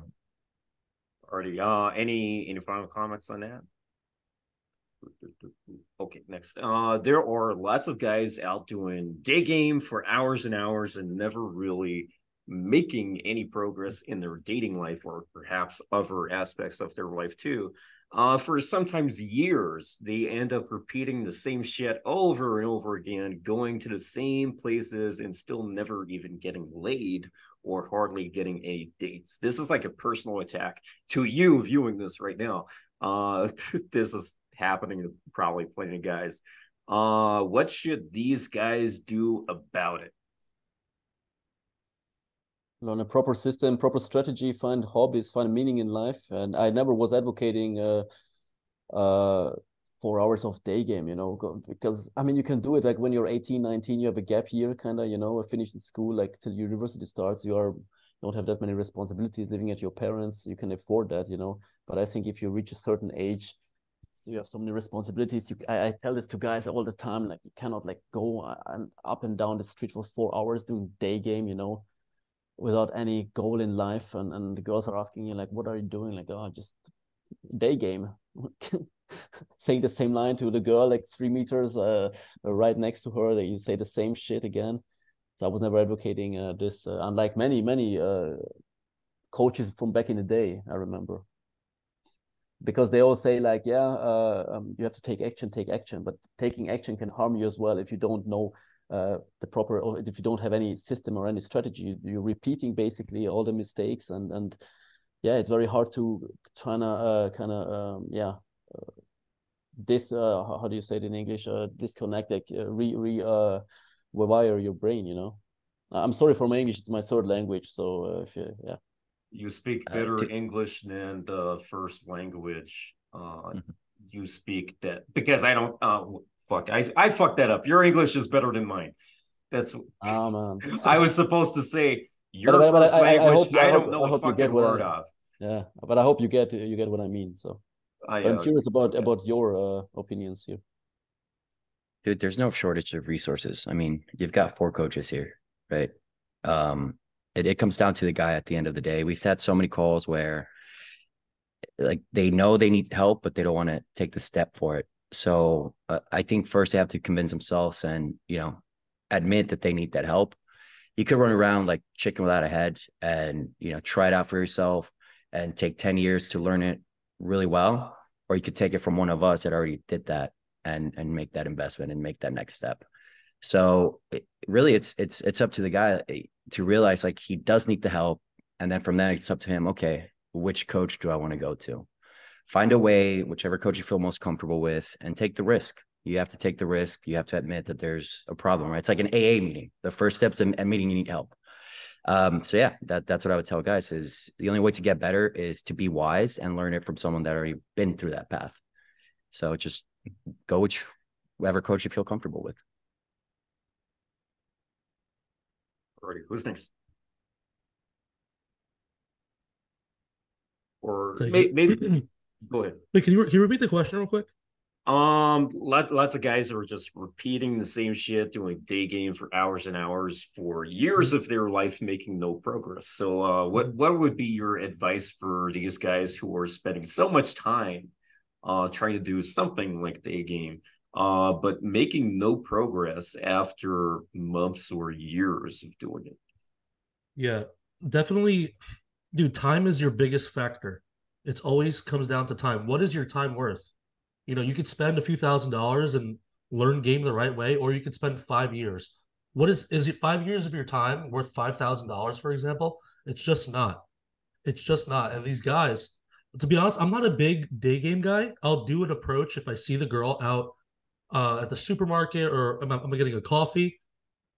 S7: Already, any final comments on that? Okay, next. There are lots of guys out doing day game for hours and hours and never really making any progress in their dating life, or perhaps other aspects of their life too. For sometimes years, they end up repeating the same shit over and over again, going to the same places and still never even getting laid or hardly getting any dates. This is like a personal attack to you viewing this right now. This is happening to probably plenty of guys. What should these guys do about it?
S8: On a proper system, proper strategy, find hobbies, find meaning in life. And I never was advocating 4 hours of day game, you know, because I mean, you can do it like when you're 18, 19, you have a gap year, kind of, you know, finishing school, like till university starts, don't have that many responsibilities, living at your parents, you can afford that, you know. But I think if you reach a certain age, so you have so many responsibilities. I tell this to guys all the time, like you cannot like go up and down the street for 4 hours doing day game, you know, without any goal in life. And the girls are asking you like, what are you doing? Like, oh, just day game. Saying the same line to the girl like 3 meters right next to her, that you say the same shit again. So I was never advocating this, unlike many coaches from back in the day, I remember. Because they all say like, yeah, you have to take action, but taking action can harm you as well if you don't know the proper, or if you don't have any system or any strategy. You're repeating basically all the mistakes, and yeah, it's very hard to try to how do you say it in English? Disconnect, like rewire your brain. You know, I'm sorry for my English; it's my third language. So yeah.
S7: You speak better English than the first language. You speak that, because I don't. Fuck, I fucked that up. Your English is better than mine. That's.
S8: Man.
S7: I was supposed to say your first language. I don't know a fucking word of.
S8: Yeah, but I hope you get what I mean. So I'm curious about your opinions here.
S4: Dude, there's no shortage of resources. I mean, you've got 4 coaches here, right? It comes down to the guy at the end of the day. We've had so many calls where like they know they need help, but they don't want to take the step for it. So I think first they have to convince themselves and, admit that they need that help. You could run around like chicken without a head and, try it out for yourself and take 10 years to learn it really well. Or you could take it from one of us that already did that and make that investment and make that next step. So really it's up to the guy to realize like he does need the help. And then from there, it's up to him. Okay, which coach do I want to go to? Find a way, whichever coach you feel most comfortable with, and take the risk. You have to take the risk. You have to admit that there's a problem, right? It's like an AA meeting. The first step's a meeting, you need help. So yeah, that's what I would tell guys is the only way to get better is to be wise and learn it from someone that already been through that path. So just go with whoever coach you feel comfortable with.
S7: Alrighty, who's next? Or maybe go ahead.
S3: Wait, can you repeat the question real quick?
S7: Lots of guys that are just repeating the same shit, doing day game for hours and hours for years of their life, making no progress. So, what would be your advice for these guys who are spending so much time, trying to do something like day game, but making no progress after months or years of doing it?
S3: Yeah, definitely, dude. Time is your biggest factor. It always comes down to time. What is your time worth? You could spend a few $1,000s and learn game the right way, or you could spend 5 years. What is it 5 years of your time worth $5,000, for example? It's just not. It's just not. And these guys, to be honest, I'm not a big day game guy. I'll do an approach if I see the girl out at the supermarket or I'm getting a coffee.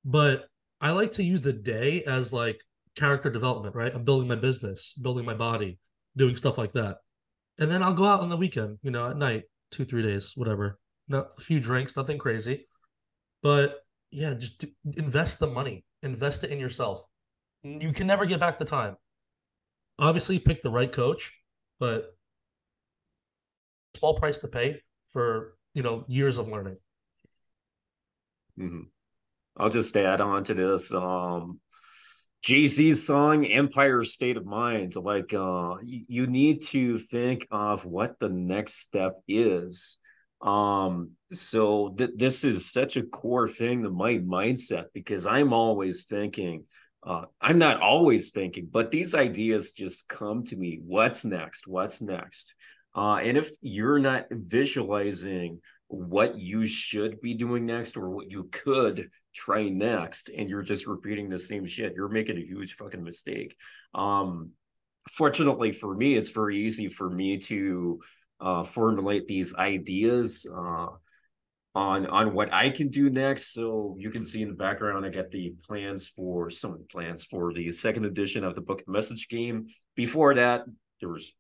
S3: But I like to use the day as like character development, right? I'm building my business, building my body, doing stuff like that. And then I'll go out on the weekend, at night, 2-3 days, whatever. Not a few drinks, nothing crazy. But yeah, just invest the money, invest it in yourself. You can never get back the time. Obviously, pick the right coach, but small price to pay for years of learning.
S7: Mm-hmm. I'll just add on to this. Jay-Z's song Empire State of Mind, like you need to think of what the next step is. So this is such a core thing to my mindset because I'm always thinking, I'm not always thinking, but these ideas just come to me. What's next? What's next? And if you're not visualizing what you should be doing next or what you could try next, and you're just repeating the same shit, you're making a huge fucking mistake. Fortunately for me, it's very easy for me to formulate these ideas on what I can do next. So you can see in the background, I got the plans for the second edition of the book Message Game. Before that, there was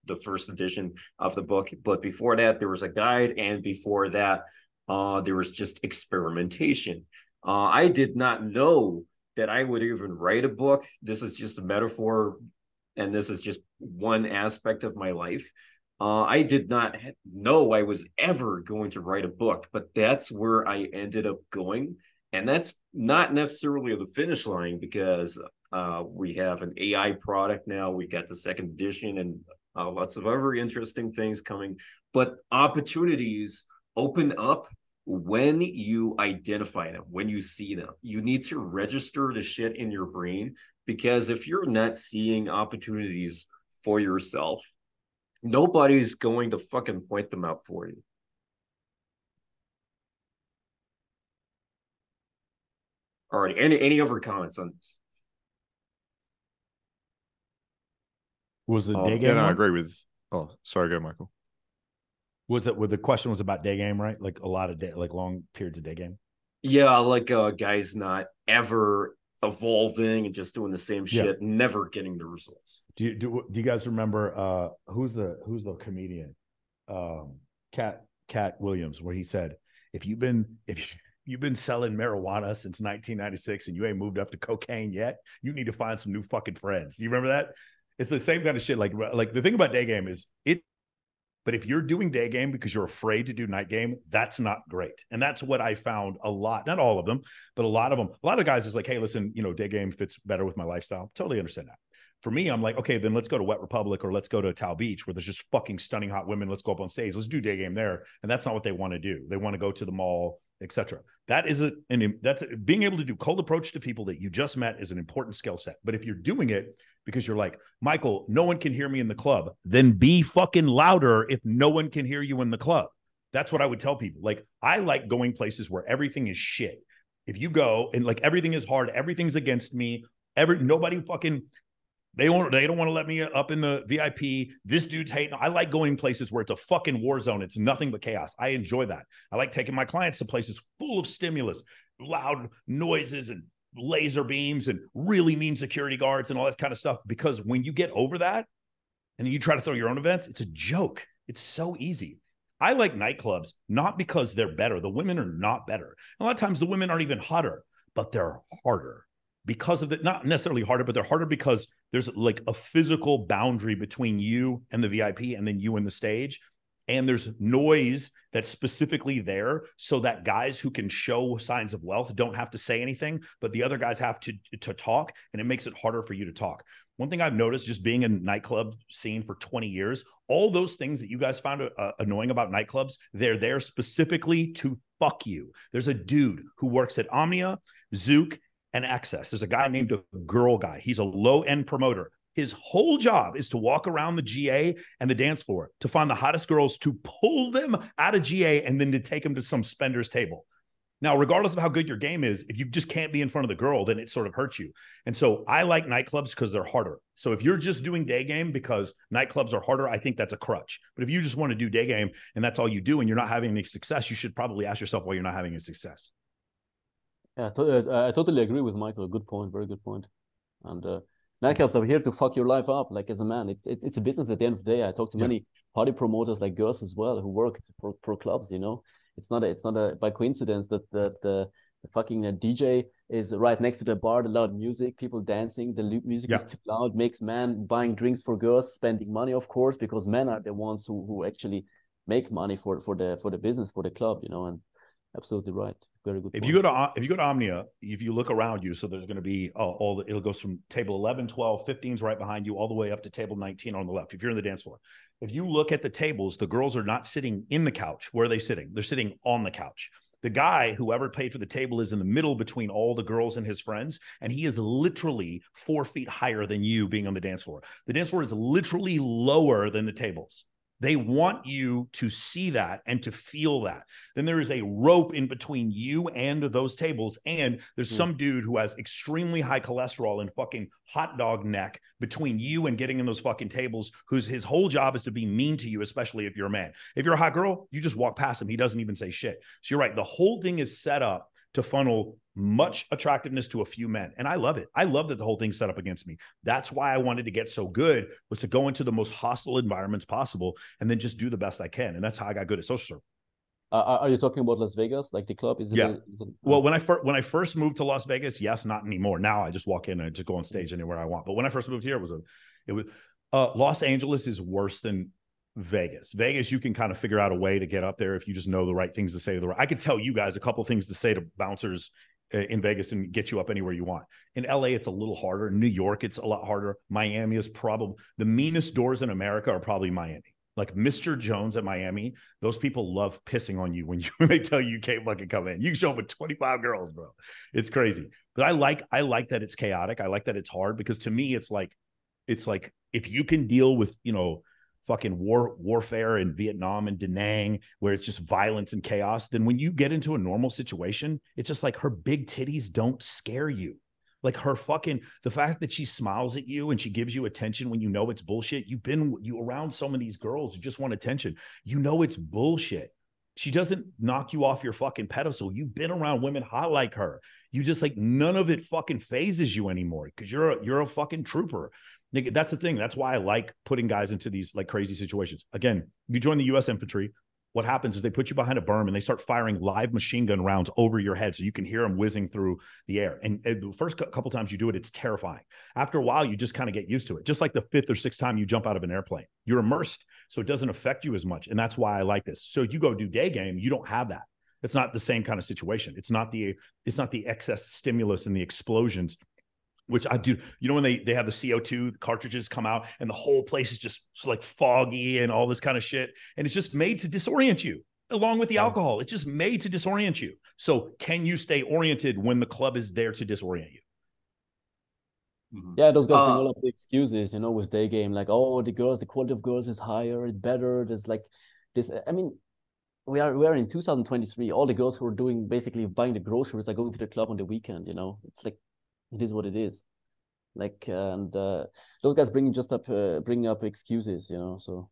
S7: the first edition of the book, but before that there was a guide, and before that there was just experimentation. I did not know that I would even write a book. This is just a metaphor, and this is just one aspect of my life. I did not know I was ever going to write a book, but that's where I ended up going. And that's not necessarily the finish line because we have an AI product now. We got the second edition and lots of other interesting things coming. But opportunities open up when you identify them, when you see them. You need to register the shit in your brain, because if you're not seeing opportunities for yourself, nobody's going to fucking point them out for you. All right. Any other comments on this?
S1: Was the day game?
S2: Yeah, no, I agree with. Oh, sorry, go Michael.
S1: Was it? The question was about day game, right? Like a lot of day, like long periods of day game.
S7: Yeah, like guys not ever evolving and just doing the same shit, never getting the results.
S1: Do you guys remember who's the comedian? Cat Williams, where he said, if you've been selling marijuana since 1996 and you ain't moved up to cocaine yet, you need to find some new fucking friends. Do you remember that? It's the same kind of shit. Like the thing about day game is but if you're doing day game because you're afraid to do night game, that's not great. And that's what I found a lot, not all of them, but a lot of them. A lot of guys is like, hey, listen, day game fits better with my lifestyle. Totally understand that. For me, I'm like, okay, then let's go to Wet Republic or let's go to Tao Beach where there's just fucking stunning hot women. Let's go up on stage. Let's do day game there. And that's not what they want to do. They want to go to the mall, etc. That is that's being able to do cold approach to people that you just met is an important skill set. But if you're doing it because you're like, Michael, no one can hear me in the club, then be fucking louder if no one can hear you in the club. That's what I would tell people. Like, I like going places where everything is shit. If you go and like everything is hard, everything's against me, nobody fucking they don't want to let me up in the VIP. This dude's hating. I like going places where it's a fucking war zone. It's nothing but chaos. I enjoy that. I like taking my clients to places full of stimulus, loud noises and laser beams and really mean security guards and all that kind of stuff. Because when you get over that and then you try to throw your own events, it's a joke. It's so easy. I like nightclubs, not because they're better. The women are not better. A lot of times the women aren't even hotter, but they're harder. Because of it, not necessarily harder, but they're harder because there's like a physical boundary between you and the VIP and then you and the stage. And there's noise that's specifically there so that guys who can show signs of wealth don't have to say anything, but the other guys have to talk, and it makes it harder for you to talk. One thing I've noticed just being in nightclub scene for 20 years, all those things that you guys found annoying about nightclubs, they're there specifically to fuck you. There's a dude who works at Omnia, Zook, and Access. There's a guy named a Girl Guy. He's a low-end promoter. His whole job is to walk around the GA and the dance floor to find the hottest girls, to pull them out of GA and then to take them to some spender's table. Now, regardless of how good your game is, if you just can't be in front of the girl, then it sort of hurts you. And so I like nightclubs because they're harder. So if you're just doing day game because nightclubs are harder, I think that's a crutch. But if you just want to do day game and that's all you do and you're not having any success, you should probably ask yourself why you're not having any success.
S8: Yeah, I totally agree with Michael. Good point. Very good point. And nightclubs are here to fuck your life up. Like, as a man, it's a business at the end of the day. I talk to many party promoters, like girls as well, who worked for clubs. You know, it's not a by coincidence that the fucking DJ is right next to the bar, the loud music, people dancing. The music is too loud, makes men buying drinks for girls, spending money, of course, because men are the ones who actually make money for the business, for the club. You know, and absolutely right. Very good.
S1: If you go to Omnia, if you look around you, so there's going to be it'll go from table 11, 12, 15's right behind you all the way up to table 19 on the left. If you're in the dance floor, if you look at the tables, the girls are not sitting in the couch. Where are they sitting? They're sitting on the couch. The guy, whoever paid for the table, is in the middle between all the girls and his friends, and he is literally 4 feet higher than you being on the dance floor. The dance floor is literally lower than the tables. They want you to see that and to feel that. Then there is a rope in between you and those tables. And there's some dude who has extremely high cholesterol and fucking hot dog neck between you and getting in those fucking tables, his whole job is to be mean to you, especially if you're a man. If you're a hot girl, you just walk past him. He doesn't even say shit. So you're right. The whole thing is set up to funnel much attractiveness to a few men. And I love it. I love that the whole thing's set up against me. That's why I wanted to get so good, was to go into the most hostile environments possible and then just do the best I can. And that's how I got good at social circle.
S8: Are you talking about Las Vegas, like the club? Is it
S1: Well, when I first moved to Las Vegas, yes, not anymore. Now I just walk in and I just go on stage anywhere I want. But when I first moved here, it was Los Angeles is worse than Vegas. Vegas, you can kind of figure out a way to get up there if you just know the right things to say. I could tell you guys a couple things to say to bouncers in Vegas and get you up anywhere you want. In LA, it's a little harder. In New York, it's a lot harder. Miami is probably the meanest doors in America are probably Miami. Like Mr. Jones at Miami, those people love pissing on you when they tell you can't fucking come in. You can show up with 25 girls, bro. It's crazy. But I like that it's chaotic. I like that it's hard, because to me, it's like if you can deal with, fucking warfare in Vietnam and Da Nang, where it's just violence and chaos, then when you get into a normal situation, it's just like her big titties don't scare you. Like the fact that she smiles at you and she gives you attention when you know it's bullshit. You around some of these girls who just want attention. You know it's bullshit. She doesn't knock you off your fucking pedestal. You've been around women hot like her. You just like, none of it fucking phases you anymore, because you're a fucking trooper. Nigga, that's the thing. That's why I like putting guys into these like crazy situations. Again, you join the U.S. infantry. What happens is they put you behind a berm and they start firing live machine gun rounds over your head so you can hear them whizzing through the air. And the first couple times you do it, it's terrifying. After a while, you just kind of get used to it. Just like the 5th or 6th time you jump out of an airplane, you're immersed, so it doesn't affect you as much. And that's why I like this. So you go do day game, you don't have that. It's not the same kind of situation. It's not the excess stimulus and the explosions which I do. You know, when they have the CO2 cartridges come out and the whole place is just like foggy and all this kind of shit. And it's just made to disorient you along with the alcohol. It's just made to disorient you. So can you stay oriented when the club is there to disorient you?
S8: Yeah, those guys bring all of the excuses, with day game, like, oh, the quality of girls is higher, it's better. There's like this. I mean, we are in 2023. All the girls who are doing basically buying the groceries are going to the club on the weekend. It's like it is what it is. Like, and those guys bringing up excuses. So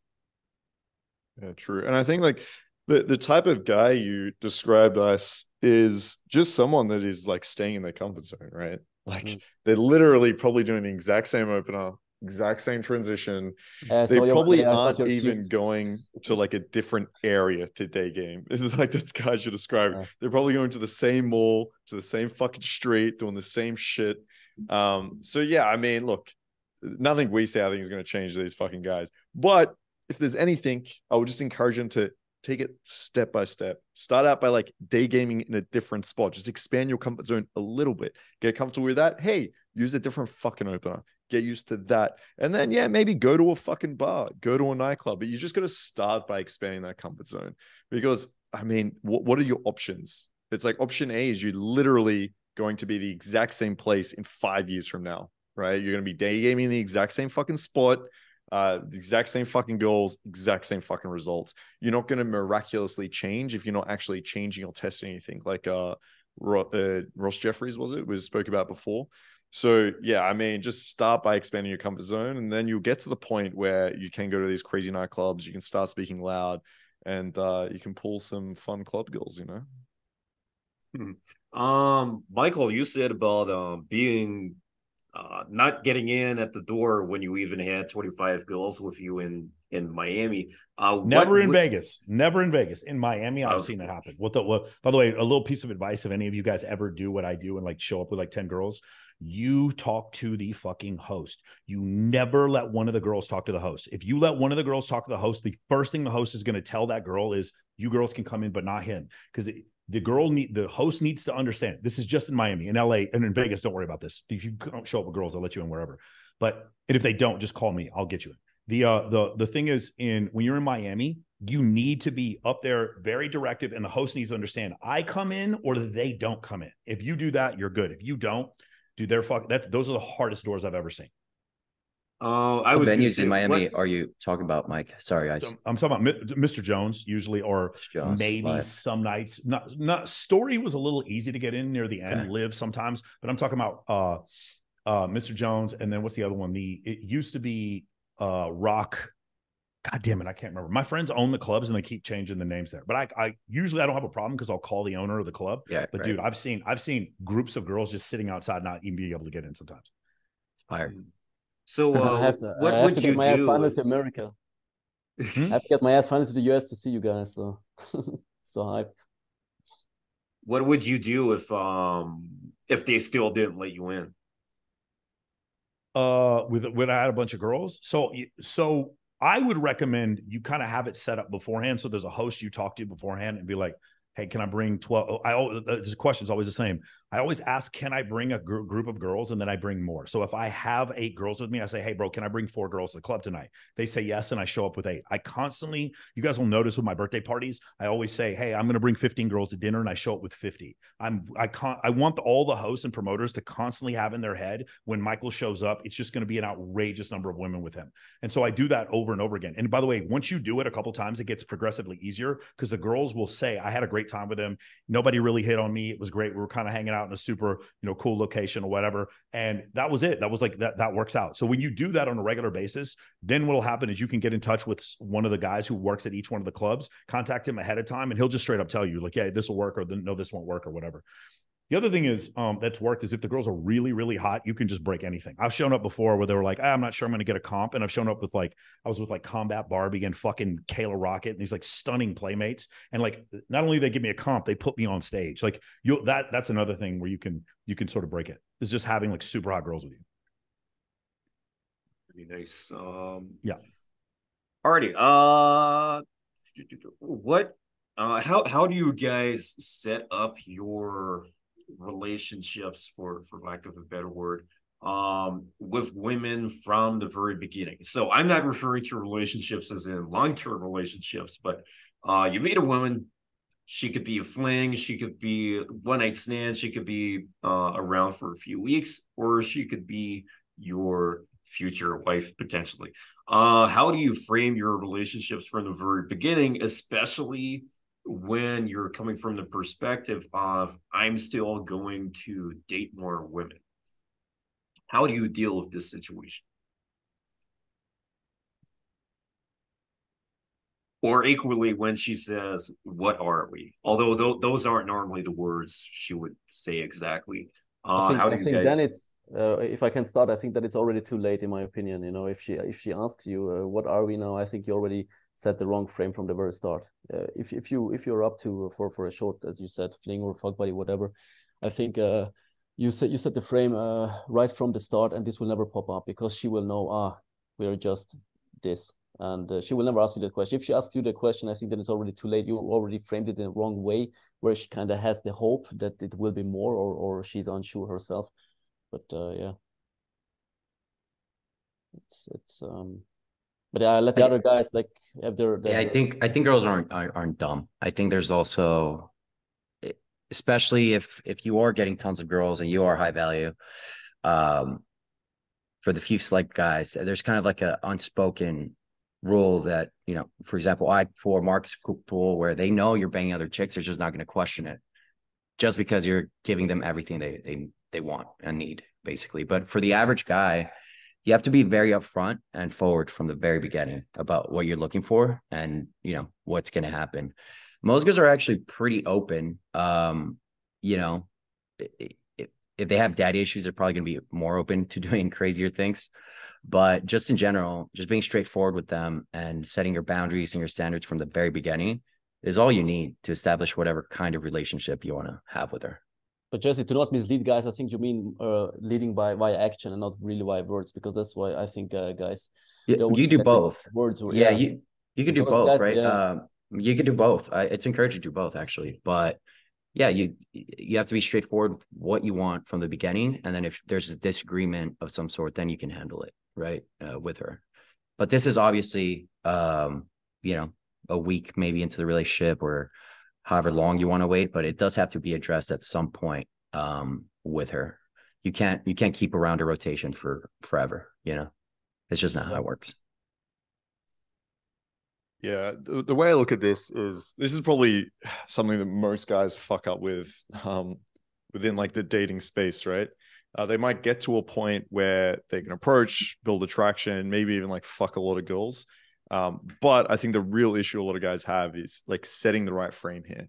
S2: yeah, true. And I think like the type of guy you described us is just someone that is like staying in their comfort zone, right? Like they're literally probably doing the exact same opener, exact same transition. They probably aren't even going to like a different area to day game. This is like this guy should describe it. They're probably going to the same mall, to the same fucking street, doing the same shit. So yeah, I mean, look, nothing we say I think is going to change these fucking guys. But if there's anything, I would just encourage them to take it step by step. Start out by like day gaming in a different spot. Just expand your comfort zone a little bit. Get comfortable with that. Hey, use a different fucking opener. Get used to that. And then, yeah, maybe go to a fucking bar, go to a nightclub. But you just got to start by expanding that comfort zone. Because, I mean, what are your options? It's like option A is you're literally going to be the exact same place in 5 years from now, right? You're going to be day gaming in the exact same fucking spot. The exact same fucking goals, exact same fucking results. You're not going to miraculously change if you're not actually changing or testing anything. Like Ross Jeffries was spoke about before. So yeah, I mean, just start by expanding your comfort zone, and then you'll get to the point where you can go to these crazy nightclubs. You can start speaking loud, and you can pull some fun club girls.
S7: Michael, you said about being not getting in at the door when you even had 25 girls with you in Miami.
S1: Never in Vegas. In Miami, I've seen it happen. By the way, a little piece of advice: if any of you guys ever do what I do and like show up with like 10 girls, you talk to the fucking host. You never let one of the girls talk to the host. If you let one of the girls talk to the host, the first thing the host is going to tell that girl is, "You girls can come in, but not him," because the host needs to understand. This is just in Miami. In LA and in Vegas, don't worry about this. If you don't show up with girls, I'll let you in wherever. And if they don't, just call me. I'll get you in. The thing is, when you're in Miami, you need to be up there very directive, and the host needs to understand, I come in or they don't come in. If you do that, you're good. If you don't, dude, those are the hardest doors I've ever seen.
S4: I was venues in Miami are you talking about, Mike? Sorry,
S1: I'm talking about Mr. Jones usually, or maybe some nights. Not Story was a little easy to get in near the end. Live sometimes, but I'm talking about Mr. Jones, and then what's the other one? It used to be Rock. God damn it, I can't remember. My friends own the clubs and they keep changing the names there. But I usually don't have a problem because I'll call the owner of the club.
S4: Yeah,
S1: but dude, I've seen groups of girls just sitting outside, not even being able to get in sometimes.
S4: It's fire.
S7: So
S8: what would you do? My ass finally to America. I have to get my ass finally to the US to see you guys. So so hyped.
S7: What would you do if they still didn't let you in?
S1: When I had a bunch of girls. So I would recommend you kind of have it set up beforehand. So there's a host you talk to beforehand and be like, hey, can I bring 12? The question's always the same. I always ask, can I bring a group of girls? And then I bring more. So if I have 8 girls with me, I say, hey, bro, can I bring 4 girls to the club tonight? They say yes, and I show up with 8. I constantly, you guys will notice with my birthday parties, I always say, hey, I'm going to bring 15 girls to dinner, and I show up with 50. I want all the hosts and promoters to constantly have in their head, when Michael shows up, it's just going to be an outrageous number of women with him. And so I do that over and over again. And by the way, once you do it a couple times, it gets progressively easier, because the girls will say, I had a great time with him. Nobody really hit on me. It was great. We were kind of hanging out in a super, cool location or whatever. And that was it. That was like, that works out. So when you do that on a regular basis, then what'll happen is you can get in touch with one of the guys who works at each one of the clubs, contact him ahead of time, and he'll just straight up tell you like, yeah, this will work, or no, this won't work, or whatever. The other thing is that's worked is if the girls are really, really hot, you can just break anything. I've shown up before where they were like, I'm not sure I'm going to get a comp. And I've shown up with I was with Combat Barbie and fucking Kayla Rocket and these like stunning playmates. And like, not only they give me a comp, they put me on stage. Like that's another thing where you can sort of break it. Is just having like super hot girls with you.
S7: Pretty nice.
S1: Yeah.
S7: Alrighty. How do you guys set up your relationships, for lack of a better word, with women from the very beginning. So I'm not referring to relationships as in long-term relationships, but you meet a woman, she could be a fling, she could be one night stand, she could be around for a few weeks, or she could be your future wife potentially. How do you frame your relationships from the very beginning, especially when you're coming from the perspective of I'm still going to date more women? How do you deal with this situation? Or equally, when she says, "What are we?" Although those aren't normally the words she would say exactly. How do you guys?
S8: Then it's if I can start, I think that it's already too late, in my opinion. You know, if she asks you, "What are we now?" I think you already set the wrong frame from the very start. If you're up to for a short, as you said, fling or fuck buddy, whatever, I think you set the frame right from the start, and this will never pop up because she will know we are just this. And she will never ask you the question. If she asks you the question, I think then it's already too late. You already framed it in the wrong way, where she kind of has the hope that it will be more, or she's unsure herself. But yeah, it's but yeah, I let the other guys like have their
S4: Yeah, I think girls aren't dumb. I think there's also, especially if you are getting tons of girls and you are high value, for the few select guys, there's kind of like a unspoken rule that, you know, for example, for Mark's pool, where they know you're banging other chicks, they're just not going to question it just because you're giving them everything they want and need, basically. But for the average guy, you have to be very upfront and forward from the very beginning about what you're looking for and, you know, what's going to happen. Most guys are actually pretty open. You know, if they have daddy issues, they're probably going to be more open to doing crazier things. But just in general, just being straightforward with them and setting your boundaries and your standards from the very beginning is all you need to establish whatever kind of relationship you want to have with her.
S8: But Jesse, to not mislead guys, I think you mean leading by action and not really by words, because that's why I think guys.
S4: You do both.
S8: Words or
S4: yeah, you can do both,
S8: guys,
S4: right?
S8: Yeah.
S4: You can do both. It's encouraged to do both, actually. But yeah, you have to be straightforward with what you want from the beginning, and then if there's a disagreement of some sort, then you can handle it, right, with her. But this is obviously, you know, a week maybe into the relationship or however long you want to wait, but it does have to be addressed at some point with her. You can't keep around a rotation for forever, you know. It's just not how it works.
S2: Yeah, the way I look at this is probably something that most guys fuck up with within like the dating space, right? They might get to a point where they can approach, build attraction, maybe even like fuck a lot of girls. But I think the real issue a lot of guys have is like setting the right frame here.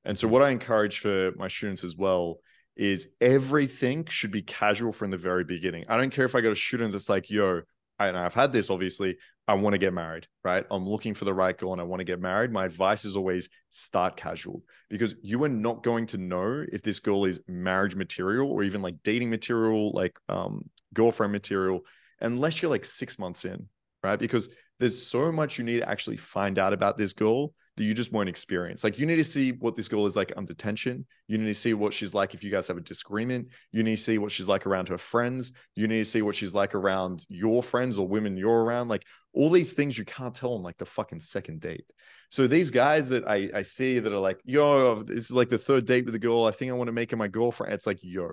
S2: And so what I encourage for my students as well is everything should be casual from the very beginning. I don't care if I got a student that's like, yo, and I've had this, obviously, I want to get married, right? I'm looking for the right girl and I want to get married. My advice is always start casual, because you are not going to know if this girl is marriage material or even like dating material, like girlfriend material, unless you're like 6 months in, right? Because there's so much you need to actually find out about this girl that you just won't experience. Like you need to see what this girl is like under tension. You need to see what she's like if you guys have a disagreement. You need to see what she's like around her friends. You need to see what she's like around your friends or women you're around. Like all these things you can't tell on like the fucking second date. So these guys that I see that are like, yo, this is like the third date with a girl. I think I want to make her my girlfriend. It's like, yo,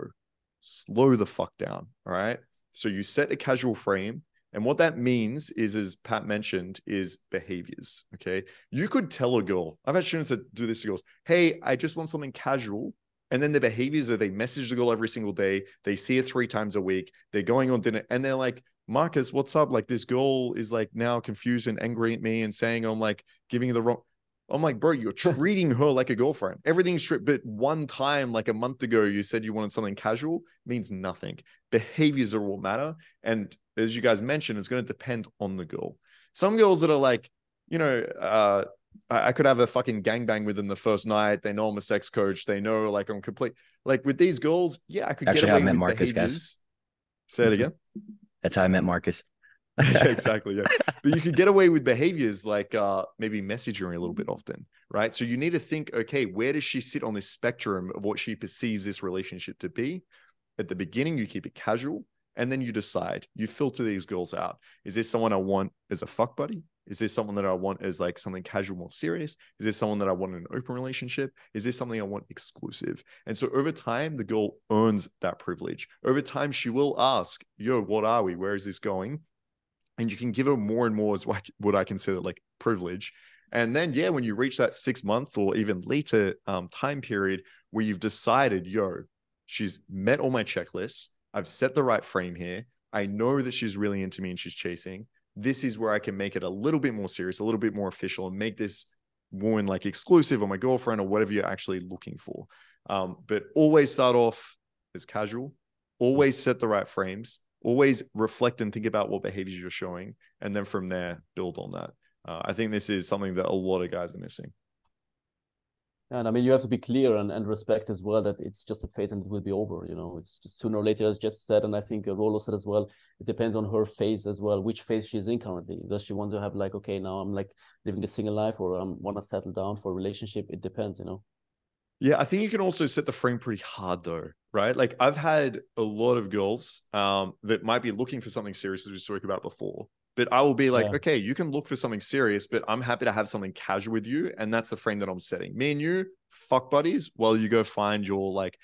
S2: slow the fuck down. All right. So you set a casual frame. And what that means is, as Pat mentioned, is behaviors, okay? You could tell a girl, I've had students that do this to girls, hey, I just want something casual. And then the behaviors are they message the girl every single day. They see her 3 times a week. They're going on dinner and they're like, Marcus, what's up? Like this girl is like now confused and angry at me and saying I'm like giving her the wrong. I'm like, bro, you're treating her like a girlfriend. Everything's strict, but one time, like a month ago, you said you wanted something casual, means nothing. Behaviors are what matter. And as you guys mentioned, it's going to depend on the girl. Some girls that are like, you know, I could have a fucking gangbang with them the first night. They know I'm a sex coach. They know like I'm complete. Like with these girls, yeah, I could
S4: Actually,
S2: get away
S4: I met
S2: with
S4: Marcus,
S2: behaviors.
S4: guys.
S2: Say it again.
S4: That's how I met Marcus.
S2: Yeah, exactly. Yeah. But you could get away with behaviors like maybe messaging a little bit often, right? So you need to think, okay, where does she sit on this spectrum of what she perceives this relationship to be? At the beginning, you keep it casual. And then you decide, you filter these girls out. Is this someone I want as a fuck buddy? Is this someone that I want as like something casual, more serious? Is this someone that I want in an open relationship? Is this something I want exclusive? And so over time, the girl earns that privilege. Over time, she will ask, yo, what are we? Where is this going? And you can give her more and more as what I consider like privilege. And then, yeah, when you reach that 6 month or even later time period where you've decided, yo, she's met all my checklists, I've set the right frame here, I know that she's really into me and she's chasing, this is where I can make it a little bit more serious, a little bit more official, and make this woman like exclusive or my girlfriend or whatever you're actually looking for. But always start off as casual, always set the right frames, always reflect and think about what behaviors you're showing, and then from there, build on that. I think this is something that a lot of guys are missing.
S8: And I mean, you have to be clear and respect as well that it's just a phase and it will be over. You know, it's just sooner or later, as Jess said, and I think Rollo said as well, it depends on her phase as well, which phase she's in currently. Does she want to have like, okay, now I'm like living the single life, or I want to settle down for a relationship? It depends, you know. Yeah,
S2: I think you can also set the frame pretty hard though, right? Like I've had a lot of girls that might be looking for something serious, as we spoke about before. But I will be like, okay, you can look for something serious, but I'm happy to have something casual with you. And that's the frame that I'm setting. Me and you, fuck buddies, while you go find your like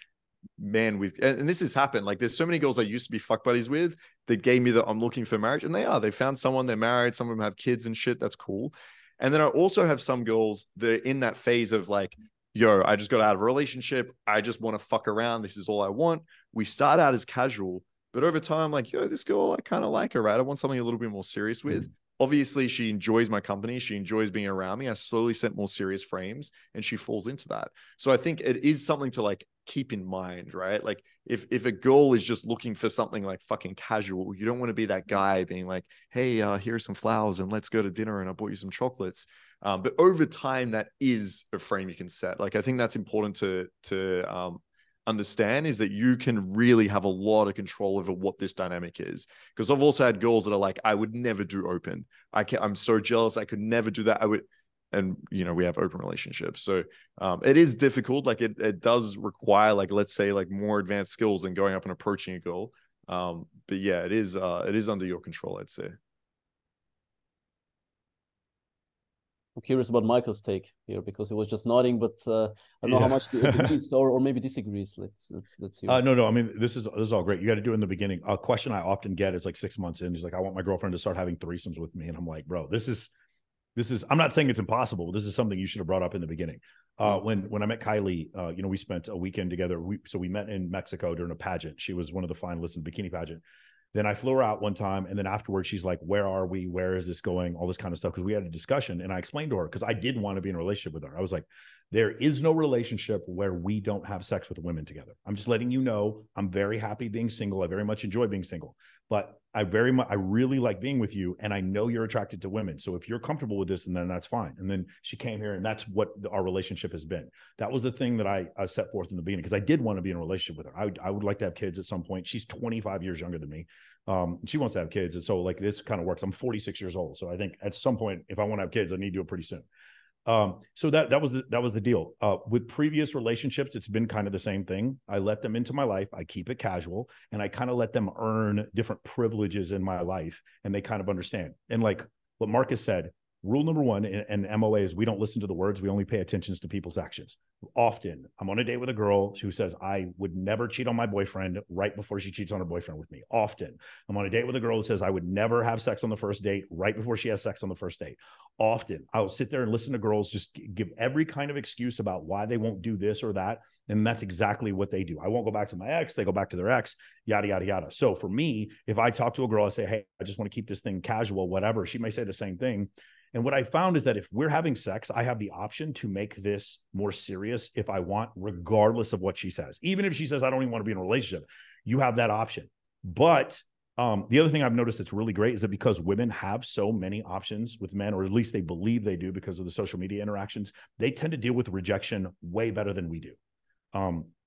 S2: man with, and this has happened. Like there's so many girls I used to be fuck buddies with that gave me that I'm looking for marriage. And they found someone, they're married, some of them have kids and shit. That's cool. And then I also have some girls that are in that phase of like, yo, I just got out of a relationship. I just want to fuck around. This is all I want. We start out as casual. But over time, like, yo, this girl, I kind of like her, right? I want something a little bit more serious with. Obviously, she enjoys my company. She enjoys being around me. I slowly set more serious frames and she falls into that. So I think it is something to like keep in mind, right? Like if a girl is just looking for something like fucking casual, you don't want to be that guy being like, hey, here's some flowers and let's go to dinner and I bought you some chocolates. But over time, that is a frame you can set. Like, I think that's important to understand, is that you can really have a lot of control over what this dynamic is. Because I've also had girls that are like, I would never do open. I'm so jealous. I could never do that. And you know, we have open relationships. So it is difficult. Like it does require, like, let's say like more advanced skills than going up and approaching a girl. But yeah, it is under your control, I'd say.
S8: I'm curious about Michael's take here because he was just nodding, but I don't know how much he agrees or maybe disagrees. Let's hear.
S1: No. I mean, this is all great. You got to do it in the beginning. A question I often get is like 6 months in, he's like, I want my girlfriend to start having threesomes with me, and I'm like, bro, this is. I'm not saying it's impossible, but this is something you should have brought up in the beginning. When I met Kylie, you know, we spent a weekend together. We met in Mexico during a pageant. She was one of the finalists in the bikini pageant. Then I flew her out one time, and then afterwards she's like, where are we? Where is this going? All this kind of stuff. Because we had a discussion, and I explained to her, because I did want to be in a relationship with her. I was like, there is no relationship where we don't have sex with women together. I'm just letting you know, I'm very happy being single. I very much enjoy being single, but I really like being with you. And I know you're attracted to women. So if you're comfortable with this, and then that's fine. And then she came here, and that's what our relationship has been. That was the thing that I set forth in the beginning, because I did want to be in a relationship with her. I would like to have kids at some point. She's 25 years younger than me. She wants to have kids. And so like this kind of works. I'm 46 years old. So I think at some point, if I want to have kids, I need to do it pretty soon. So that was the deal. With previous relationships, it's been kind of the same thing. I let them into my life. I keep it casual, and I kind of let them earn different privileges in my life, and they kind of understand. And like what Marcus said, rule number one in MOA is we don't listen to the words. We only pay attention to people's actions. Often I'm on a date with a girl who says, I would never cheat on my boyfriend right before she cheats on her boyfriend with me. Often I'm on a date with a girl who says, I would never have sex on the first date right before she has sex on the first date. Often I'll sit there and listen to girls just give every kind of excuse about why they won't do this or that. And that's exactly what they do. I won't go back to my ex. They go back to their ex, yada, yada, yada. So for me, if I talk to a girl, I say, hey, I just want to keep this thing casual, whatever. She may say the same thing. And what I found is that if we're having sex, I have the option to make this more serious if I want, regardless of what she says. Even if she says, I don't even want to be in a relationship, you have that option. But the other thing I've noticed that's really great is that because women have so many options with men, or at least they believe they do because of the social media interactions, they tend to deal with rejection way better than we do.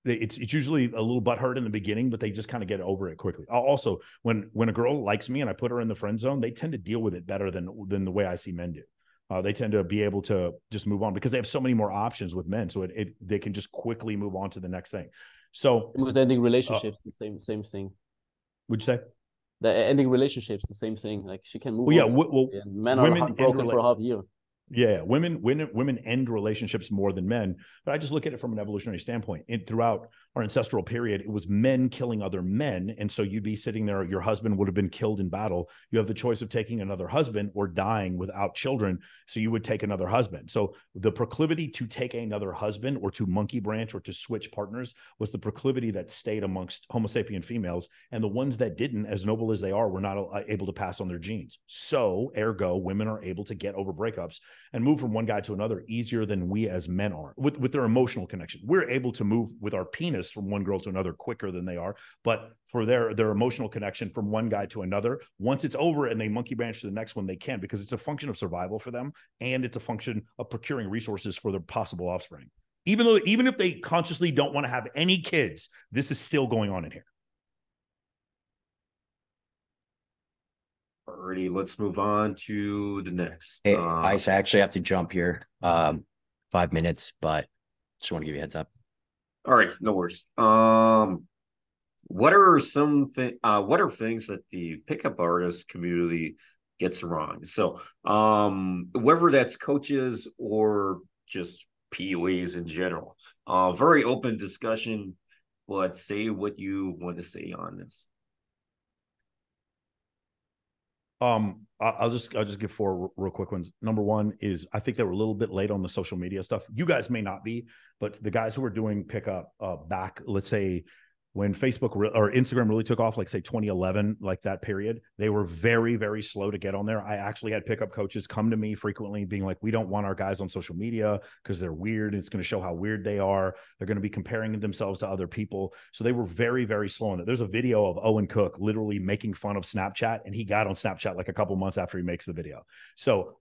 S1: It's usually a little butthurt in the beginning, but they just kind of get over it quickly. Also, when a girl likes me and I put her in the friend zone, they tend to deal with it better than the way I see men do. They tend to be able to just move on because they have so many more options with men. So they can just quickly move on to the next thing. So
S8: it was ending relationships, the same thing.
S1: Would you say?
S8: The ending relationships, the same thing. Like she can move
S1: Well, yeah,
S8: on.
S1: well,
S8: And men are heartbroken for a half year.
S1: Yeah, women end relationships more than men, but I just look at it from an evolutionary standpoint. Throughout our ancestral period, it was men killing other men, and so you'd be sitting there. Your husband would have been killed in battle. You have the choice of taking another husband or dying without children. So you would take another husband. So the proclivity to take another husband or to monkey branch or to switch partners was the proclivity that stayed amongst Homo sapien females, and the ones that didn't, as noble as they are, were not able to pass on their genes. So ergo, women are able to get over breakups and move from one guy to another easier than we as men are with their emotional connection. We're able to move with our penis from one girl to another quicker than they are, but for their emotional connection from one guy to another, once it's over and they monkey branch to the next one, they can, because it's a function of survival for them, and it's a function of procuring resources for their possible offspring. Even if they consciously don't want to have any kids, this is still going on in here.
S7: Alrighty, let's move on to the next.
S4: Hey, I actually have to jump here 5 minutes, but just want to give you a heads up.
S7: All right, no worries. What are what are things that the pickup artist community gets wrong? So, whether that's coaches or just PUAs in general, very open discussion, but say what you want to say on this.
S1: I'll just give four real quick ones. Number one is I think they were a little bit late on the social media stuff. You guys may not be, but the guys who were doing pickup back, let's say when Facebook or Instagram really took off, like say 2011, like that period, they were very, very slow to get on there. I actually had pickup coaches come to me frequently being like, we don't want our guys on social media because they're weird. And it's going to show how weird they are. They're going to be comparing themselves to other people. So they were very, very slow on it. There's a video of Owen Cook literally making fun of Snapchat, and he got on Snapchat like a couple months after he makes the video. So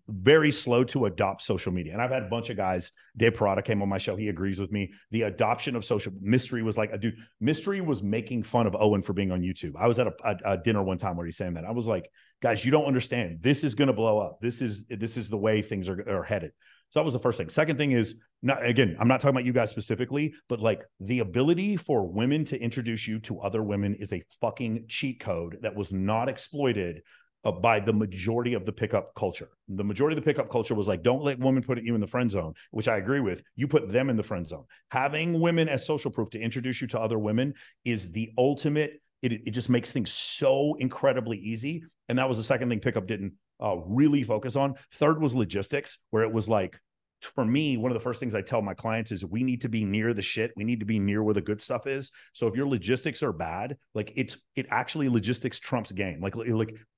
S1: very slow to adopt social media. And I've had a bunch of guys. Dave Parada came on my show. He agrees with me. The adoption of social Mystery was like, dude, Mystery was making fun of Owen for being on YouTube. I was at a dinner one time where he's saying that. I was like, guys, you don't understand. This is going to blow up. This is the way things are headed. So that was the first thing. Second thing is, I'm not talking about you guys specifically, but like the ability for women to introduce you to other women is a fucking cheat code that was not exploited by the majority of the pickup culture. The majority of the pickup culture was like, don't let women put you in the friend zone, which I agree with. You put them in the friend zone. Having women as social proof to introduce you to other women is the ultimate. It just makes things so incredibly easy. And that was the second thing pickup didn't really focus on. Third was logistics, where it was like, for me, one of the first things I tell my clients is we need to be near the shit. We need to be near where the good stuff is. So if your logistics are bad, like it actually logistics trumps game. Like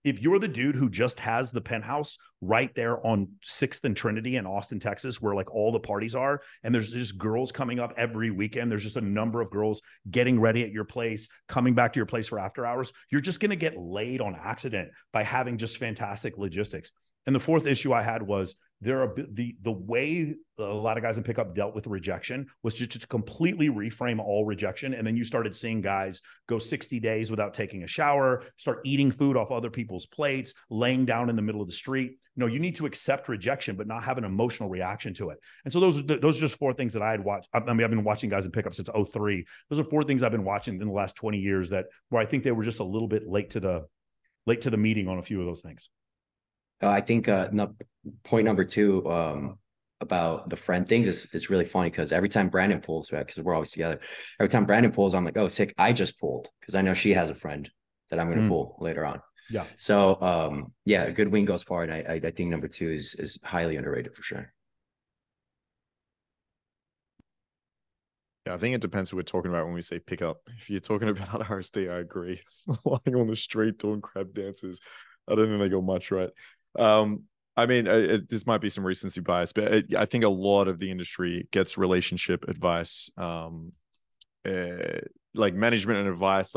S1: if you're the dude who just has the penthouse right there on 6th and Trinity in Austin, Texas, where like all the parties are, and there's just girls coming up every weekend. There's just a number of girls getting ready at your place, coming back to your place for after hours. You're just going to get laid on accident by having just fantastic logistics. And the fourth issue I had was the way a lot of guys in pickup dealt with rejection was just to completely reframe all rejection. And then you started seeing guys go 60 days without taking a shower, start eating food off other people's plates, laying down in the middle of the street. No, you need to accept rejection, but not have an emotional reaction to it. And so those are just four things that I had watched. I mean, I've been watching guys in pickup since 2003. Those are four things I've been watching in the last 20 years where I think they were just a little bit late to the meeting on a few of those things.
S4: I think point number two about the friend things is really funny because every time Brandon pulls, because we're always together, every time Brandon pulls, I'm like, oh, sick. I just pulled because I know she has a friend that I'm going to pull later on.
S1: Yeah.
S4: So yeah, a good wing goes far, and I think number two is highly underrated for sure.
S2: Yeah, I think it depends what we're talking about when we say pickup. If you're talking about RSD, I agree. Lying on the street doing crab dances, I don't think they got much right. I mean, this might be some recency bias, but I think a lot of the industry gets relationship advice, like management and advice,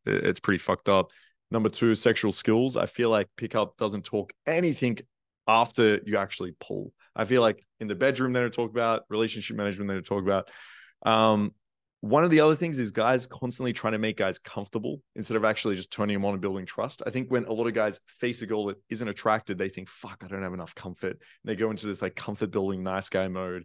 S2: it's pretty fucked up. Number two, sexual skills. I feel like pickup doesn't talk anything after you actually pull. I feel like in the bedroom they don't talk about, relationship management they don't talk about. one of the other things is guys constantly trying to make guys comfortable instead of actually just turning them on and building trust. I think when a lot of guys face a girl that isn't attracted, they think, fuck, I don't have enough comfort. And they go into this like comfort building nice guy mode,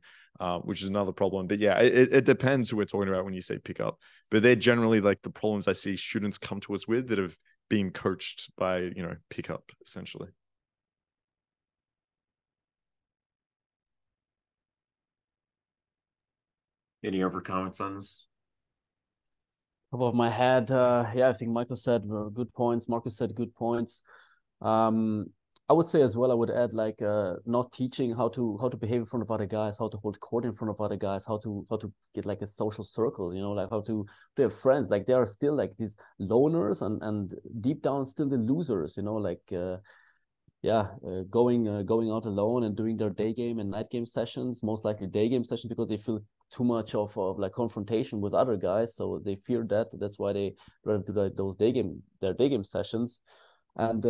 S2: which is another problem. But yeah, it depends who we're talking about when you say pickup. But they're generally like the problems I see students come to us with that have been coached by, you know, pickup essentially.
S7: Any other comments on this?
S8: Top of my head, yeah, I think Michael said good points. Marcus said good points. I would say as well, I would add like not teaching how to behave in front of other guys, how to hold court in front of other guys, how to get like a social circle, you know, like how to have friends. Like they are still like these loners and deep down still the losers, you know, like going out alone and doing their day game and night game sessions, most likely day game sessions, because they feel too much of like confrontation with other guys, so they fear that. That's why they rather do those day game sessions, and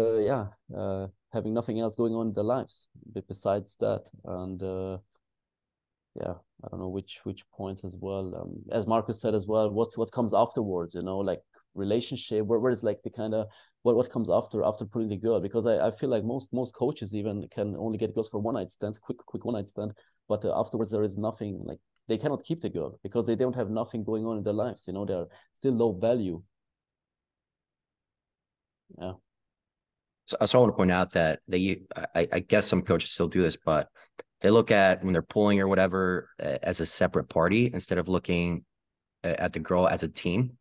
S8: having nothing else going on in their lives besides that. And I don't know which points as well. As Marcus said as well, what comes afterwards, you know, like relationship, where is like the kind of what comes after putting the girl, because I feel like most coaches even can only get girls for one night stands, quick one night stand, but afterwards there is nothing, like they cannot keep the girl because they don't have nothing going on in their lives, you know, they're still low value. Yeah.
S4: So I want to point out that I guess some coaches still do this, but they look at when they're pulling or whatever as a separate party instead of looking at the girl as a team.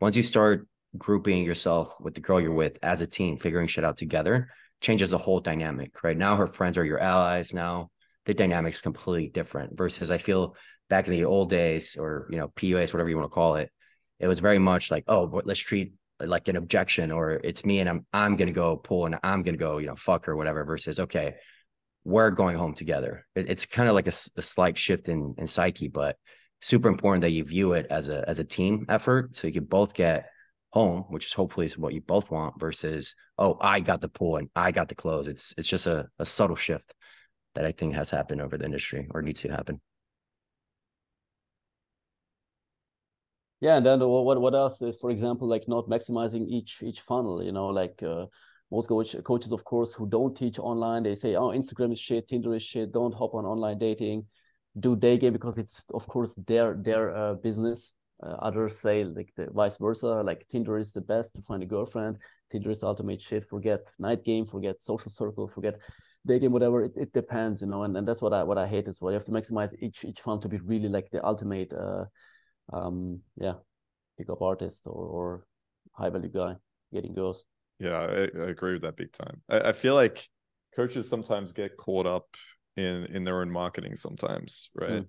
S4: Once you start grouping yourself with the girl you're with as a team, figuring shit out together, changes the whole dynamic, right? Now her friends are your allies. Now the dynamic's completely different versus I feel back in the old days, or, you know, PUAs, whatever you want to call it, it was very much like, oh, but let's treat like an objection, or it's me and I'm going to go pull and I'm going to go, you know, fuck or whatever, versus, okay, we're going home together. It's kind of like a slight shift in psyche, but super important that you view it as a team effort. So you can both get home, which is hopefully is what you both want, versus, oh, I got the pull and I got the close. It's just a subtle shift that I think has happened over the industry, or needs to happen.
S8: Yeah, and then what else is, for example, like not maximizing each funnel, you know, like most coaches, of course, who don't teach online, they say, oh, Instagram is shit, Tinder is shit, don't hop on online dating, do day game, because it's, of course, their business. Others say like the vice versa, like Tinder is the best to find a girlfriend, Tinder is the ultimate shit, forget night game, forget social circle, forget day game, whatever. It depends, you know, and that's what I hate as well. You have to maximize each funnel to be really like the ultimate pickup artist or high value guy getting girls.
S2: Yeah, I agree with that big time. I feel like coaches sometimes get caught up in their own marketing sometimes, right?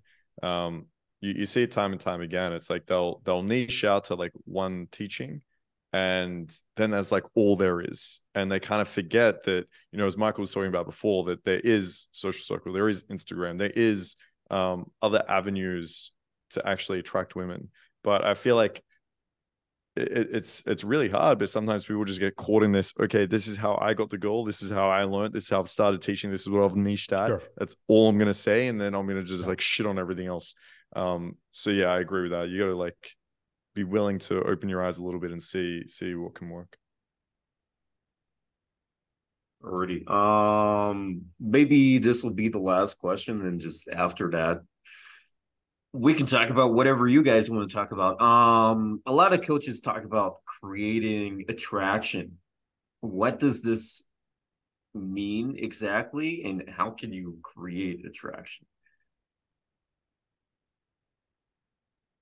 S2: You see it time and time again. It's like they'll niche out to like one teaching, and then that's like all there is. And they kind of forget that, you know, as Michael was talking about before, that there is social circle, there is Instagram, there is other avenues to actually attract women. But I feel like it's really hard, but sometimes people just get caught in this, okay, this is how I got the goal, this is how I learned, this is how I've started teaching, this is what I've niched at. Sure. That's all I'm going to say, and then I'm going to just like shit on everything else. So yeah, I agree with that. You got to like be willing to open your eyes a little bit and see what can work.
S7: Alrighty. Maybe this will be the last question, and just after that, we can talk about whatever you guys want to talk about. A lot of coaches talk about creating attraction. What does this mean exactly, and how can you create attraction?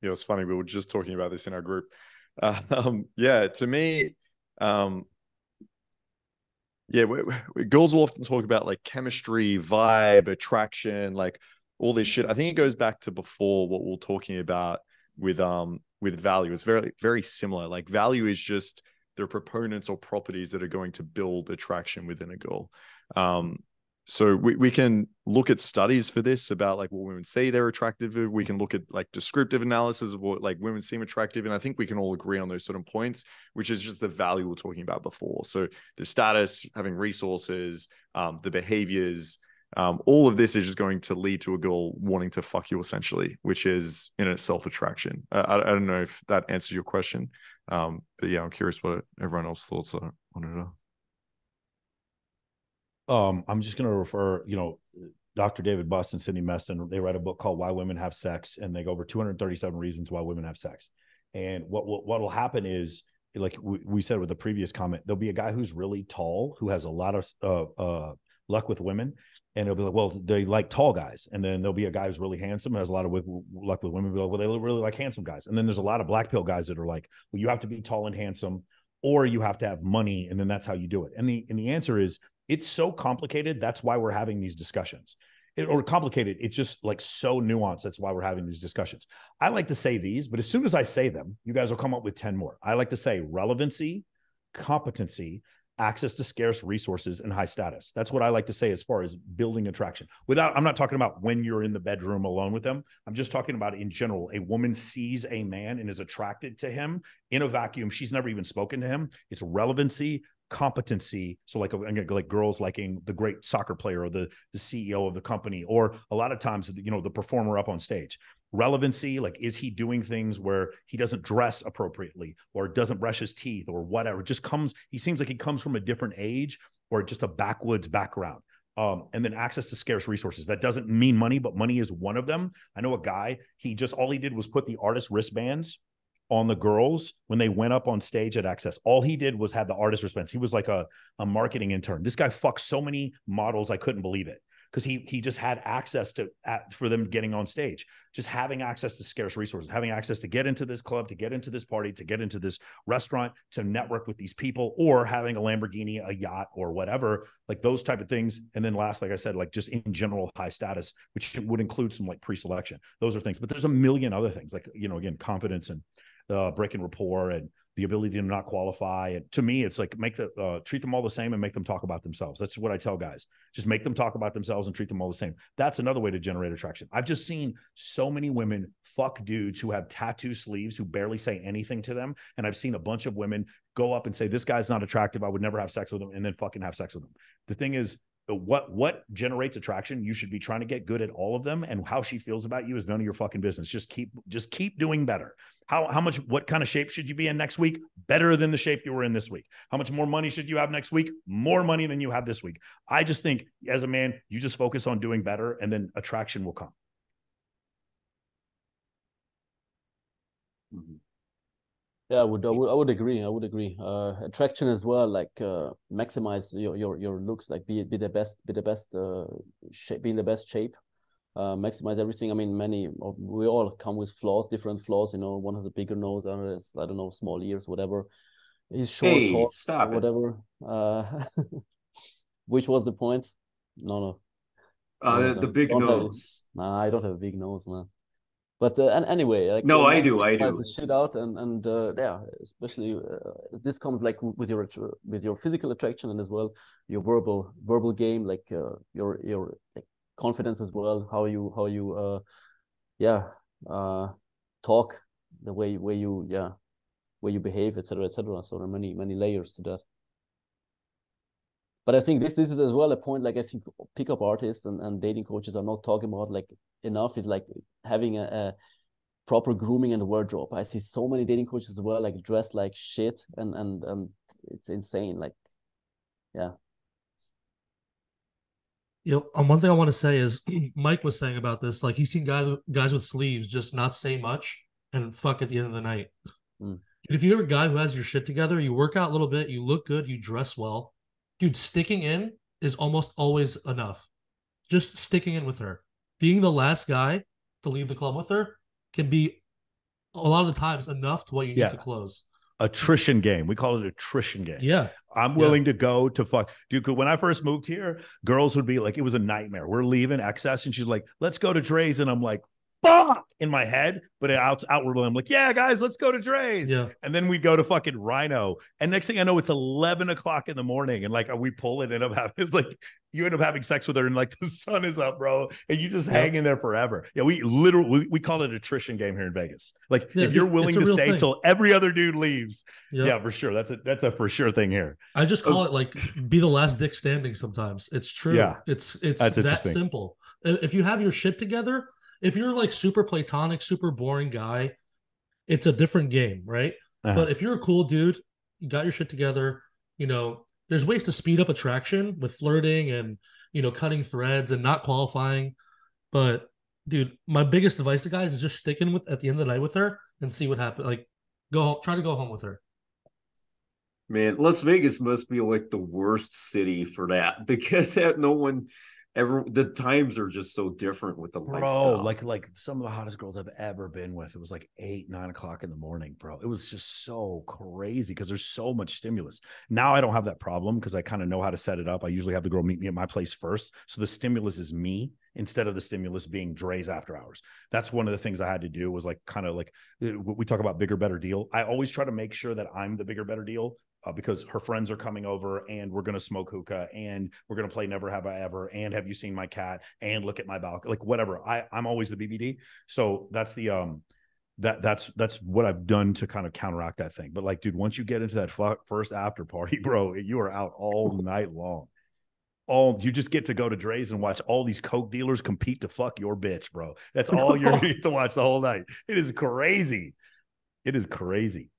S2: Yeah, it's funny. We were just talking about this in our group. To me, girls will often talk about like chemistry, vibe, attraction, like all this shit. I think it goes back to before what we were talking about with value. It's very, very similar. Like value is just the proponents or properties that are going to build attraction within a girl. So we can look at studies for this about like what women say they're attractive. We can look at like descriptive analysis of what like women seem attractive. And I think we can all agree on those certain points, which is just the value we were talking about before. So the status, having resources, the behaviors, All of this is just going to lead to a girl wanting to fuck you essentially, which is in itself attraction. I don't know if that answers your question. But yeah, I'm curious what everyone else's thoughts are on it.
S1: I'm just going to refer, Dr. David Buss and Sydney Meston, they write a book called Why Women Have Sex, and they go over 237 reasons why women have sex. And what will happen is, like we said with the previous comment, there'll be a guy who's really tall, who has a lot of luck with women, and it'll be like, well, they like tall guys. And then there'll be a guy who's really handsome, has a lot of luck with women, like, well, they really like handsome guys. And then there's a lot of black pill guys that are like, well, you have to be tall and handsome, or you have to have money, and then that's how you do it. And the answer is, it's so complicated. That's why we're having these discussions. Or complicated. It's just like so nuanced. That's why we're having these discussions. I like to say these, but as soon as I say them, you guys will come up with 10 more. I like to say relevancy, competency, access to scarce resources, and high status. That's what I like to say as far as building attraction. I'm not talking about when you're in the bedroom alone with them. I'm just talking about in general. A woman sees a man and is attracted to him in a vacuum. She's never even spoken to him. It's relevancy, competency. So like girls liking the great soccer player or the CEO of the company, or a lot of times, the performer up on stage. Relevancy, like, is he doing things where he doesn't dress appropriately or doesn't brush his teeth or whatever? He seems like he comes from a different age or just a backwoods background. And then access to scarce resources. That doesn't mean money, but money is one of them. I know a guy, all he did was put the artist wristbands on the girls when they went up on stage at Access. All he did was have the artist wristbands. He was like a marketing intern. This guy fucked so many models, I couldn't believe it, because he just had access for them getting on stage, just having access to scarce resources, having access to get into this club, to get into this party, to get into this restaurant, to network with these people, or having a Lamborghini, a yacht, or whatever, like those type of things. And then last, like I said, like just in general high status, which would include some like pre-selection. Those are things, but there's a million other things, like, again, confidence and breaking rapport and the ability to not qualify. And to me, it's like treat them all the same and make them talk about themselves. That's what I tell guys. Just make them talk about themselves and treat them all the same. That's another way to generate attraction. I've just seen so many women fuck dudes who have tattoo sleeves who barely say anything to them. And I've seen a bunch of women go up and say, this guy's not attractive, I would never have sex with him, and then fucking have sex with him. The thing is, what generates attraction, you should be trying to get good at all of them, and how she feels about you is none of your fucking business. Just keep doing better. What kind of shape should you be in next week? Better than the shape you were in this week. How much more money should you have next week? More money than you have this week. I just think as a man, you just focus on doing better, and then attraction will come.
S8: Mm-hmm. Yeah, I would agree. Attraction as well, like maximize your looks, like be the best shape, be in the best shape. Maximize everything. I mean, we all come with flaws, different flaws. One has a bigger nose, another has, I don't know, small ears, whatever. He's short, tall,
S7: stop
S8: whatever. Which was the point? No.
S7: The big nose.
S8: Nah, I don't have a big nose, man. But and anyway, like,
S7: no, I do.
S8: The shit out, and yeah, especially this comes like with your physical attraction, and as well your verbal game, like your like confidence as well, how you talk, the way you behave, etc. So there are many layers to that. But I think this is as well a point, like I think pickup artists and dating coaches are not talking about like enough, is like having a proper grooming and wardrobe. I see so many dating coaches as well, like dressed like shit, and it's insane. Like, yeah.
S3: One thing I want to say is Mike was saying about this, like he's seen guys with sleeves just not say much and fuck at the end of the night.
S8: Mm.
S3: If you're a guy who has your shit together, you work out a little bit, you look good, you dress well, dude, sticking in is almost always enough. Just sticking in with her. Being the last guy to leave the club with her can be a lot of the times enough to what you need to close.
S1: Attrition game. We call it attrition game.
S3: Yeah.
S1: I'm willing to go to fuck. Dude, when I first moved here, girls would be like, it was a nightmare. We're leaving Excess, and she's like, let's go to Dre's. And I'm like, fuck in my head, but outwardly I'm like, yeah, guys, let's go to Dre's.
S3: Yeah.
S1: And then we go to fucking Rhino. And next thing I know, it's 11 o'clock in the morning. And like, we pull it and it's like, you end up having sex with her and like the sun is up, bro. And you just hang in there forever. Yeah, we literally, we call it an attrition game here in Vegas. Like if you're willing to stay till every other dude leaves, yeah, for sure. That's a for sure thing here.
S3: I just call it like be the last dick standing sometimes. It's true.
S1: Yeah.
S3: It's that simple. If you have your shit together, if you're like super platonic, super boring guy, it's a different game, right? But if you're a cool dude, you got your shit together, you know, there's ways to speed up attraction with flirting and, you know, cutting threads and not qualifying. But dude, my biggest advice to guys is just sticking with at the end of the night with her and see what happens. Like try to go home with her.
S7: Man, Las Vegas must be like the worst city for that because no one ever, the times are just so different with the lifestyle.
S1: Like some of the hottest girls I've ever been with, it was like 8, 9 o'clock in the morning, bro. It was just so crazy because there's so much stimulus. Now I don't have that problem because I kind of know how to set it up. I usually have the girl meet me at my place first. So the stimulus is me instead of the stimulus being Dre's after hours. That's one of the things I had to do was like kind of like we talk about bigger, better deal. I always try to make sure that I'm the bigger, better deal. Because her friends are coming over and we're going to smoke hookah and we're going to play Never Have I Ever and Have You Seen My Cat and look at my balcony, like whatever. I'm always the BBD. So that's the, that's what I've done to kind of counteract that thing. But like, dude, once you get into that first after party, bro, you are out all night long. You just get to go to Dre's and watch all these coke dealers compete to fuck your bitch, bro. That's all you're going to watch the whole night. It is crazy. It is crazy.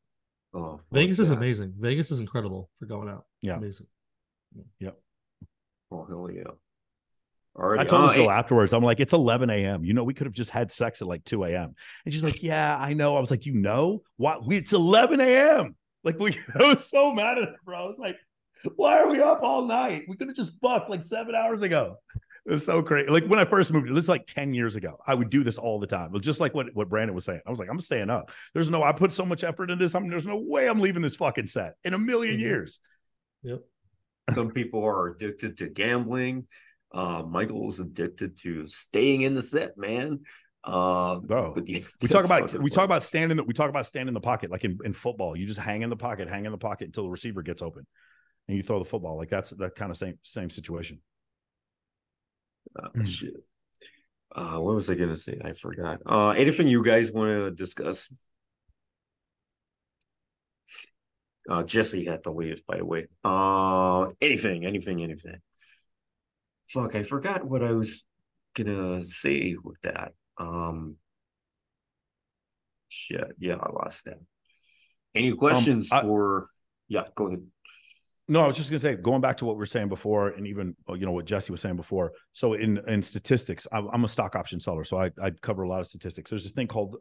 S3: Oh, Vegas is amazing. Vegas is incredible for going out.
S1: Yeah.
S3: Amazing.
S1: Yep.
S7: Oh, hell yeah. Alrighty.
S1: I told this girl afterwards, I'm like, it's 11 a.m. You know, we could have just had sex at like 2 a.m. And she's like, yeah, I know. I was like, you know what? It's 11 a.m. Like I was so mad at her, bro. I was like, why are we up all night? We could have just fucked like 7 hours ago. It was so crazy. Like when I first moved, this is like 10 years ago. I would do this all the time. But just like what Brandon was saying, I was like, I'm staying up. I put so much effort in this. There's no way I'm leaving this fucking set in a million years.
S3: Yep.
S7: Some people are addicted to gambling. Michael's addicted to staying in the set, man.
S1: Bro, we talk about standing in the pocket, like in football. You just hang in the pocket until the receiver gets open and you throw the football. Like that's that kind of same situation.
S7: Shit. What was I gonna say? I forgot. Anything you guys want to discuss? Jesse had to leave, by the way. Anything. Fuck, I forgot what I was gonna say with that. Shit. Yeah, I lost that. Any questions for? Yeah, go ahead.
S1: No, I was just going to say, going back to what we were saying before, and even, you know, what Jesse was saying before. So in statistics, I'm a stock option seller. So I cover a lot of statistics. There's this thing called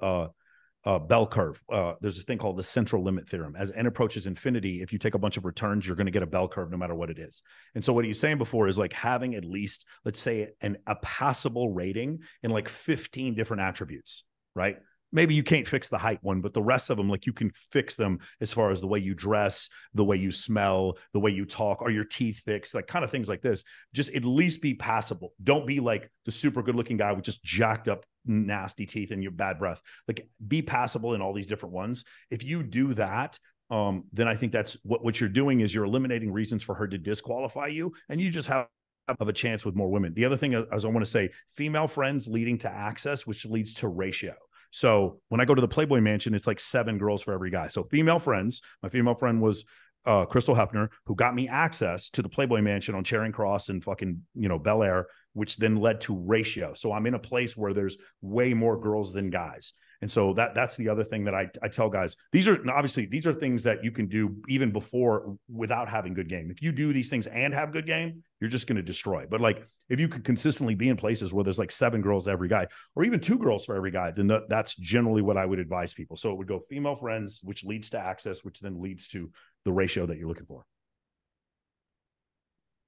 S1: bell curve. There's this thing called the central limit theorem. As n approaches infinity, if you take a bunch of returns, you're going to get a bell curve no matter what it is. And so what he was saying before is like having at least, let's say, a passable rating in like 15 different attributes, right? Maybe you can't fix the height one, but the rest of them, like you can fix them as far as the way you dress, the way you smell, the way you talk, are your teeth fixed, like kind of things like this. Just at least be passable. Don't be like the super good looking guy with just jacked up, nasty teeth and your bad breath. Like be passable in all these different ones. If you do that, then I think that's what you're doing is you're eliminating reasons for her to disqualify you. And you just have a chance with more women. The other thing is I want to say female friends leading to access, which leads to ratio. So when I go to the Playboy Mansion, it's like 7 girls for every guy. So female friends, my female friend was Crystal Hefner, who got me access to the Playboy Mansion on Charing Cross and fucking, you know, Bel Air, which then led to ratio. So I'm in a place where there's way more girls than guys. And so that's the other thing that I tell guys. These are things that you can do even before without having good game. If you do these things and have good game, you're just going to destroy. But like if you could consistently be in places where there's like 7 girls to every guy or even 2 girls for every guy, then that's generally what I would advise people. So it would go female friends, which leads to access, which then leads to the ratio that you're looking for.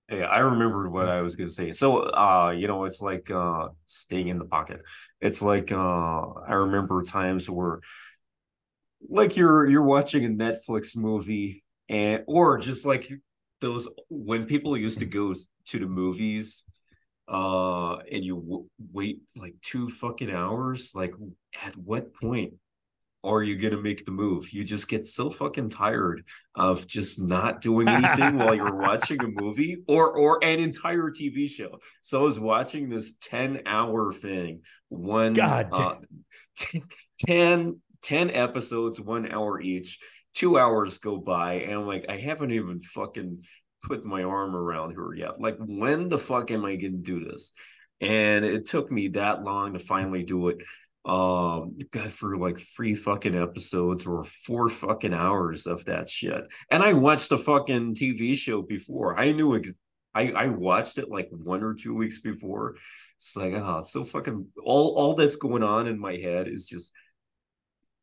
S7: Yeah, I remembered what I was gonna say. So you know, it's like staying in the pocket. It's like I remember times where like you're watching a Netflix movie or just like those when people used to go to the movies and you wait like 2 fucking hours, like at what point are you gonna make the move? You just get so fucking tired of just not doing anything while you're watching a movie or an entire TV show. So I was watching this 10-hour thing,
S1: God.
S7: 10 episodes, 1 hour each. 2 hours go by, and I'm like, I haven't even fucking put my arm around her yet. Like, when the fuck am I gonna do this? And it took me that long to finally do it. Got through like 3 fucking episodes or 4 fucking hours of that shit. And I watched the fucking TV show before. I knew I watched it like 1 or 2 weeks before. It's like, so fucking all that's going on in my head is just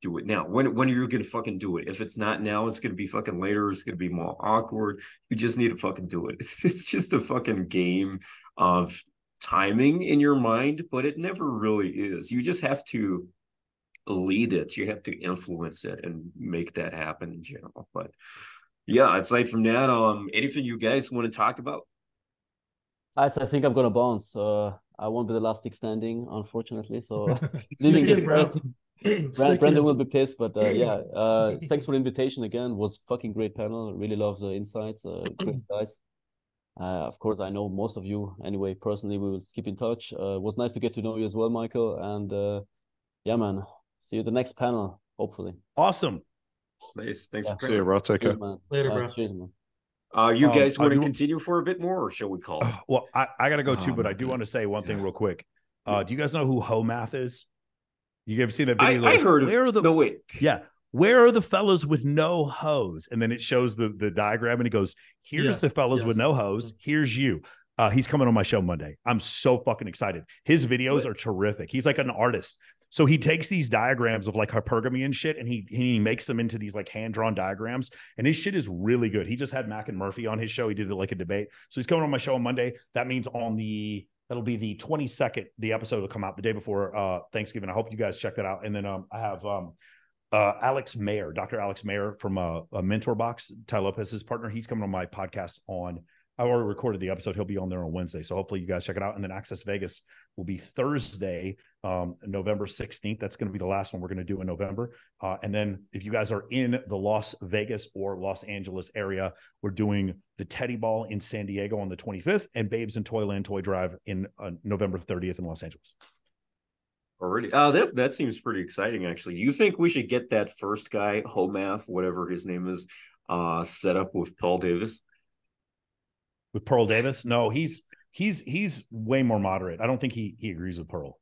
S7: do it now. When are you gonna fucking do it? If it's not now, it's gonna be fucking later. It's gonna be more awkward. You just need to fucking do it. It's just a fucking game of timing in your mind, but it never really is. You just have to lead it. You have to influence it and make that happen in general. But yeah, aside from that, anything you guys want to talk about?
S8: I think I'm gonna bounce. I won't be the last stick standing, unfortunately. So leaving
S3: Stick
S8: this.
S3: in,
S8: Brandon will be pissed, but yeah. Thanks for the invitation again. It was fucking great panel. Really love the insights. Great guys. Of course, I know most of you anyway. Personally, we will keep in touch. It was nice to get to know you as well, Michael. And yeah, man. See you at the next panel, hopefully.
S1: Awesome.
S7: Nice. Thanks for
S2: See you, bro. Take care.
S3: Later, bro.
S8: Cheers, man.
S7: You guys want to continue for a bit more, or shall we call it?
S1: Well, I gotta go too, but I do want to say one thing real quick. Do you guys know who Homath is? You ever see that video?
S7: I heard
S1: where
S7: of
S1: the
S7: no wait.
S1: Yeah. Where are the fellas with no hose? And then it shows the diagram and it goes, here's the fellas with no hose. Here's you. He's coming on my show Monday. I'm so fucking excited. His videos are terrific. He's like an artist. So he takes these diagrams of like hypergamy and shit, and he makes them into these like hand-drawn diagrams. And his shit is really good. He just had Mac and Murphy on his show. He did like a debate. So he's coming on my show on Monday. That means that'll be the 22nd. The episode will come out the day before Thanksgiving. I hope you guys check that out. And then I have Alex Mayer, Dr. Alex Mayer from a Mentor Box, Ty Lopez's partner. He's coming on my podcast I already recorded the episode. He'll be on there on Wednesday. So hopefully you guys check it out. And then Access Vegas will be Thursday, November 16th. That's going to be the last one we're going to do in November. And then if you guys are in the Las Vegas or Los Angeles area, we're doing the Teddy Ball in San Diego on the 25th and Babes in Toyland Toy Drive in November 30th in Los Angeles.
S7: Already. That seems pretty exciting, actually. You think we should get that first guy, Homath, whatever his name is, set up with Paul Davis?
S1: With Pearl Davis? No, he's way more moderate. I don't think he agrees with Pearl.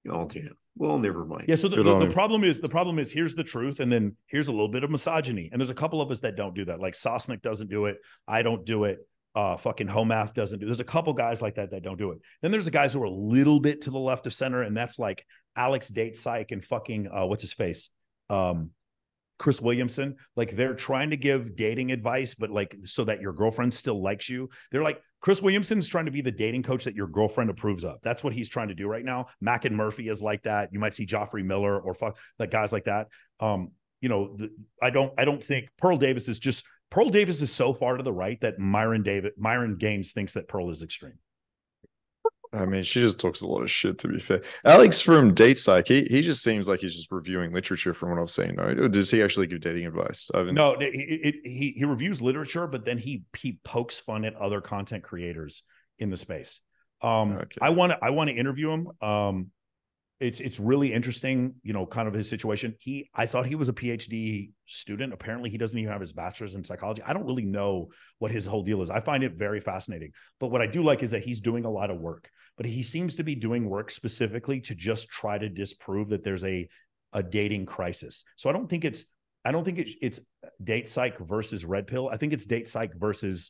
S7: Oh damn. Well, never mind.
S1: Yeah. So the problem is here's the truth, and then here's a little bit of misogyny. And there's a couple of us that don't do that. Like Sosnick doesn't do it. I don't do it. Fucking Homath doesn't do. There's a couple guys like that don't do it. Then there's the guys who are a little bit to the left of center, and that's like Alex Date Psych and fucking what's his face, Chris Williamson. Like they're trying to give dating advice, but like so that your girlfriend still likes you. They're like Chris Williamson's trying to be the dating coach that your girlfriend approves of. That's what he's trying to do right now. Mac and Murphy is like that. You might see Joffrey Miller or guys like that. I don't think Pearl Davis is so far to the right that Myron Gaines thinks that Pearl is extreme.
S2: I mean, she just talks a lot of shit, to be fair. Alex from Date Psych, he just seems like he's just reviewing literature from what I've seen. No? Or does he actually give dating advice?
S1: No, he reviews literature, but then he pokes fun at other content creators in the space. Okay. I want to interview him. It's really interesting, kind of his situation. I thought he was a PhD student. Apparently he doesn't even have his bachelor's in psychology. I don't really know what his whole deal is. I find it very fascinating. But what I do like is that he's doing a lot of work, but he seems to be doing work specifically to just try to disprove that there's a dating crisis. So I don't think it's Date Psych versus Red Pill. I think it's Date Psych versus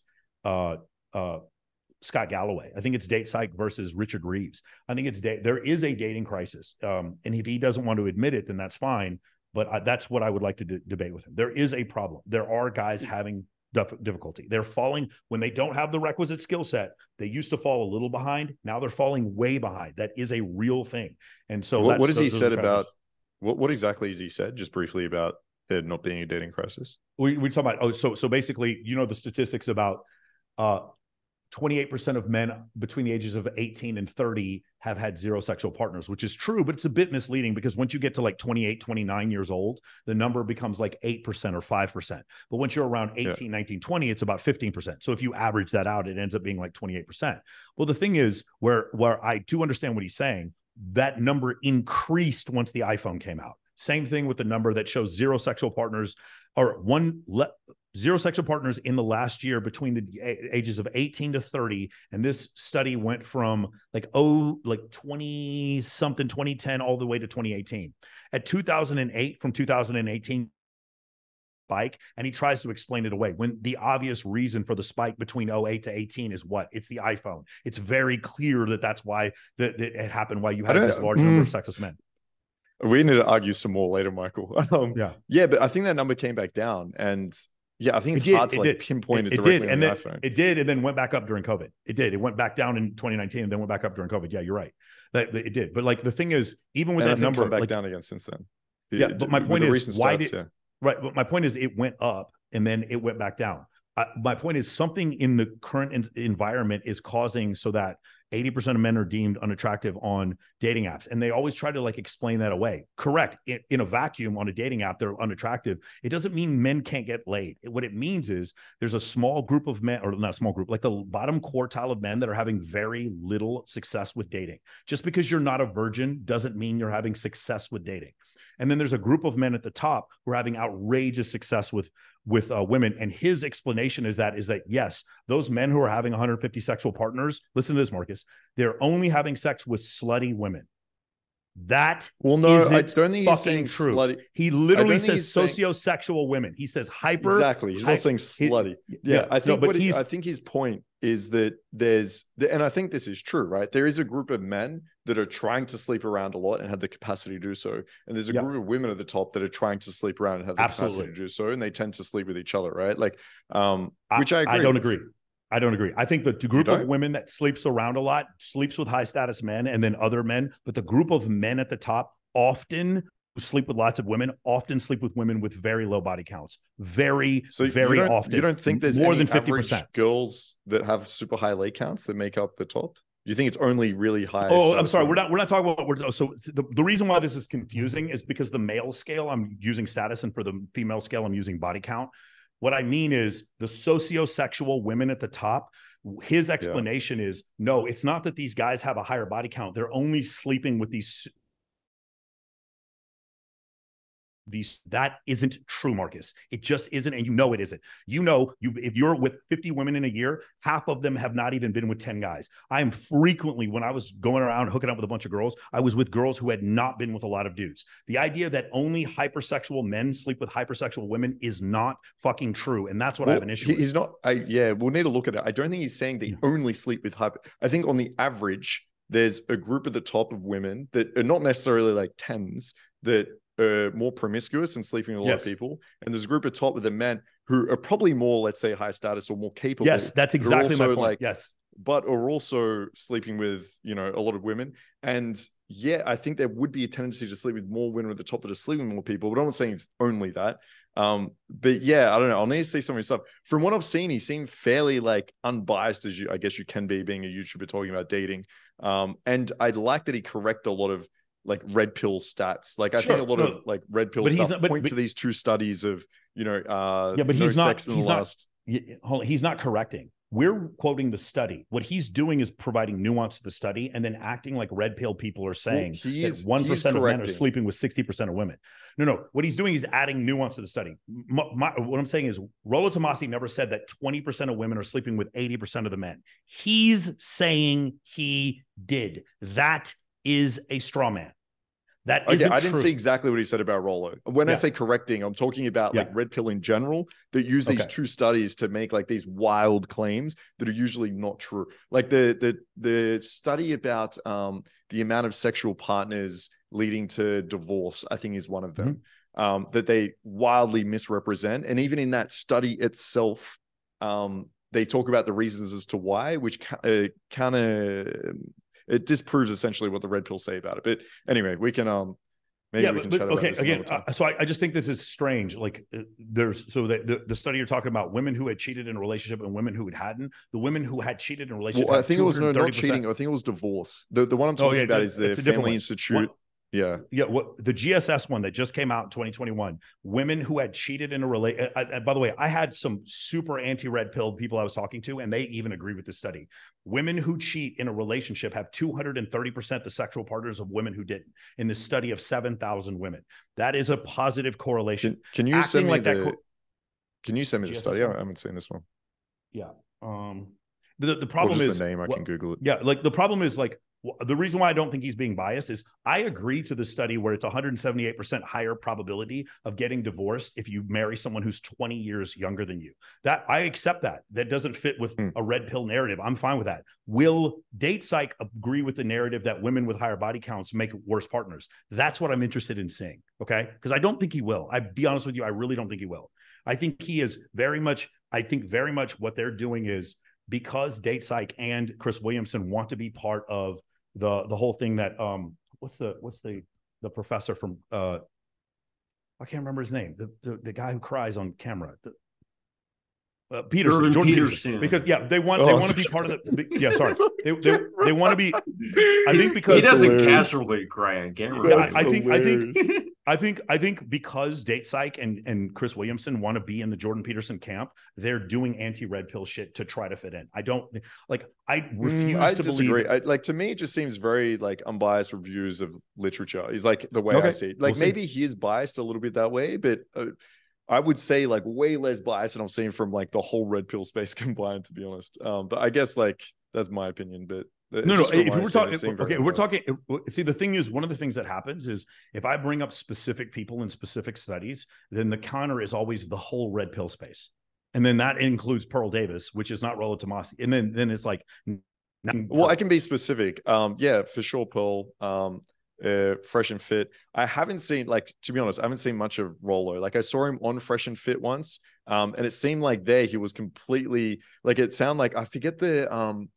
S1: Scott Galloway. I think it's Date Psych versus Richard Reeves. I think there is a dating crisis. And if he doesn't want to admit it, then that's fine. But that's what I would like to debate with him. There is a problem. There are guys having difficulty. They're falling when they don't have the requisite skill set. They used to fall a little behind. Now they're falling way behind. That is a real thing. And so
S2: what has he said about what exactly has he said just briefly about there not being a dating crisis?
S1: We talk about, so basically, the statistics about 28% of men between the ages of 18 and 30 have had zero sexual partners, which is true, but it's a bit misleading because once you get to like 28, 29 years old, the number becomes like 8% or 5%. But once you're around 18, 19, 20, it's about 15%. So if you average that out, it ends up being like 28%. Well, the thing is where I do understand what he's saying, that number increased once the iPhone came out. Same thing with the number that shows zero sexual partners or zero sexual partners in the last year between the ages of 18 to 30. And this study went from like 20 something, 2010, all the way to 2018. At 2008, from 2018, spike, and he tries to explain it away when the obvious reason for the spike between 08 to 18 is what? It's the iPhone. It's very clear that that's why that it happened, why you had this large number of sexless men.
S2: We need to argue some more later, Michael. Yeah, but I think that number came back down, and yeah, I think it's hard to like pinpoint it directly on the iPhone.
S1: It did, and then went back up during COVID. It did. It went back down in 2019, and then went back up during COVID. Yeah, you're right. It did. But like the thing is, even with that number,
S2: back down again since then.
S1: Yeah, but my point is, why did? Right, but my point is, it went up and then it went back down. My point is, something in the current environment is causing so that 80% of men are deemed unattractive on dating apps. And they always try to like explain that away. Correct. In a vacuum on a dating app, they're unattractive. It doesn't mean men can't get laid. What it means is there's a small group of men, or not a small group, like the bottom quartile of men that are having very little success with dating. Just because you're not a virgin doesn't mean you're having success with dating. And then there's a group of men at the top who are having outrageous success with women. And his explanation is that yes, those men who are having 150 sexual partners, listen to this, Marcus, they're only having sex with slutty women. That
S2: I don't think he's saying
S1: true.
S2: Slutty.
S1: He literally says sociosexual women. He says hyper.
S2: Exactly. He's not saying slutty. I think his point is that and I think this is true, right? There is a group of men that are trying to sleep around a lot and have the capacity to do so. And there's a group of women at the top that are trying to sleep around and have the capacity to do so. And they tend to sleep with each other, right? Like, which I agree.
S1: I don't agree. I don't agree. I think the group of women that sleeps around a lot sleeps with high status men and then other men, but the group of men at the top often sleep with lots of women, often sleep with women with very low body counts. Very often.
S2: You don't think there's
S1: more than
S2: 50% girls that have super high leg counts that make up the top? You think it's only really high?
S1: Oh, I'm sorry. We're not talking about so the reason why this is confusing is because the male scale, I'm using status, and for the female scale, I'm using body count. What I mean is the sociosexual women at the top, his explanation is, no, it's not that these guys have a higher body count. They're only sleeping with these. That isn't true, Marcus. It just isn't. And you know it isn't. If you're with 50 women in a year, half of them have not even been with 10 guys. I am frequently, when I was going around hooking up with a bunch of girls, I was with girls who had not been with a lot of dudes. The idea that only hypersexual men sleep with hypersexual women is not fucking true. And that's what I have an issue with.
S2: He's not, we'll need to look at it. I don't think he's saying they only sleep with I think on the average, there's a group at the top of women that are not necessarily like tens that more promiscuous and sleeping with a lot of people, and there's a group at top of the men who are probably more, let's say, high status or more capable.
S1: Yes, that's exactly my point. Yes,
S2: but are also sleeping with a lot of women. And I think there would be a tendency to sleep with more women at the top that are sleeping with more people. But I'm not saying it's only that. But I don't know. I'll need to see some of his stuff. From what I've seen, he seemed fairly like unbiased, as I guess you can be being a YouTuber talking about dating. And I'd like that he correct a lot of like red pill stats. Like I think a lot of like red pill stuff point to these two studies of,
S1: but he's not correcting. We're quoting the study. What he's doing is providing nuance to the study and then acting like red pill people are saying that 1% of men are sleeping with 60% of women. No. What he's doing is adding nuance to the study. What I'm saying is Rollo Tomassi never said that 20% of women are sleeping with 80% of the men. He's saying he did. That is a straw man. That isn't
S2: I didn't
S1: true.
S2: say exactly what he said about Rollo. When I say correcting, I'm talking about like red pill in general that use these two studies to make like these wild claims that are usually not true. Like the study about the amount of sexual partners leading to divorce, I think is one of them, that they wildly misrepresent. And even in that study itself, they talk about the reasons as to why, which kind of it disproves essentially what the red pill say about it. But anyway, we can Maybe we can chat about this
S1: again.
S2: another time.
S1: So I just think this is strange. Like the study you're talking about, women who had cheated in a relationship and women who hadn't. The women who had cheated in a relationship.
S2: Well, I think it was not cheating. I think it was divorce. The one I'm talking about is the Family Institute. Yeah.
S1: What the GSS one that just came out in 2021, women who had cheated in a relationship. By the way, I had some super anti-red pill people I was talking to, and they even agree with this study. Women who cheat in a relationship have 230% the sexual partners of women who didn't in this study of 7,000 women. That is a positive correlation.
S2: Can you send me Can you send me the
S1: GSS
S2: study?
S1: one?
S2: I haven't seen this one.
S1: Yeah. The problem is
S2: the name. I can Google it.
S1: Yeah. Like the problem is like, the reason why I don't think he's being biased is I agree to the study where it's 178% higher probability of getting divorced if you marry someone who's 20 years younger than you. That I accept that. That doesn't fit with a red pill narrative. I'm fine with that. Will date psych agree with the narrative that women with higher body counts make worse partners? That's what I'm interested in seeing. Okay. Because I don't think he will. I'd be honest with you. I really don't think he will. I think he is very much what they're doing is because date psych and Chris Williamson want to be part of the whole thing that what's the professor from I can't remember his name, the guy who cries on camera, Peterson, Jordan Peterson. Because they want to be part of the they want to be. I think because
S7: he doesn't casually cry on camera.
S1: Yeah, I think because date psych and Chris Williamson want to be in the Jordan Peterson camp, they're doing anti-red pill shit to try to fit in. I don't like. I refuse to
S2: disagree.
S1: believe.
S2: To me, it just seems very like unbiased reviews of literature. Is like the way I see it. Like maybe he is biased a little bit that way, but. I would say like way less bias than I'm seeing from like the whole red pill space combined, to be honest. But I guess like that's my opinion. But
S1: no. If we're talking, see, the thing is, one of the things that happens is if I bring up specific people in specific studies, then the counter is always the whole red pill space, and then that includes Pearl Davis, which is not Rollo Tomassi, and then it's like,
S2: well, I can be specific. Yeah, for sure, Pearl. Fresh&Fit. I haven't seen, like, to be honest, I haven't seen much of Rollo. Like I saw him on Fresh&Fit once, and it seemed like he was completely like, it sounded like, I forget the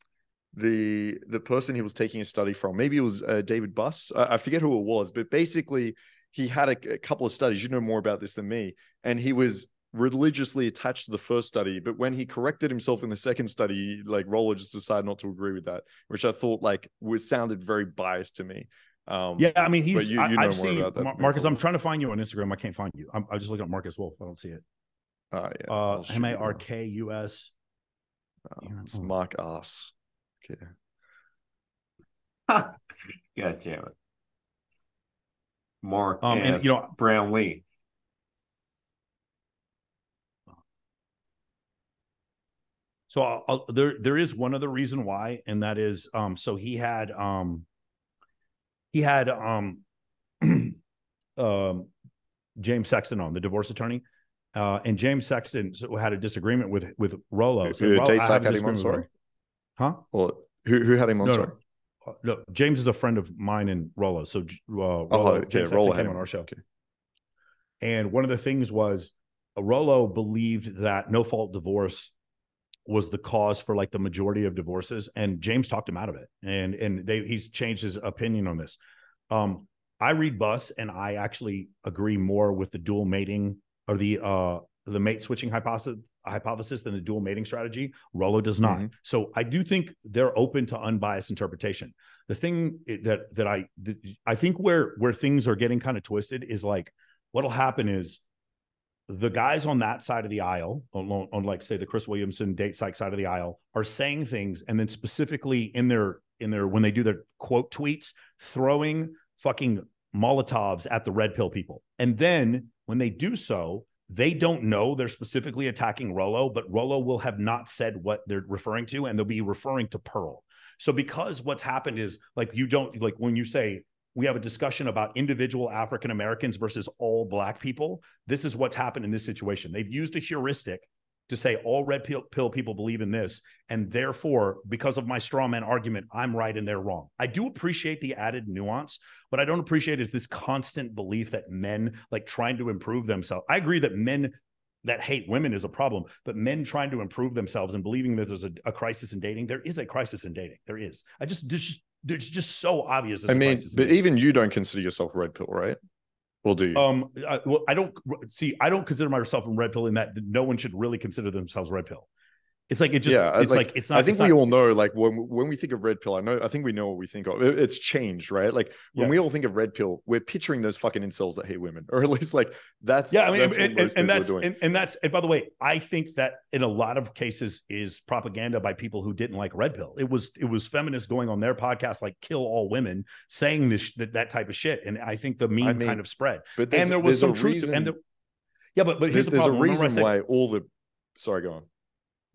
S2: person he was taking a study from. Maybe it was David Buss. I forget who it was, but basically he had a couple of studies. You know more about this than me, and he was religiously attached to the first study, but when he corrected himself in the second study, like Rollo just decided not to agree with that, which I thought like sounded very biased to me.
S1: Yeah, I mean, he's.
S2: I've seen
S1: Marcus. I'm trying to find you on Instagram. I can't find you. I just look at Markus Wolf. I don't see it.
S2: Yeah.
S1: Markus.
S2: It's Mark Ass. Okay.
S7: God damn it, Mark. And Brownlee.
S1: So there is one other reason why, and that is so he had James Sexton on, the divorce attorney, and James Sexton had a disagreement with Rollo.
S2: Sorry,
S1: huh?
S2: Well, who had him on? Sorry.
S1: No, James is a friend of mine and Rollo. So Rollo came on our show. Okay. And one of the things was Rollo believed that no fault divorce was the cause for like the majority of divorces, and James talked him out of it, and he's changed his opinion on this. I read Buss, and I actually agree more with the dual mating or the mate switching hypothesis than the dual mating strategy. Rollo does not. Mm-hmm. So I do think they're open to unbiased interpretation. The thing that I think where things are getting kind of twisted is like what'll happen is the guys on that side of the aisle, on like say the Chris Williamson date psych side of the aisle, are saying things, and then specifically in their when they do their quote tweets, throwing fucking Molotovs at the red pill people. And then when they do so, they don't know they're specifically attacking Rollo, but Rollo will have not said what they're referring to, and they'll be referring to Pearl. So because what's happened is like, you don't like when you say we have a discussion about individual African Americans versus all black people, this is what's happened in this situation. They've used a heuristic to say all red pill people believe in this, and therefore, because of my straw man argument, I'm right and they're wrong. I do appreciate the added nuance, but I don't appreciate is this constant belief that men like trying to improve themselves. I agree that men that hate women is a problem, but men trying to improve themselves and believing that there's a crisis in dating, there is a crisis in dating. There is. It's just so obvious.
S2: I mean, but even you don't consider yourself red pill, right? Well, do you?
S1: I don't see. I don't consider myself in red pill in that no one should really consider themselves red pill. It's like it just. Yeah, it's like it's not.
S2: I think we all know, like when we think of red pill, I think we know what we think of. It's changed, right? Like when we all think of red pill, we're picturing those fucking incels that hate women, or at least like that's.
S1: Yeah, I mean,
S2: that's
S1: and by the way, I think that in a lot of cases is propaganda by people who didn't like red pill. It was feminists going on their podcast like "kill all women," saying that type of shit, and I think the meme kind of spread.
S2: But
S1: and there was some truth. But here's the problem.
S2: There's a reason why all the. Sorry, go on.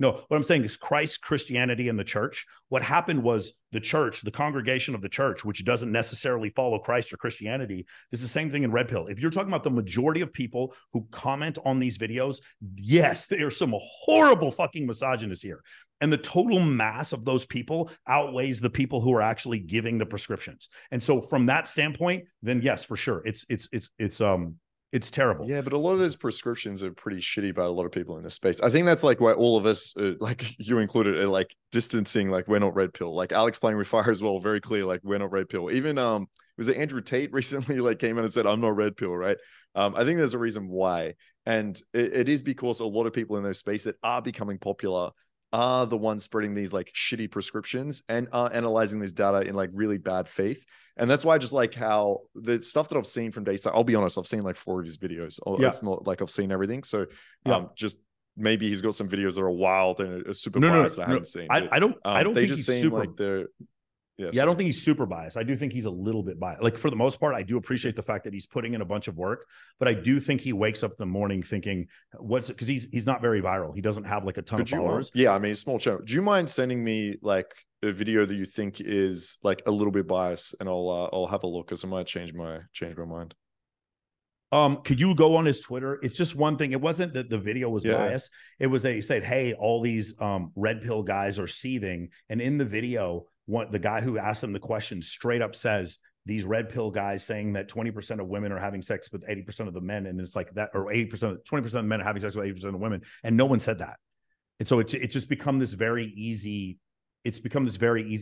S1: No, what I'm saying is Christ, Christianity, and the church. What happened was the church, the congregation of the church, which doesn't necessarily follow Christ or Christianity, is the same thing in red pill. If you're talking about the majority of people who comment on these videos, yes, there's some horrible fucking misogynists here. And the total mass of those people outweighs the people who are actually giving the prescriptions. And so from that standpoint, then yes, for sure. It's terrible.
S2: Yeah, but a lot of those prescriptions are pretty shitty by a lot of people in this space. I think that's like why all of us, like you included, are like distancing, like we're not red pill. Like Alex playing with fire as well, very clear, like we're not red pill. Even was it Andrew Tate recently like came in and said, I'm not red pill, right? I think there's a reason why. And it is because a lot of people in those spaces that are becoming popular are the ones spreading these like shitty prescriptions and are analyzing this data in like really bad faith. And that's why I just like how the stuff that I've seen from Data, I'll be honest, I've seen like 4 of his videos. It's not like I've seen everything. So just maybe he's got some videos that are wild and are super biased. I haven't seen.
S1: I don't
S2: they
S1: think
S2: just seem
S1: super...
S2: like they're
S1: I don't think he's super biased. I do think he's a little bit biased. Like for the most part, I do appreciate the fact that he's putting in a bunch of work, but I do think he wakes up in the morning thinking, what's it? Because he's not very viral. He doesn't have like a ton of followers.
S2: Yeah, I mean, small channel. Do you mind sending me like a video that you think is like a little bit biased, and I'll have a look because I might change my mind.
S1: Could you go on his Twitter? It's just one thing. It wasn't that the video was biased. It was he said, hey, all these red pill guys are seething. And in the video, the guy who asked him the question straight up says, these red pill guys saying that 20% of women are having sex with 80% of the men. And it's like that, or 20% of the men are having sex with 80% of women. And no one said that. And so it just become this very easy,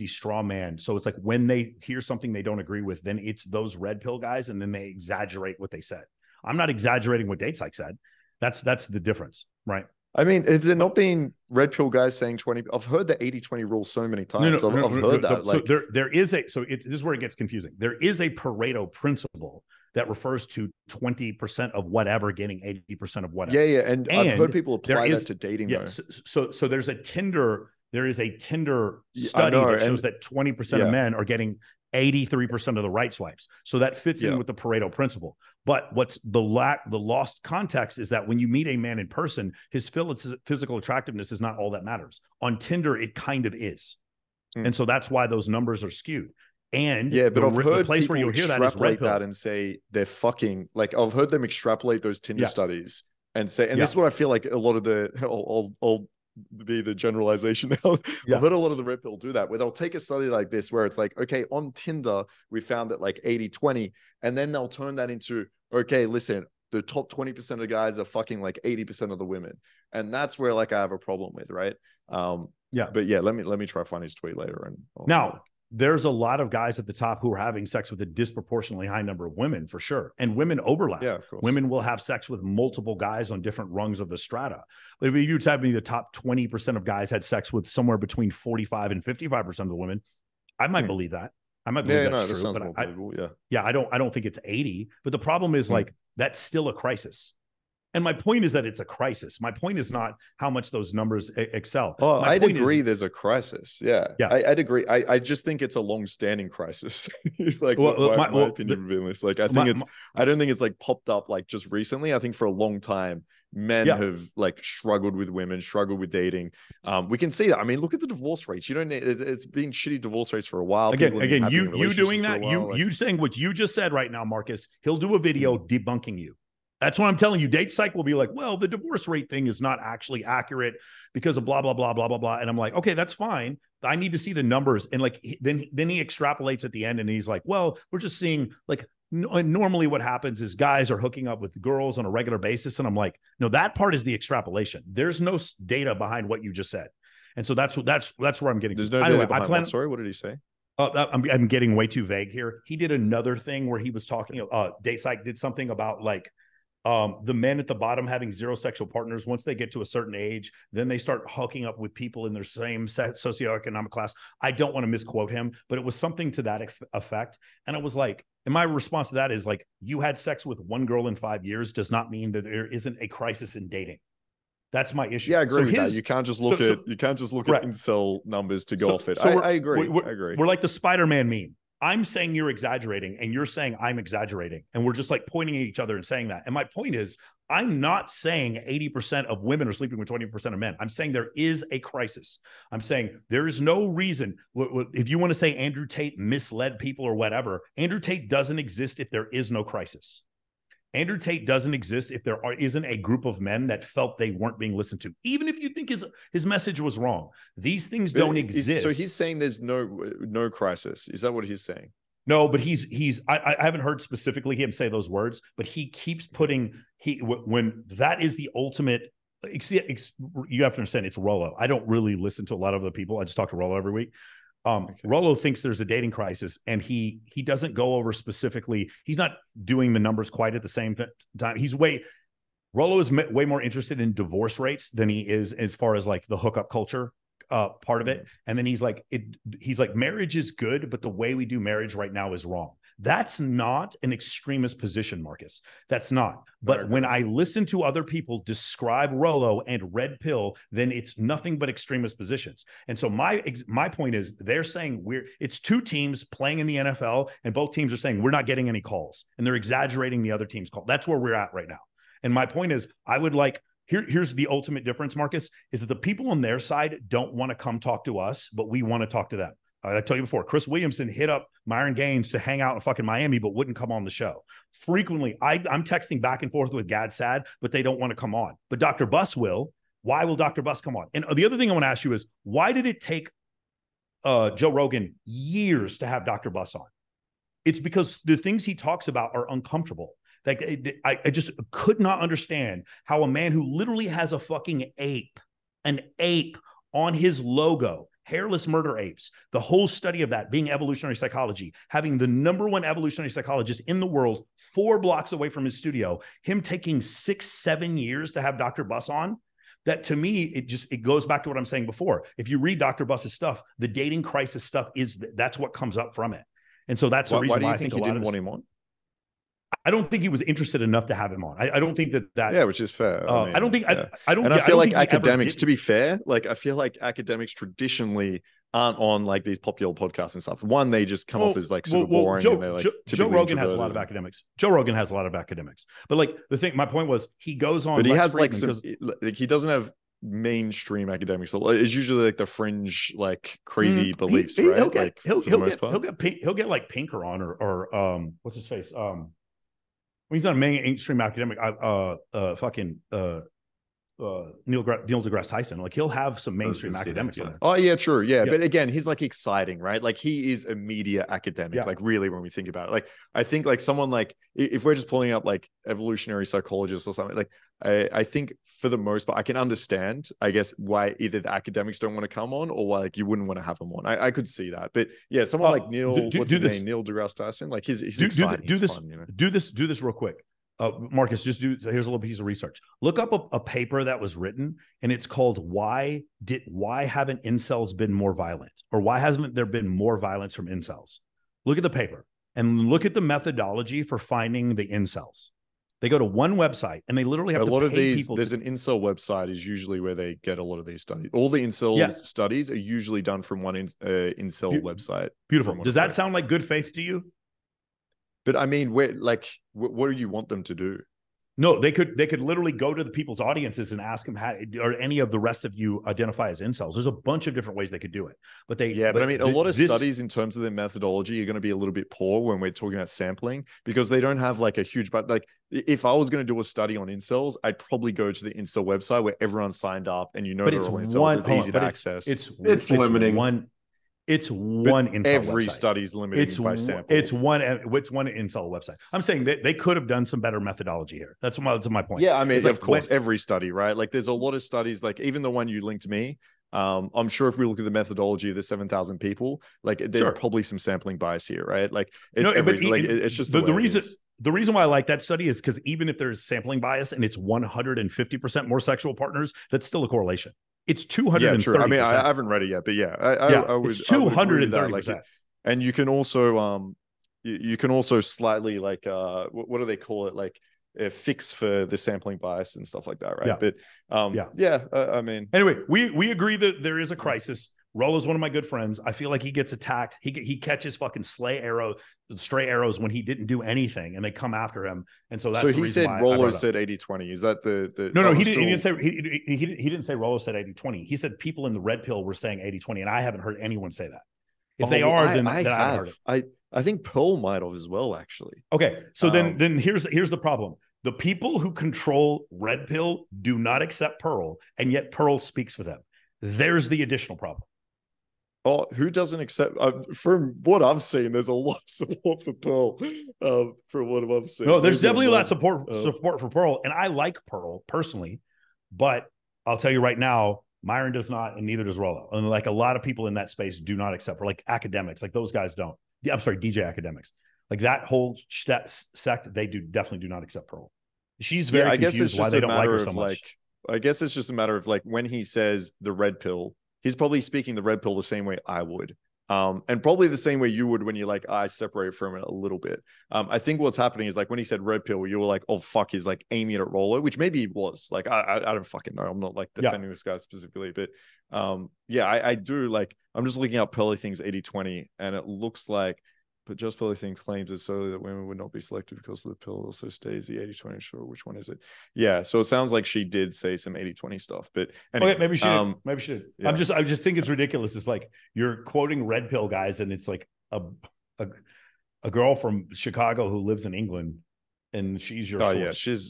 S1: straw man. So it's like when they hear something they don't agree with, then it's those red pill guys. And then they exaggerate what they said. I'm not exaggerating what Datesike said. That's the difference, right?
S2: I mean, is it not being red pill guys saying 20? I've heard the 80-20 rule so many times. I've heard that.
S1: So there is this is where it gets confusing. There is a Pareto principle that refers to 20% of whatever getting 80% of whatever.
S2: Yeah. And I've heard people apply that to dating.
S1: Yeah. So there's a Tinder study that shows that 20% of men are getting 83% of the right swipes. So that fits in with the Pareto principle. But what's the lost context is that when you meet a man in person, his physical attractiveness is not all that matters. On Tinder, it kind of is. And so that's why those numbers are skewed. And
S2: but I've heard
S1: the place where you'll hear that is red pill.
S2: That and say they're fucking, like I've heard them extrapolate those Tinder studies and say, and this is what I feel like a lot of the I'll be the generalization now. I've heard a lot of the red pill do that, where they'll take a study like this, where it's like, okay, on Tinder, we found that like 80-20, and then they'll turn that into, okay, listen, the top 20% of the guys are fucking like 80% of the women. And that's where like I have a problem with, right? But yeah, let me try to find his tweet later. And
S1: now there's a lot of guys at the top who are having sex with a disproportionately high number of women, for sure. And women overlap.
S2: Yeah, of course.
S1: Women will have sex with multiple guys on different rungs of the strata. But if you tell me the top 20% of guys had sex with somewhere between 45 and 55% of the women, I might believe that. I might believe that's true. That sounds more believable. I don't think it's 80. But the problem is like that's still a crisis. And my point is that it's a crisis. My point is not how much those numbers excel.
S2: Oh, I'd agree there's a crisis. Yeah. I'd agree. I just think it's a long-standing crisis. It's like my opinion being this. Like I don't think it's like popped up like just recently. I think for a long time, men have like struggled with women, struggled with dating. We can see that. I mean, look at the divorce rates. You don't need it's been shitty divorce rates for a while.
S1: Again, you doing that, you saying what you just said right now, Marcus, he'll do a video debunking you. That's what I'm telling you. Datesike will be like, well, the divorce rate thing is not actually accurate because of blah, blah, blah, blah, blah, blah. And I'm like, okay, that's fine. I need to see the numbers. And like, then he extrapolates at the end and he's like, well, we're just seeing like, normally what happens is guys are hooking up with girls on a regular basis. And I'm like, no, that part is the extrapolation. There's no data behind what you just said. And so that's where I'm getting.
S2: There's no data behind what? Sorry, what did he say?
S1: I'm getting way too vague here. He did another thing where he was talking. Dayside did something about like the men at the bottom having zero sexual partners. Once they get to a certain age, then they start hooking up with people in their same socioeconomic class. I don't want to misquote him, but it was something to that effect. And I was like, and my response to that is like, you had sex with one girl in 5 years does not mean that there isn't a crisis in dating. That's my issue.
S2: Yeah, I agree with that. You can't just look at incel numbers to go off it. I agree. I agree.
S1: We're like the Spider-Man meme. I'm saying you're exaggerating, and you're saying I'm exaggerating, and we're just like pointing at each other and saying that. And my point is, I'm not saying 80% of women are sleeping with 20% of men. I'm saying there is a crisis. I'm saying there is no reason. If you want to say Andrew Tate misled people or whatever, Andrew Tate doesn't exist if there is no crisis. Andrew Tate doesn't exist if there isn't a group of men that felt they weren't being listened to. Even if you think his message was wrong, these things don't exist.
S2: So he's saying there's no crisis. Is that what he's saying?
S1: No, but I haven't heard specifically him say those words, but he keeps putting when that is the ultimate. You have to understand, it's Rollo. I don't really listen to a lot of the people. I just talk to Rollo every week. Rollo thinks there's a dating crisis, and he doesn't go over specifically. He's not doing the numbers quite at the same time. Rollo is way more interested in divorce rates than he is as far as like the hookup culture part of it. And then he's like, marriage is good, but the way we do marriage right now is wrong. That's not an extremist position, Marcus. That's not. But when I listen to other people describe Rollo and Red Pill, then it's nothing but extremist positions. And so my point is, they're saying it's two teams playing in the NFL, and both teams are saying we're not getting any calls, and they're exaggerating the other team's call. That's where we're at right now. And my point is, I would like, here's the ultimate difference, Marcus, is that the people on their side don't want to come talk to us, but we want to talk to them. I told you before, Chris Williamson hit up Myron Gaines to hang out in fucking Miami, but wouldn't come on the show. Frequently, I'm texting back and forth with Gad Sad, but they don't want to come on. But Dr. Buss will. Why will Dr. Buss come on? And the other thing I want to ask you is, why did it take Joe Rogan years to have Dr. Buss on? It's because the things he talks about are uncomfortable. Like I just could not understand how a man who literally has a fucking an ape on his logo, hairless murder apes, the whole study of that being evolutionary psychology, having the #1 evolutionary psychologist in the world 4 blocks away from his studio, him taking 6-7 years to have Dr. Buss on. That to me, it goes back to what I'm saying before. If you read Dr. Buss's stuff, the dating crisis stuff that's what comes up from it. And so that's the reason why I think
S2: you didn't want him on.
S1: I don't think he was interested enough to have him on. I don't think that.
S2: Yeah, which is fair. I
S1: don't think.
S2: Yeah.
S1: I don't.
S2: And I feel like academics, to be fair, like I feel like academics traditionally aren't on like these popular podcasts and stuff. One, they just come off as like super boring. And they're like
S1: Joe Rogan has a lot of academics. Joe Rogan has a lot of academics. But like my point was, he goes on.
S2: But he has like some. Like he doesn't have mainstream academics. It's usually like the fringe, like crazy beliefs, right?
S1: He'll get like Pinker on or what's his face? He's not a mainstream academic. Neil deGrasse Tyson. Like he'll have some mainstream academics on there.
S2: Oh yeah, true. Yeah. But again, he's like exciting, right? Like he is a media academic. Like really, when we think about it, like I think like someone like if we're just pulling up like evolutionary psychologists or something, like I think for the most part, I can understand, I guess, why either the academics don't want to come on or why like you wouldn't want to have them on. I could see that. But yeah, someone like Neil, what's his name? Neil deGrasse Tyson, like he's exciting.
S1: Do this real quick. Marcus, here's a little piece of research. Look up a paper that was written, and it's called why haven't incels been more violent, or why hasn't there been more violence from incels? Look at the paper and look at the methodology for finding the incels. They go to one website and they literally have to pay people.
S2: There's an incel website is usually where they get a lot of these studies. All the incel studies are usually done from one incel website.
S1: Beautiful. Does that sound like good faith to you?
S2: But I mean, what do you want them to do?
S1: No, they could literally go to the people's audiences and ask them, how, or any of the rest of you identify as incels. There's a bunch of different ways they could do it. But I mean, a lot of studies in terms of their methodology are going to be a little bit poor when we're talking about sampling, because they don't have like a huge, but like if I was going to do a study on incels, I'd probably go to the incel website where everyone signed up and they're all incels. It's easy to access.
S7: It's limiting.
S1: It's one incel
S2: every
S1: website.
S2: Study's limited by sample.
S1: It's one incel website. I'm saying they could have done some better methodology here. That's my point.
S2: Yeah, I mean, of course, every study, right? Like there's a lot of studies, like even the one you linked to me, I'm sure if we look at the methodology of the 7,000 people, like there's probably some sampling bias here, right? Like it's it's just the reason.
S1: The reason why I like that study is because even if there's sampling bias and it's 150% more sexual partners, that's still a correlation. It's 230%.
S2: Yeah, true. I mean, I haven't read it yet, but yeah, I would,
S1: it's 230%.
S2: Like, and you can also you can also slightly like what do they call it, like fix for the sampling bias and stuff like that, right? But I mean,
S1: anyway, we agree that there is a crisis. Rollo's one of my good friends. I feel like he gets attacked. He catches fucking stray arrows when he didn't do anything, and they come after him. And so that's
S2: so he said Rollo said 80-20. Is that the
S1: no? He didn't say he didn't say Rollo said 80-20. He said people in the red pill were saying 80-20, and I haven't heard anyone say that. If they are, then I haven't heard it.
S2: I think Pearl might have as well, actually.
S1: Okay, so then here's the problem. The people who control red pill do not accept Pearl, and yet Pearl speaks for them. There's the additional problem.
S2: Oh, who doesn't accept? From what I've seen, there's a lot of support for Pearl. From what I've seen,
S1: no, there's definitely a lot of support for Pearl, and I like Pearl personally, but I'll tell you right now, Myron does not, and neither does Rollo. And like a lot of people in that space do not accept her, like academics, like those guys don't. Yeah, I'm sorry, DJ academics, like that whole sect, they definitely do not accept Pearl. She's very confused why they don't like her so much.
S2: I guess it's just a matter of like when he says the red pill, he's probably speaking the red pill the same way I would. And probably the same way you would when you like, I separate from it a little bit. I think what's happening is like when he said red pill, you were like, oh fuck, he's like aiming at Rollo, which maybe he was. Like, I don't fucking know. I'm not like defending this guy specifically, but I do like, I'm just looking at JustPearlyThings 80-20, and it looks like, but JustPearlyThings claims it solely that women would not be selected because of the pill also stays the 80-20. Sure, which one is it? Yeah, so it sounds like she did say some 80-20 stuff, but anyway,
S1: okay, maybe she did. Maybe she did. Yeah. I just think it's ridiculous. It's like you're quoting red pill guys, and it's like a girl from Chicago who lives in England, and she's your source.
S2: Yeah,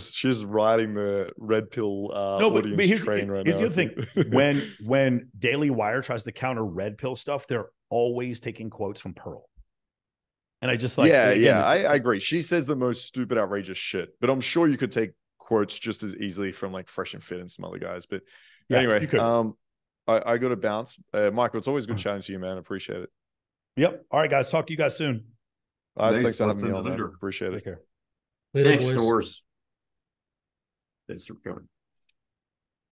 S2: she's riding the red pill audience train right now.
S1: Here's the other thing: when Daily Wire tries to counter red pill stuff, they're always taking quotes from Pearl. And I just like,
S2: I agree. She says the most stupid, outrageous shit, but I'm sure you could take quotes just as easily from like Fresh&Fit and some other guys. But anyway, I got to bounce. Michael, it's always good chatting to you, man. Appreciate it.
S1: Yep. All right, guys. Talk to you guys soon.
S2: Thanks for having me on, man. Appreciate it.
S7: Take care. Thanks, Stores. Thanks for coming.